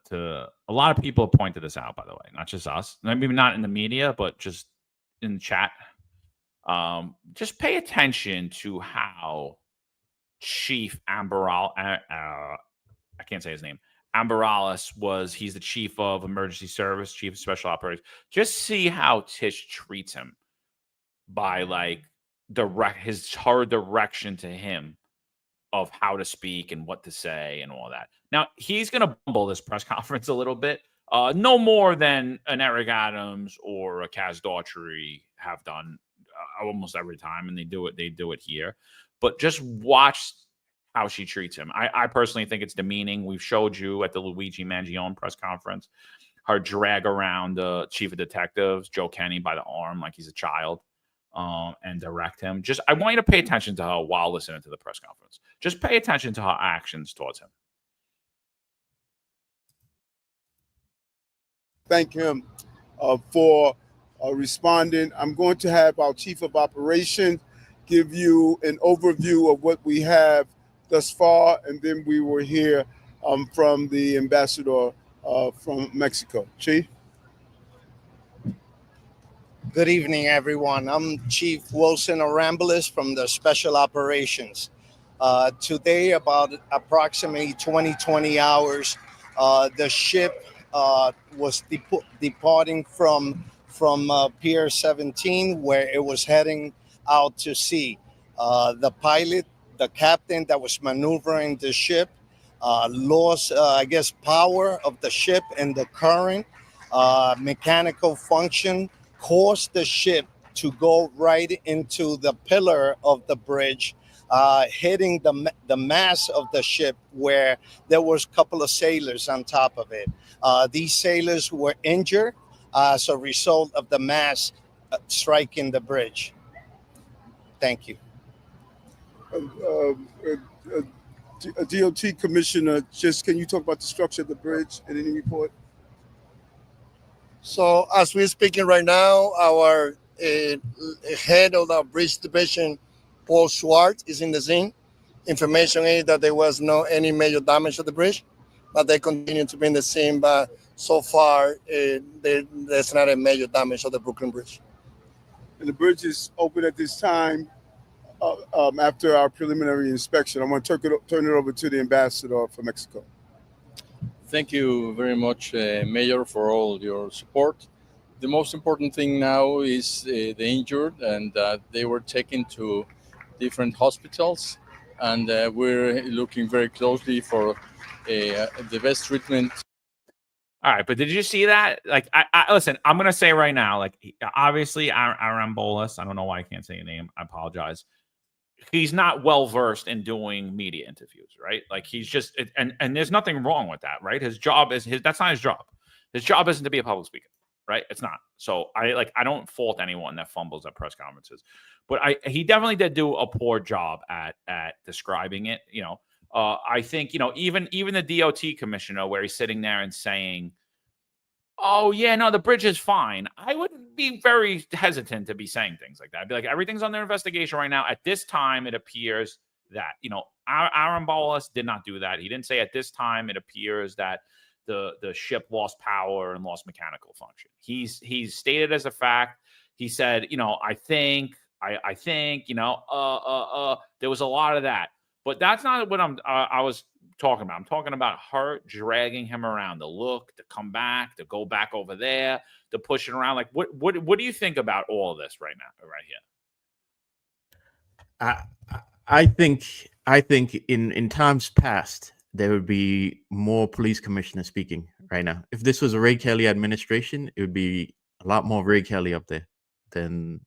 a lot of people have pointed this out, by the way, not just us. Maybe not in the media, but just in the chat. Just pay attention to how Chief Amberall, I can't say his name. Amberallis he's the chief of emergency service, chief of special operations. Just see how Tish treats him by like her direction to him of how to speak and what to say and all that. Now he's going to bumble this press conference a little bit, no more than an Eric Adams or a Kaz Daughtry have done almost every time, and they do it here. But just watch how she treats him. I personally think it's demeaning. We've showed you at the Luigi Mangione press conference her drag around the chief of detectives, Joe Kenny, by the arm like he's a child, and direct him. I want you to pay attention to her while listening to the press conference. Just pay attention to her actions towards him. Thank him for responding. I'm going to have our chief of operations give you an overview of what we have thus far, and then we will hear from the ambassador from Mexico. Chief? Good evening, everyone. I'm Chief Wilson Arambulis from the Special Operations. Today, about approximately 20 hours, the ship was departing from Pier 17, where it was heading out to sea. The pilot, the captain that was maneuvering the ship, lost, power of the ship and the current, mechanical function caused the ship to go right into the pillar of the bridge, hitting the mast of the ship, where there was a couple of sailors on top of it. These sailors were injured as a result of the mast striking the bridge. Thank you. DOT Commissioner, can you talk about the structure of the bridge in any report? So as we're speaking right now, our head of the bridge division, Paul Schwartz, is in the scene. Information is that there was no any major damage to the bridge, but they continue to be in the scene. But so far, there's not a major damage of the Brooklyn Bridge. And the bridge is open at this time after our preliminary inspection. I want to turn it over to the ambassador for Mexico. Thank you very much, Mayor, for all your support. The most important thing now is the injured, and they were taken to different hospitals, and we're looking very closely for the best treatment. All right, but did you see that? Like, I listen, I'm gonna say right now, like, obviously, Arambolas, I don't know why I can't say your name. I apologize. He's not well versed in doing media interviews, right? Like, he's just, and there's nothing wrong with that, right? His job is that's not his job. His job isn't to be a public speaker, right? It's not. So I don't fault anyone that fumbles at press conferences, but he definitely did do a poor job at describing it. I think even the DOT commissioner, where he's sitting there and saying, "Oh yeah, no, the bridge is fine." I would be very hesitant to be saying things like that. I'd be like, everything's under investigation right now. At this time, it appears that Aaron Ballas did not do that. He didn't say at this time it appears that the ship lost power and lost mechanical function. He's stated as a fact. He said, I think, there was a lot of that, but that's not what I was talking about. I'm talking about her dragging him around, to look, to come back, to go back over there, to push it around. Like, what do you think about all of this right now, right here? I think in times past there would be more police commissioners speaking right now. If this was a Ray Kelly administration, it would be a lot more Ray Kelly up there than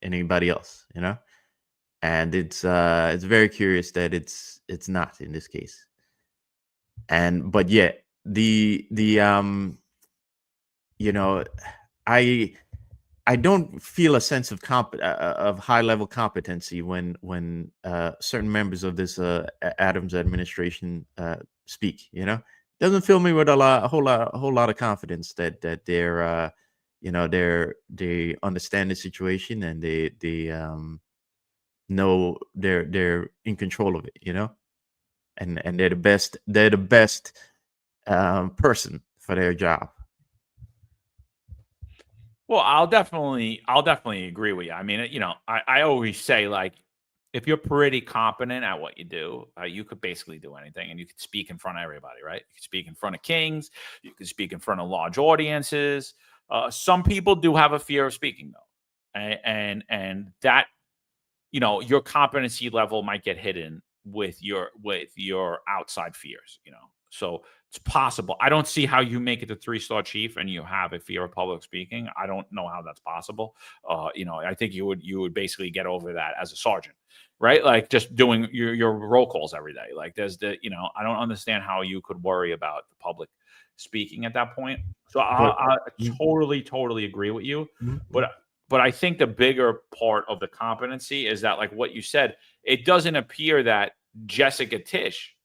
anybody else, And it's very curious that it's not in this case. But yet I don't feel a sense of high level competency when certain members of this Adams administration speak. Doesn't fill me with a whole lot of confidence that they're they understand the situation and they know they're in control of it. And they're the best person for their job. Well, I'll definitely agree with you. I mean, I always say, like, if you're pretty competent at what you do, you could basically do anything, and you could speak in front of everybody, right? You could speak in front of kings, you could speak in front of large audiences. Some people do have a fear of speaking, though, and that, your competency level might get hidden with your outside fears, So it's possible. I don't see how you make it to 3-star chief and you have a fear of public speaking. I don't know how that's possible. I think you would basically get over that as a sergeant, right? Like, just doing your roll calls every day. Like, there's I don't understand how you could worry about the public speaking at that point. So I totally agree with you. But I think the bigger part of the competency is that, like what you said, it doesn't appear that Jessica Tisch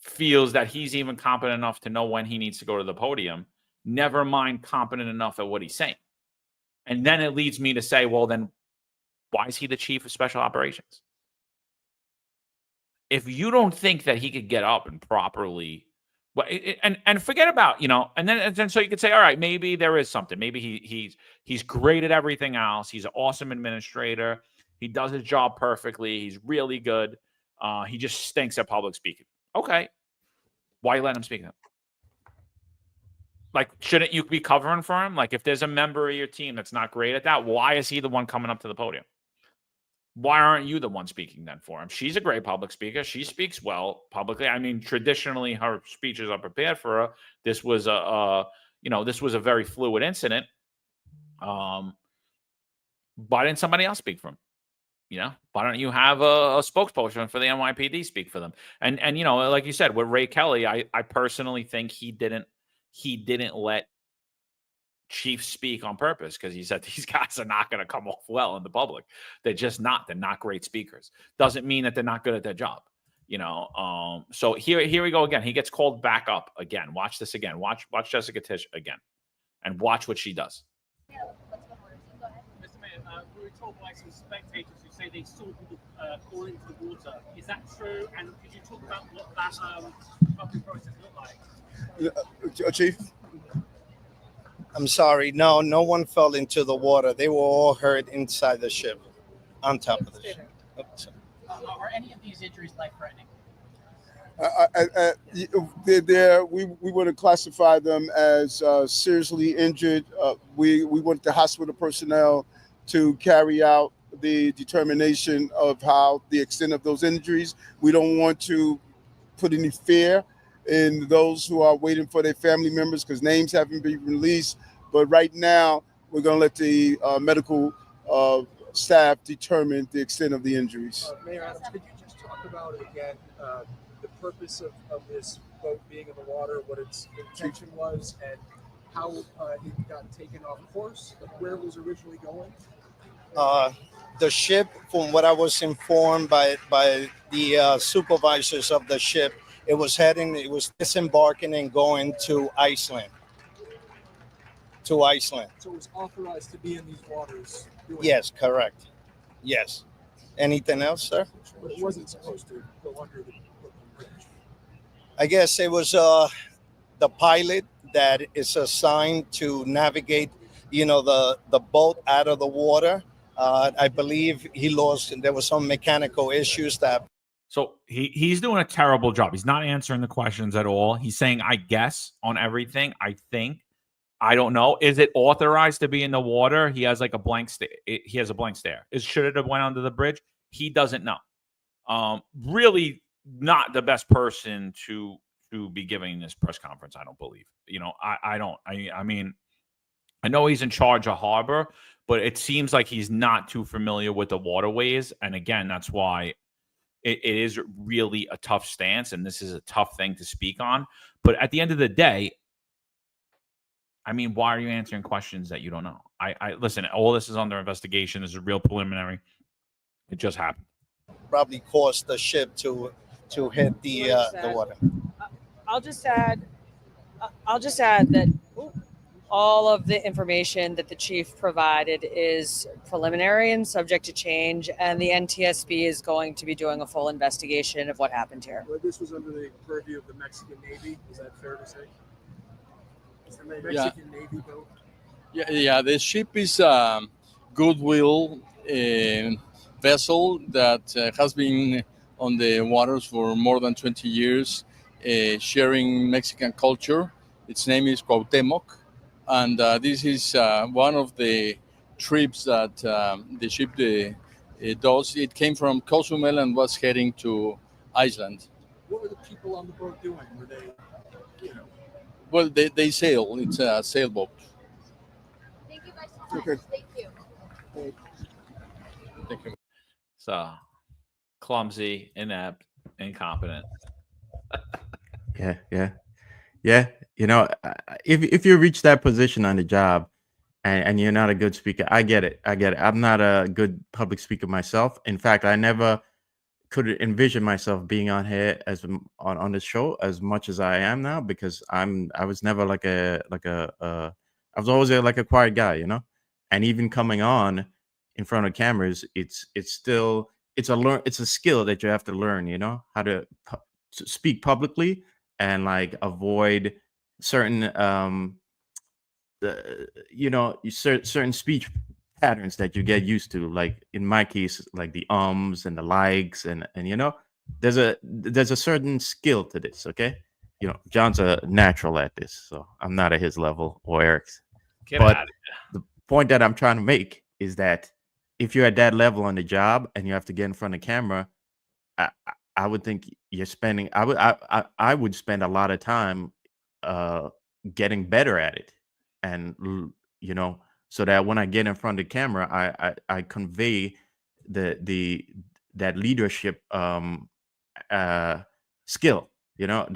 feels that he's even competent enough to know when he needs to go to the podium, never mind competent enough at what he's saying. And then it leads me to say, well, then why is he the chief of special operations? If you don't think that he could get up and properly, and forget about, and then so you could say, all right, maybe there is something. Maybe he's great at everything else. He's an awesome administrator. He does his job perfectly. He's really good. He just stinks at public speaking. Okay. Why let him speak then? Like, shouldn't you be covering for him? Like, if there's a member of your team that's not great at that, why is he the one coming up to the podium? Why aren't you the one speaking then for him? She's a great public speaker. She speaks well publicly. I mean, traditionally, her speeches are prepared for her. This was this was a very fluid incident. Why didn't somebody else speak for him? Why don't you have a spokesperson for the NYPD speak for them? And like you said, with Ray Kelly, I personally think he didn't let Chief speak on purpose, because he said these guys are not going to come off well in the public. They're just not. They're not great speakers. Doesn't mean that they're not good at their job. So here we go again. He gets called back up again. Watch this again. Watch Jessica Tisch again, and watch what she does. Yeah, let's go forward. Go ahead. Mr. Mayor, we were told by some spectators who say they saw people fall into the water. Is that true? And could you talk about what that fucking process looked like? Chief? I'm sorry. No one fell into the water. They were all hurt inside the ship, on top of the ship. Are any of these injuries life-threatening? We want to classify them as seriously injured. We want the hospital personnel to carry out the determination of how the extent of those injuries. We don't want to put any fear in those who are waiting for their family members, because names haven't been released. But right now, we're going to let the medical staff determine the extent of the injuries. Mayor Adams, could you just talk about again the purpose of this boat being in the water, what its intention was, and how it got taken off course, like where it was originally going? The ship, from what I was informed by the supervisors of the ship, it was disembarking and going to Iceland. To Iceland. So it was authorized to be in these waters. Yes, correct. Yes. Anything else, sir? But it wasn't supposed to go under the bridge. I guess it was the pilot that is assigned to navigate, the boat out of the water. I believe he lost. There was some mechanical issues that. So he's doing a terrible job. He's not answering the questions at all. He's saying, I guess, on everything. I think. I don't know. Is it authorized to be in the water? He has like a blank stare. He has a blank stare. Should it have went under the bridge? He doesn't know. Really not the best person to be giving this press conference, I don't believe. I don't. I mean, I know he's in charge of harbor, but it seems like he's not too familiar with the waterways. And again, that's why it is really a tough stance, and this is a tough thing to speak on. But at the end of the day, I mean, why are you answering questions that you don't know? I listen, all this is under investigation. This is real preliminary. It just happened. Probably caused the ship to hit the water. I'll just add that all of the information that the chief provided is preliminary and subject to change, and the NTSB is going to be doing a full investigation of what happened here. Well, this was under the purview of the Mexican Navy. Is that fair to say? Is the Mexican Navy boat? Yeah. The ship is a goodwill vessel that has been on the waters for more than 20 years, sharing Mexican culture. Its name is Cuauhtemoc, and this is one of the trips that the ship does. It came from Cozumel and was heading to Iceland. What were the people on the boat doing? Were they, Well, they sail. It's a sailboat. Thank you guys so much. Okay. Thank you. Thank you. So clumsy, inept, incompetent. Yeah. If you reach that position on the job and you're not a good speaker, I get it. I'm not a good public speaker myself. In fact, I never could envision myself being on here on this show as much as I am now, because I was never I was always like a quiet guy, and even coming on in front of cameras, it's a skill that you have to learn, how to speak publicly and like avoid certain certain speech patterns that you get used to, like in my case, like the ums and the likes, and there's a certain skill to this. Okay, John's a natural at this, so I'm not at his level or Eric's. But the point that I'm trying to make is that if you're at that level on the job and you have to get in front of camera, I would think you're spending. I would spend a lot of time getting better at it, and so that when I get in front of the camera, I convey that leadership skill, that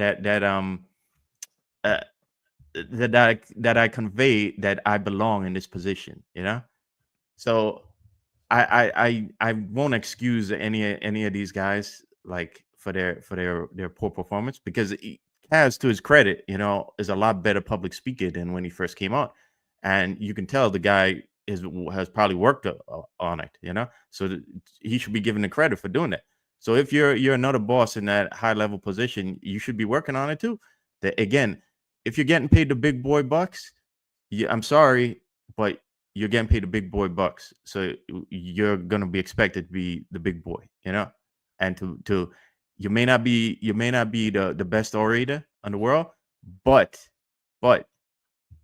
I convey that I belong in this position, So I won't excuse any of these guys like for their poor performance, because Kaz, to his credit, is a lot better public speaker than when he first came out. And you can tell the guy has probably worked on it, so he should be given the credit for doing that. So if you're another boss in that high level position, you should be working on it too. Again, if you're getting paid the big boy bucks, I'm sorry, but you're getting paid the big boy bucks. So you're going to be expected to be the big boy, and to you may not be the best orator in the world, but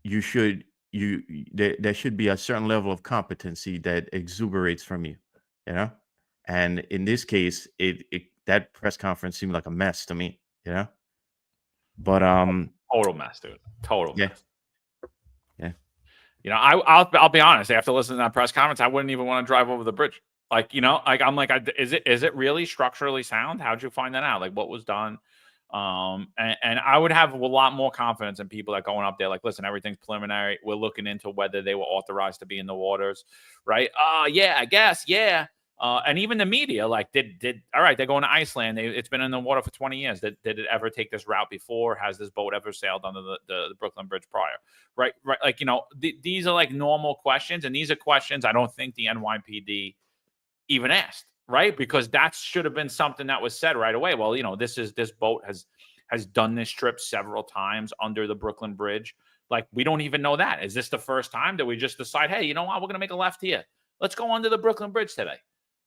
there should be a certain level of competency that exuberates from you, and in this case, that press conference seemed like a mess to me, but total mess, dude. Total mess. Yeah. I'll be honest. After listening to that press conference, I wouldn't even want to drive over the bridge. Is it really structurally sound? How'd you find that out? Like, what was done? And I would have a lot more confidence in people that going up there like, listen, everything's preliminary. We're looking into whether they were authorized to be in the waters, right? Yeah, I guess, yeah. And even the media, like, all right, they're going to Iceland. It's been in the water for 20 years. Did it ever take this route before? Has this boat ever sailed under the Brooklyn Bridge prior? Right. Like, you know, these are like normal questions. And these are questions I don't think the NYPD even asked, right? Because that should have been something that was said right away. Well, you know, this boat has done this trip several times under the Brooklyn Bridge. Like, we don't even know that. Is this the first time that we just decide, hey, you know what, we're going to make a left here. Let's go under the Brooklyn Bridge today.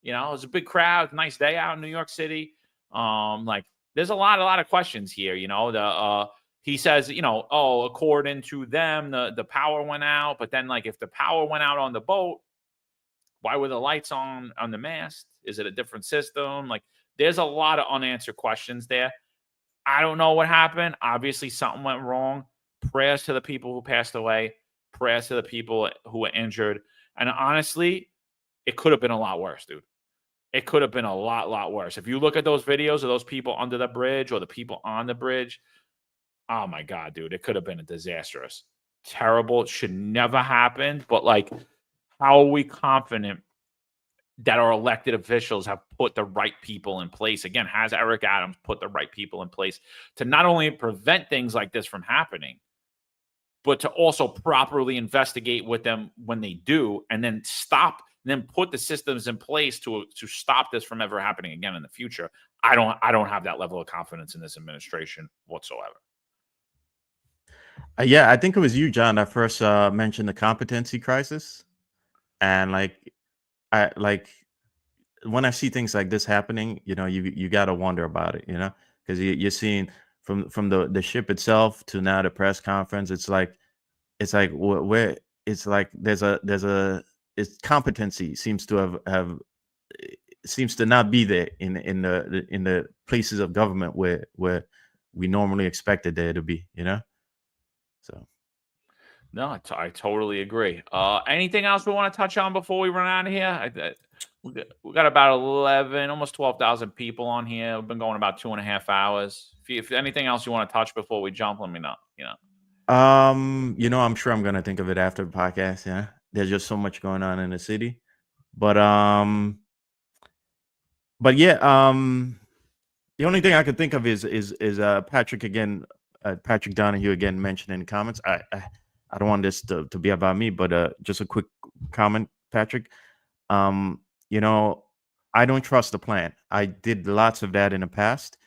You know, it was a big crowd, nice day out in New York City. Like, there's a lot of questions here. You know, he says, you know, oh, according to them, the power went out. But then, like, if the power went out on the boat, why were the lights on the mast? Is it a different system? Like, there's a lot of unanswered questions there. I don't know what happened. Obviously, something went wrong. Prayers to the people who passed away. Prayers to the people who were injured. And honestly, it could have been a lot worse, dude. It could have been a lot worse. If you look at those videos of those people under the bridge or the people on the bridge, oh my God, dude, it could have been a disastrous, terrible. It should never happen. But like, how are we confident that our elected officials have put the right people in place? Again, has Eric Adams put the right people in place to not only prevent things like this from happening, but to also properly investigate with them when they do, and then put the systems in place to stop this from ever happening again in the future? I don't have that level of confidence in this administration whatsoever. Yeah, I think it was you, John, that first mentioned the competency crisis. And when I see things like this happening, you know, you got to wonder about it, you know, because you're seeing from the ship itself to now the press conference. It's like where it's like it's competency seems to have seems to not be there in the places of government where we normally expected there to be, you know. So. No, I totally agree. Anything else we want to touch on before we run out of here? We got about 11, almost 12,000 people on here. We've been going about 2.5 hours. If anything else you want to touch before we jump, let me know. You know. You know, I'm sure I'm gonna think of it after the podcast. Yeah, there's just so much going on in the city, but yeah, the only thing I could think of is Patrick again, Patrick Donahue again mentioned in the comments. I don't want this to be about me, but just a quick comment, Patrick. You know, I don't trust the plan. I did lots of that in the past.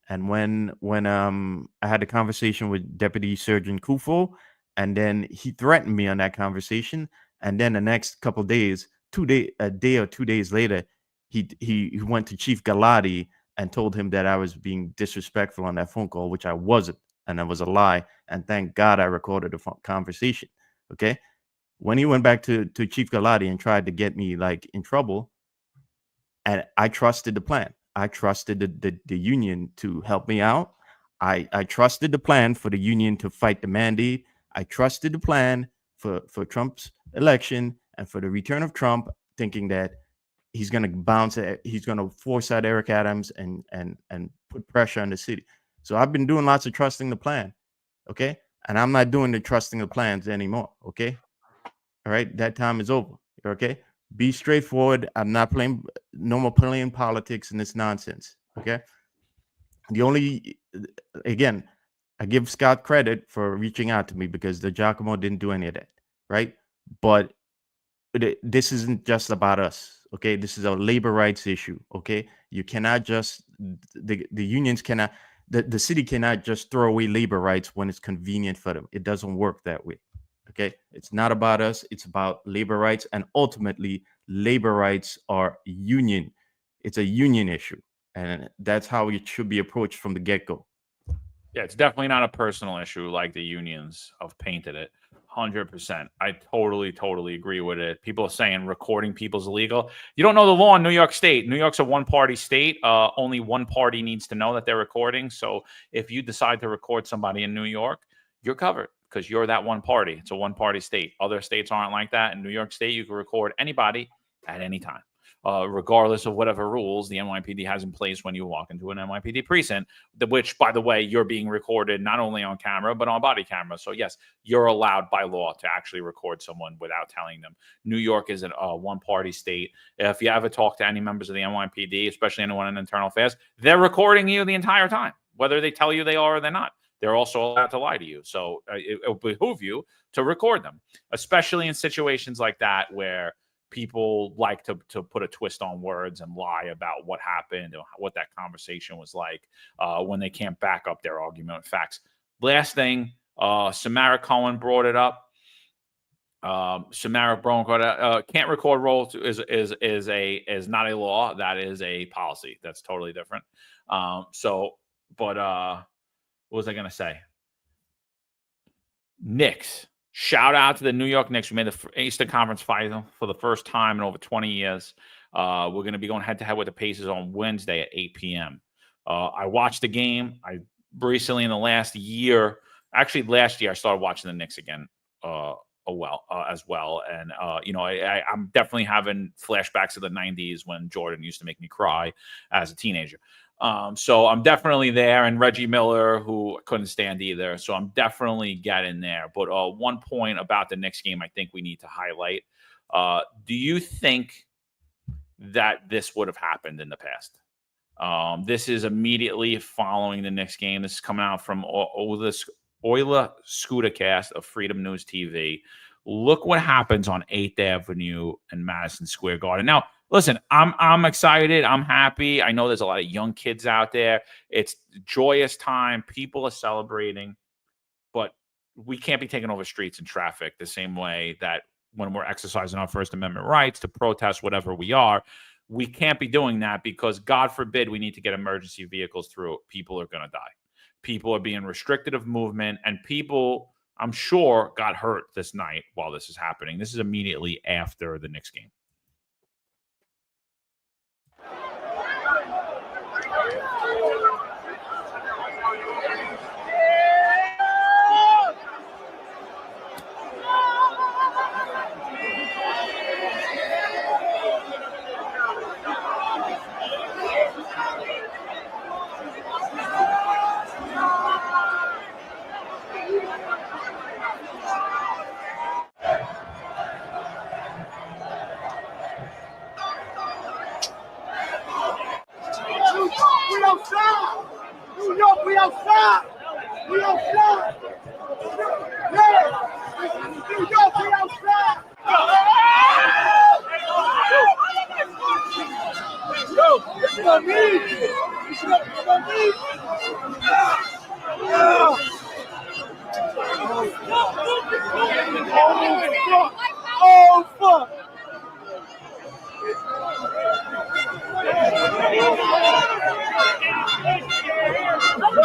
And when I had a conversation with Deputy Surgeon Kufo, and then he threatened me on that conversation, and then the next couple of days, a day or 2 days later, he went to Chief Galati and told him that I was being disrespectful on that phone call, which I wasn't, and it was a lie. And thank God I recorded the conversation. Okay, when he went back to Chief Galati and tried to get me like in trouble, and I trusted the plan. I trusted the union to help me out. I trusted the plan for the union to fight the mandate. I trusted the plan for Trump's election and for the return of Trump, thinking that he's going to bounce it. He's going to force out Eric Adams and put pressure on the city. So I've been doing lots of trusting the plan. Okay. And I'm not doing the trusting the plans anymore. Okay. All right. That time is over. Okay. Be straightforward. I'm not playing no more playing politics and this nonsense. Okay. Again, I give Scott credit for reaching out to me because the Giacomo didn't do any of that. Right. But this isn't just about us. Okay. This is a labor rights issue. Okay. You cannot just, the unions cannot, the city cannot just throw away labor rights when it's convenient for them. It doesn't work that way. Okay. It's not about us. It's about labor rights. And ultimately, labor rights are union. It's a union issue. And that's how it should be approached from the get-go. Yeah, it's definitely not a personal issue like the unions have painted it. 100%. I totally agree with it. People are saying recording people's illegal. You don't know the law in New York State. New York's a one-party state. Only one party needs to know that they're recording. So if you decide to record somebody in New York, you're covered because you're that one party. It's a one-party state. Other states aren't like that. In New York State, you can record anybody at any time. regardless of whatever rules the NYPD has in place when you walk into an NYPD precinct, which, by the way, you're being recorded not only on camera, but on body camera. So, yes, you're allowed by law to actually record someone without telling them. New York is a one-party state. If you ever talk to any members of the NYPD, especially anyone in internal affairs, they're recording you the entire time, whether they tell you they are or they're not. They're also allowed to lie to you. So it will behoove you to record them, especially in situations like that where people like to put a twist on words and lie about what happened or what that conversation was like when they can't back up their argument with facts. Last thing, Samara Cohen brought it up. Samara Brown can't record roll is not a law. That is a policy. That's totally different. What was I going to say? Knicks. Shout out to the New York Knicks. We made the Eastern Conference final for the first time in over 20 years. We're going to be going head-to-head with the Pacers on Wednesday at 8 p.m. I watched the game. I recently, in the last year, actually last year, I started watching the Knicks again as well. And, I'm definitely having flashbacks to the 90s when Jordan used to make me cry as a teenager. So I'm definitely there, and Reggie Miller, who I couldn't stand either. So I'm definitely getting there. But one point about the Knicks game I think we need to highlight. Do you think that this would have happened in the past? This is immediately following the Knicks game. This is coming out from Oila Scudacast of Freedom News TV. Look what happens on 8th Avenue and Madison Square Garden. Now, listen, I'm excited. I'm happy. I know there's a lot of young kids out there. It's a joyous time. People are celebrating. But we can't be taking over streets and traffic the same way that when we're exercising our First Amendment rights to protest whatever we are. We can't be doing that because, God forbid, we need to get emergency vehicles through. People are going to die. People are being restricted of movement, and people, I'm sure, got hurt this night while this is happening. This is immediately after the Knicks game. New York, we outside! We outside! Yeah! New York, we outside! Yo, it's for me! It's for me! Oh, fuck!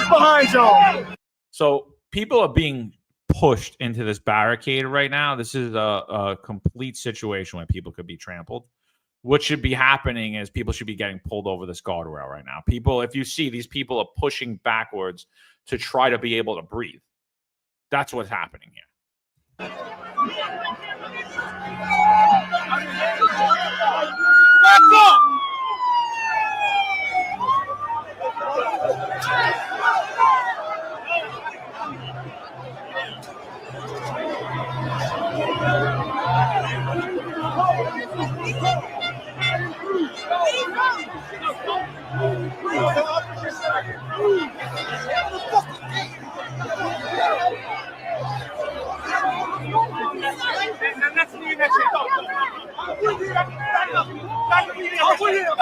Behind y'all. So people are being pushed into this barricade right now. This is a complete situation where people could be trampled. What should be happening is people should be getting pulled over this guardrail right now. People, if you see, these people are pushing backwards to try to be able to breathe. That's what's happening here. Back up!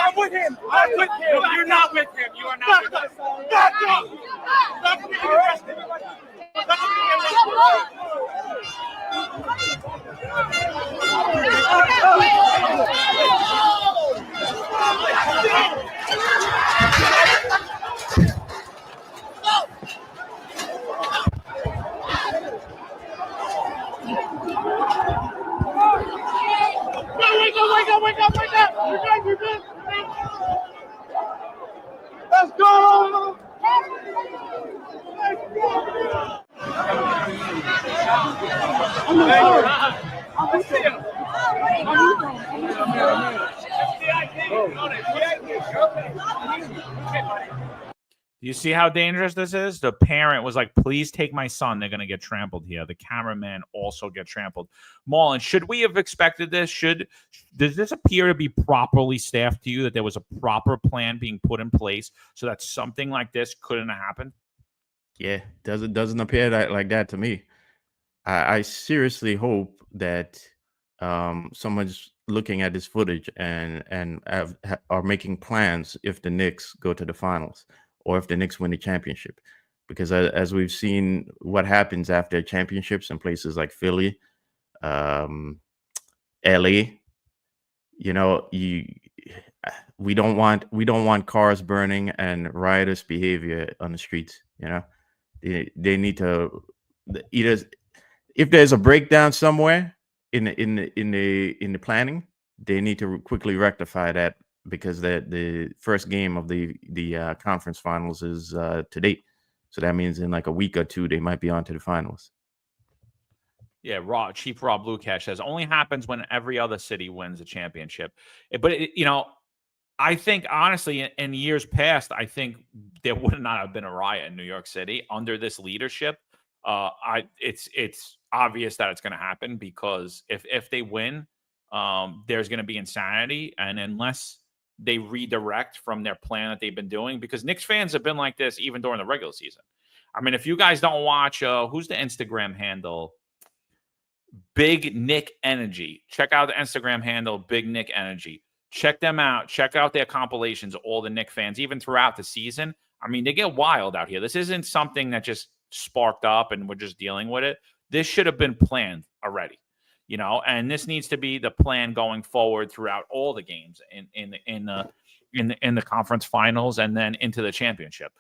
I'm with him. You're not with him. You are not with him. Back up. Back up. Arrested. Wake up. We're good. Let's go. You see how dangerous this is? The parent was like, please take my son. They're going to get trampled here. The cameraman also get trampled. Marlon, should we have expected this? Does this appear to be properly staffed to you, that there was a proper plan being put in place so that something like this couldn't have happened? Yeah, doesn't appear like that to me. I seriously hope that someone's looking at this footage and are making plans if the Knicks go to the finals or if the Knicks win the championship, because as we've seen what happens after championships in places like Philly, LA, you know, we don't want cars burning and riotous behavior on the streets. You know, they need to either, if there's a breakdown somewhere in the planning, they need to quickly rectify that, because the first game of the conference finals is today, so that means in like a week or two they might be on to the finals. Yeah, Chief Rob Lukash says only happens when every other city wins a championship. But you know, I think honestly, in years past, I think there would not have been a riot in New York City under this leadership. It's obvious that it's going to happen, because if they win, there's going to be insanity, and unless they redirect from their plan that they've been doing, because Knicks fans have been like this even during the regular season. I mean, if you guys don't watch, who's the Instagram handle? Big Nick Energy. Check out the Instagram handle, Big Nick Energy. Check them out. Check out their compilations, all the Knicks fans, even throughout the season. I mean, they get wild out here. This isn't something that just sparked up and we're just dealing with it. This should have been planned already, you know, and this needs to be the plan going forward throughout all the games in the conference finals and then into the championship.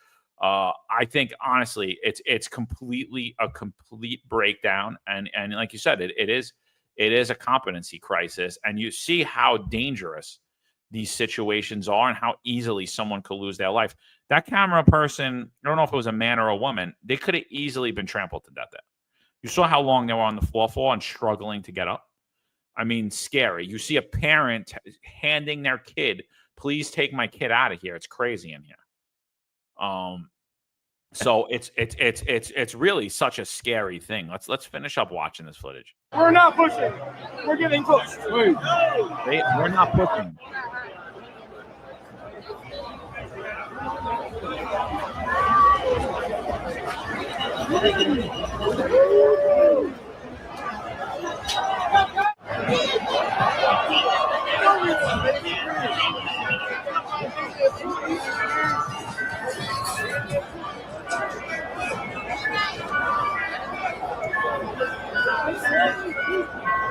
I think honestly, it's completely a complete breakdown, and like you said, it is a competency crisis, and you see how dangerous these situations are and how easily someone could lose their life. That camera person, I don't know if it was a man or a woman, they could have easily been trampled to death there. You saw how long they were on the floor for and struggling to get up. I mean, scary. You see a parent handing their kid, please take my kid out of here. It's crazy in here. So it's really such a scary thing. Let's finish up watching this footage. We're not pushing. We're getting pushed. We're not pushing.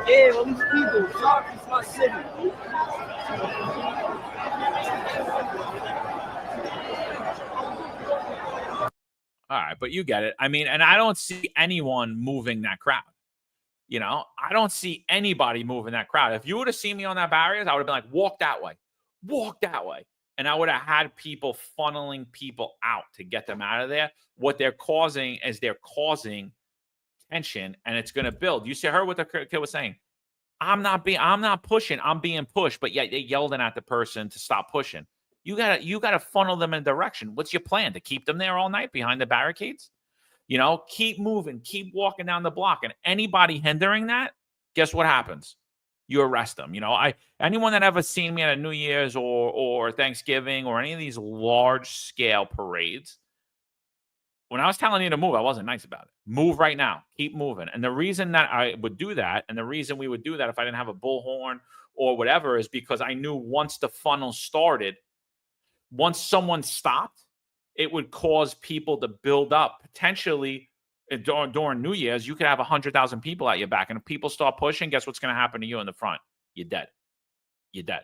Yeah, all these people. Sorry, it's my city. All right, but you get it. I mean, and I don't see anyone moving that crowd. You know, I don't see anybody moving that crowd. If you would have seen me on that barriers, I would have been like, walk that way. Walk that way. And I would have had people funneling people out to get them out of there. What they're causing is they're causing tension, and it's going to build. You heard what the kid was saying. I'm not pushing. I'm being pushed, but yet they yelled at the person to stop pushing. You gotta funnel them in a direction. What's your plan? To keep them there all night behind the barricades? You know, keep moving, keep walking down the block, and anybody hindering that, guess what happens? You arrest them. You know, anyone that ever seen me at a New Year's or Thanksgiving or any of these large scale parades, when I was telling you to move, I wasn't nice about it. Move right now. Keep moving. And the reason that I would do that, and the reason we would do that if I didn't have a bullhorn or whatever, is because I knew once the funnel started, once someone stopped, it would cause people to build up. Potentially, during New Year's, you could have 100,000 people at your back. And if people start pushing, guess what's going to happen to you in the front? You're dead. You're dead.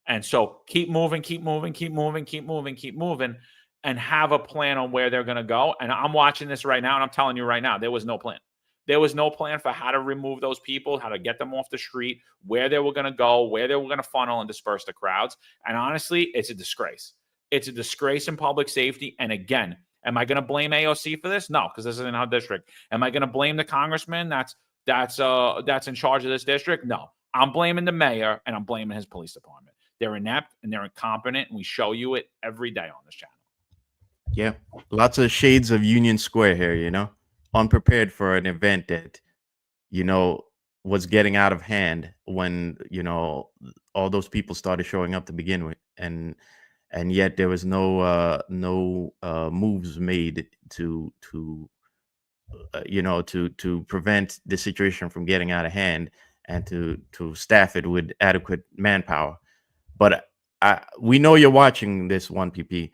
And so keep moving, keep moving, keep moving, keep moving, keep moving, and have a plan on where they're going to go. And I'm watching this right now, and I'm telling you right now, there was no plan. There was no plan for how to remove those people, how to get them off the street, where they were going to go, where they were going to funnel and disperse the crowds. And honestly, it's a disgrace. It's a disgrace in public safety. And again, am I going to blame AOC for this? No, because this isn't our district. Am I going to blame the congressman that's in charge of this district? No. I'm blaming the mayor, and I'm blaming his police department. They're inept and they're incompetent, and we show you it every day on this channel. Yeah, lots of shades of Union Square here, you know, unprepared for an event that, you know, was getting out of hand when, you know, all those people started showing up to begin with, and yet there was no moves made to you know, to prevent the situation from getting out of hand and to staff it with adequate manpower. But we know you're watching this 1PP.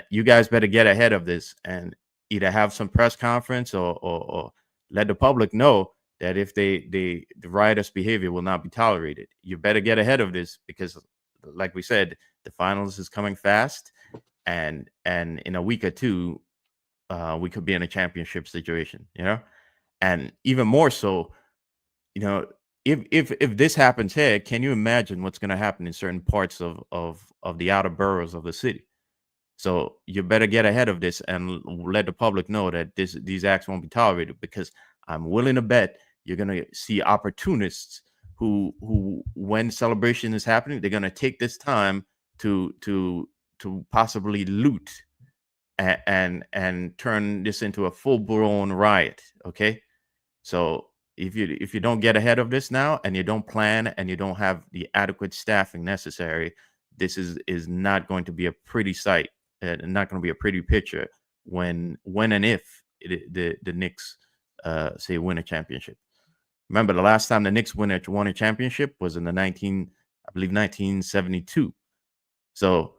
You guys better get ahead of this and either have some press conference or let the public know that if the riotous behavior will not be tolerated. You better get ahead of this because, like we said, the finals is coming fast, and in a week or two, we could be in a championship situation, you know, and even more so, you know, if this happens here, can you imagine what's going to happen in certain parts of the outer boroughs of the city? So you better get ahead of this and let the public know that these acts won't be tolerated, because I'm willing to bet you're going to see opportunists who when celebration is happening, they're going to take this time to possibly loot and turn this into a full-blown riot. Okay, so if you don't get ahead of this now, and you don't plan, and you don't have the adequate staffing necessary, this is not going to be a pretty sight, not going to be a pretty picture when and if the Knicks say win a championship. Remember, the last time the Knicks won a championship was in the 1972. So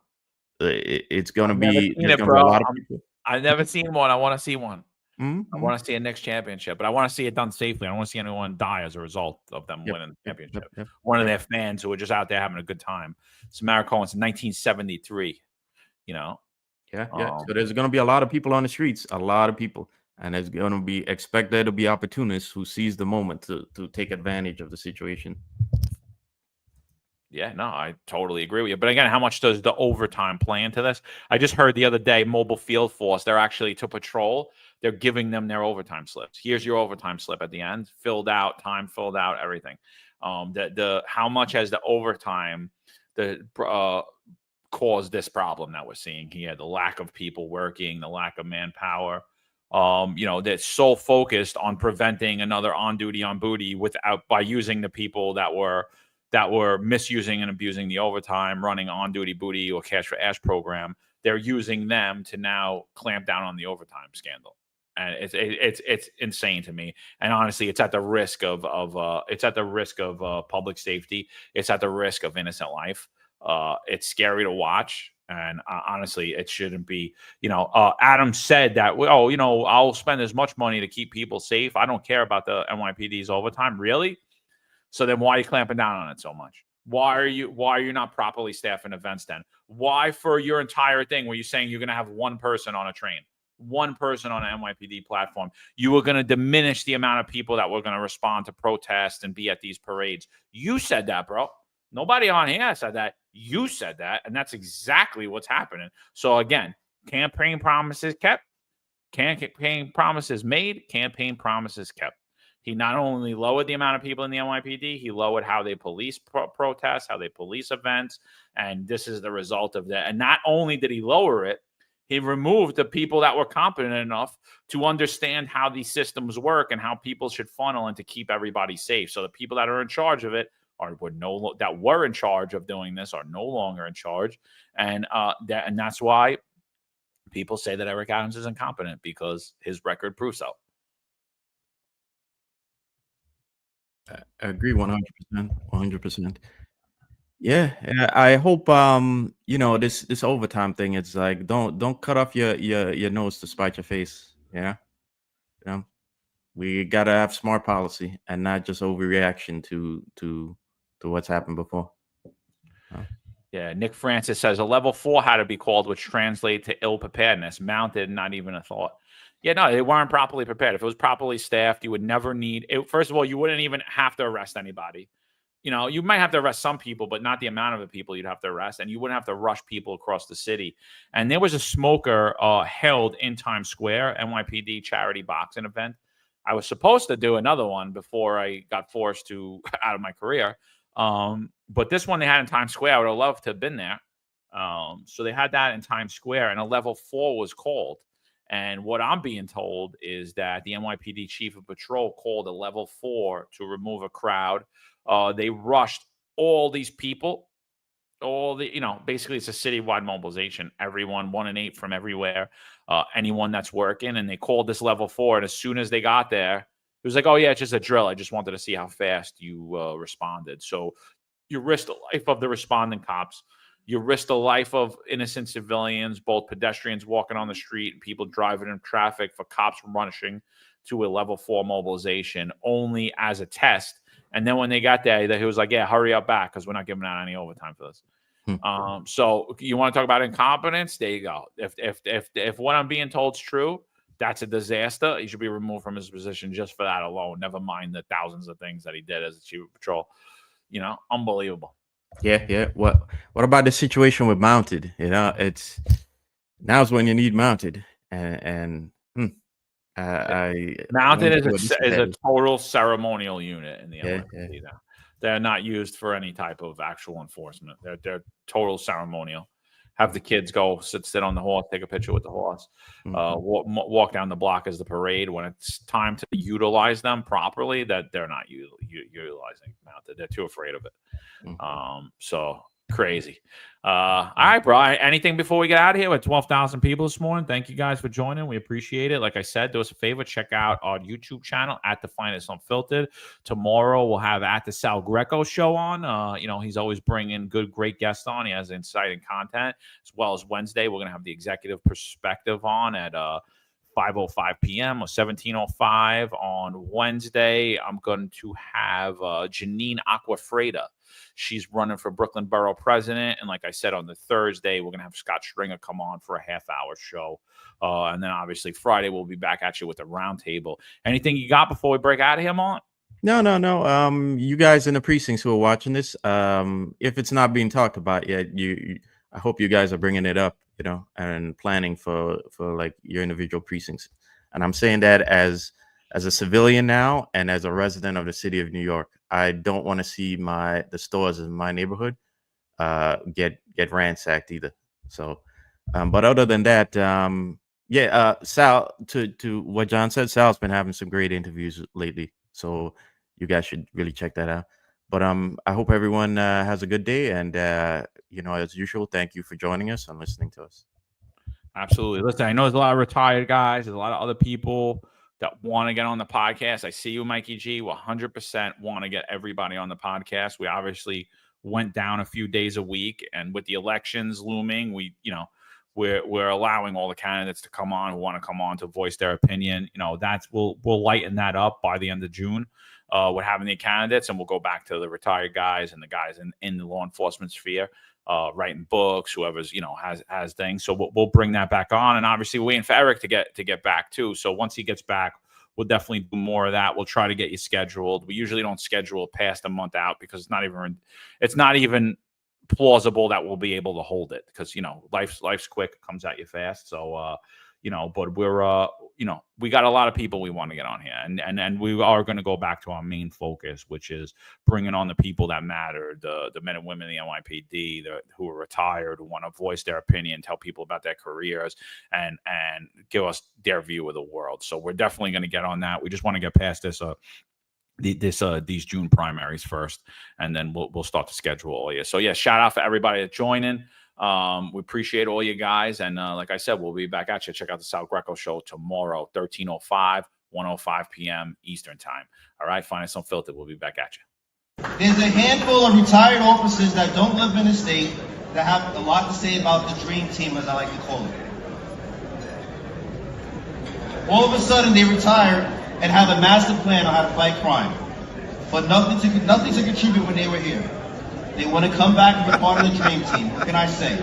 it's going to be a lot of people. I've never seen one. I want to see one. Mm-hmm. I want to see a Knicks championship, but I want to see it done safely. I don't want to see anyone die as a result of them winning the championship. One of their fans who were just out there having a good time. Samara Cohen's in 1973. You know. Yeah. So there's going to be a lot of people on the streets, a lot of people, and there's going to be expected to be opportunists who seize the moment to take advantage of the situation. Yeah, no, I totally agree with you. But again, how much does the overtime play into this? I just heard the other day, Mobile Field Force, they're actually to patrol. They're giving them their overtime slips. Here's your overtime slip at the end, filled out, time filled out, everything. How much has the overtime caused this problem that we're seeing here? The lack of people working, the lack of manpower. You know, that's so focused on preventing another on duty on booty by using the people that were misusing and abusing the overtime, running on-duty booty or cash for ash program. They're using them to now clamp down on the overtime scandal, and it's insane to me. And honestly, it's at the risk of public safety. It's at the risk of innocent life. It's scary to watch, and honestly, it shouldn't be. You know, Adam said that. Oh, you know, I'll spend as much money to keep people safe. I don't care about the NYPD's overtime. Really? So then why are you clamping down on it so much? Why are you not properly staffing events then? Why for your entire thing were you saying you're going to have one person on a train, one person on an NYPD platform? You were going to diminish the amount of people that were going to respond to protests and be at these parades. You said that, bro. Nobody on here said that. You said that, and that's exactly what's happening. So again, campaign promises kept, campaign promises made, campaign promises kept. He not only lowered the amount of people in the NYPD, he lowered how they police protests, how they police events, and this is the result of that. And not only did he lower it, he removed the people that were competent enough to understand how these systems work and how people should funnel and to keep everybody safe. So the people that are in charge of it that were in charge of doing this are no longer in charge, and that's why people say that Eric Adams is incompetent, because his record proves so. I agree 100%. Yeah, I hope you know, this overtime thing. It's like don't cut off your nose to spite your face. Yeah, you know, we gotta have smart policy and not just overreaction to what's happened before. Yeah, Nick Francis says a level 4 had to be called, which translates to ill preparedness, mounted, not even a thought. Yeah, no, they weren't properly prepared. If it was properly staffed, you would never need it. First of all, you wouldn't even have to arrest anybody. You know, you might have to arrest some people, but not the amount of the people you'd have to arrest. And you wouldn't have to rush people across the city. And there was a smoker held in Times Square, NYPD charity boxing event. I was supposed to do another one before I got forced out of my career. But this one they had in Times Square. I would have loved to have been there. So they had that in Times Square, and a level 4 was called. And what I'm being told is that the NYPD chief of patrol called a level 4 to remove a crowd. They rushed all these people, basically it's a citywide mobilization. Everyone, 1 and 8 from everywhere, anyone that's working. And they called this level 4. And as soon as they got there, it was like, oh, yeah, it's just a drill. I just wanted to see how fast you responded. So you risk the life of the responding cops. You risk the life of innocent civilians, both pedestrians walking on the street and people driving in traffic, for cops rushing to a level 4 mobilization only as a test. And then when they got there, he was like, yeah, hurry up back because we're not giving out any overtime for this. So you want to talk about incompetence? There you go. If what I'm being told is true, that's a disaster. He should be removed from his position just for that alone. Never mind the thousands of things that he did as the chief of patrol. Unbelievable. Yeah. What about the situation with Mounted? It's now's when you need Mounted, Mounted is a total ceremonial unit in the NYPD now. They're not used for any type of actual enforcement. They're total ceremonial. Have the kids go sit on the horse, take a picture with the horse, walk down the block as the parade. When it's time to utilize them properly, that they're not utilizing Mounted. They're too afraid of it. So crazy. All right, bro. Anything before we get out of here? We're 12,000 people this morning. Thank you guys for joining. We appreciate it. Like I said, do us a favor. Check out our YouTube channel at The Finest Unfiltered. Tomorrow we'll have at the Sal Greco show on. He's always bringing great guests on. He has exciting content, as well as Wednesday. We're going to have the executive perspective on at 5:05 p.m. or 17:05 on Wednesday. I'm going to have Janine Aquafreda. She's running for Brooklyn Borough President. And like I said, on the Thursday, we're going to have Scott Stringer come on for a half-hour show. And then obviously Friday, we'll be back at you with a roundtable. Anything you got before we break out of here, Marlon? No. You guys in the precincts who are watching this, if it's not being talked about yet, I hope you guys are bringing it up, and planning for like your individual precincts. And I'm saying that as a civilian now and as a resident of the city of New York. I don't want to see the stores in my neighborhood get ransacked either. So, but other than that, Sal, to what John said, Sal's been having some great interviews lately. So you guys should really check that out. But I hope everyone has a good day. And, as usual, thank you for joining us and listening to us. Absolutely. Listen, I know there's a lot of retired guys. There's a lot of other people that want to get on the podcast. I see you, Mikey G. 100% want to get everybody on the podcast. We obviously went down a few days a week, and with the elections looming, we're allowing all the candidates to come on who want to come on to voice their opinion. We'll lighten that up by the end of June. With having the candidates, and we'll go back to the retired guys and the guys in the law enforcement sphere, writing books, whoever's has things. So we'll bring that back on, and obviously we're waiting for Eric to get back too. So once he gets back, we'll definitely do more of that. We'll try to get you scheduled. We usually don't schedule past a month out because it's not even plausible that we'll be able to hold it, because life's quick, comes at you fast. So but we're we got a lot of people we want to get on here, and we are going to go back to our main focus, which is bringing on the people that matter, the men and women in the NYPD who are retired, who want to voice their opinion, tell people about their careers, and give us their view of the world. So we're definitely going to get on that. We just want to get past this these June primaries first, and then we'll start to schedule all year. So yeah, shout out for everybody that's joining. We appreciate all you guys, and like I said, we'll be back at you. Check out the Sal Greco show tomorrow, 13:05, 1:05 p.m. Eastern time. All right, Finest Unfiltered. We'll be back at you. There's a handful of retired officers that don't live in the state that have a lot to say about the dream team, as I like to call it. All of a sudden, they retire and have a master plan on how to fight crime, but nothing to contribute when they were here. They want to come back and be part of the dream team. What can I say?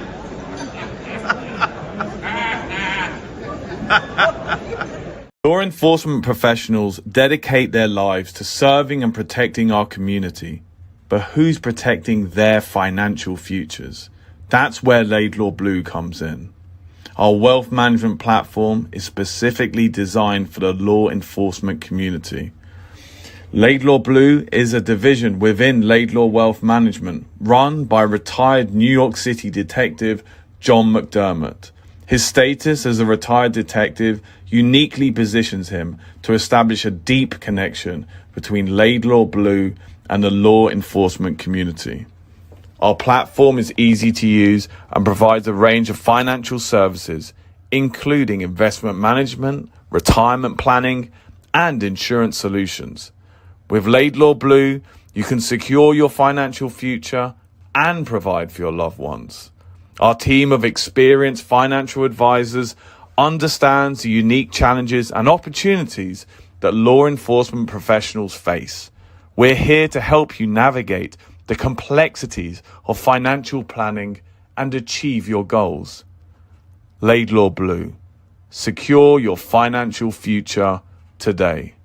Law enforcement professionals dedicate their lives to serving and protecting our community. But who's protecting their financial futures? That's where Laidlaw Blue comes in. Our wealth management platform is specifically designed for the law enforcement community. Laidlaw Blue is a division within Laidlaw Wealth Management, run by retired New York City detective John McDermott. His status as a retired detective uniquely positions him to establish a deep connection between Laidlaw Blue and the law enforcement community. Our platform is easy to use and provides a range of financial services, including investment management, retirement planning, and insurance solutions. With Laidlaw Blue, you can secure your financial future and provide for your loved ones. Our team of experienced financial advisors understands the unique challenges and opportunities that law enforcement professionals face. We're here to help you navigate the complexities of financial planning and achieve your goals. Laidlaw Blue. Secure your financial future today.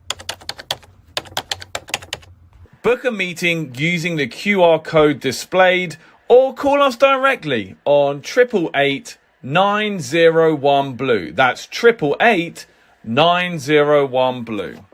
Book a meeting using the QR code displayed or call us directly on 888 901 Blue. That's 888 901 Blue.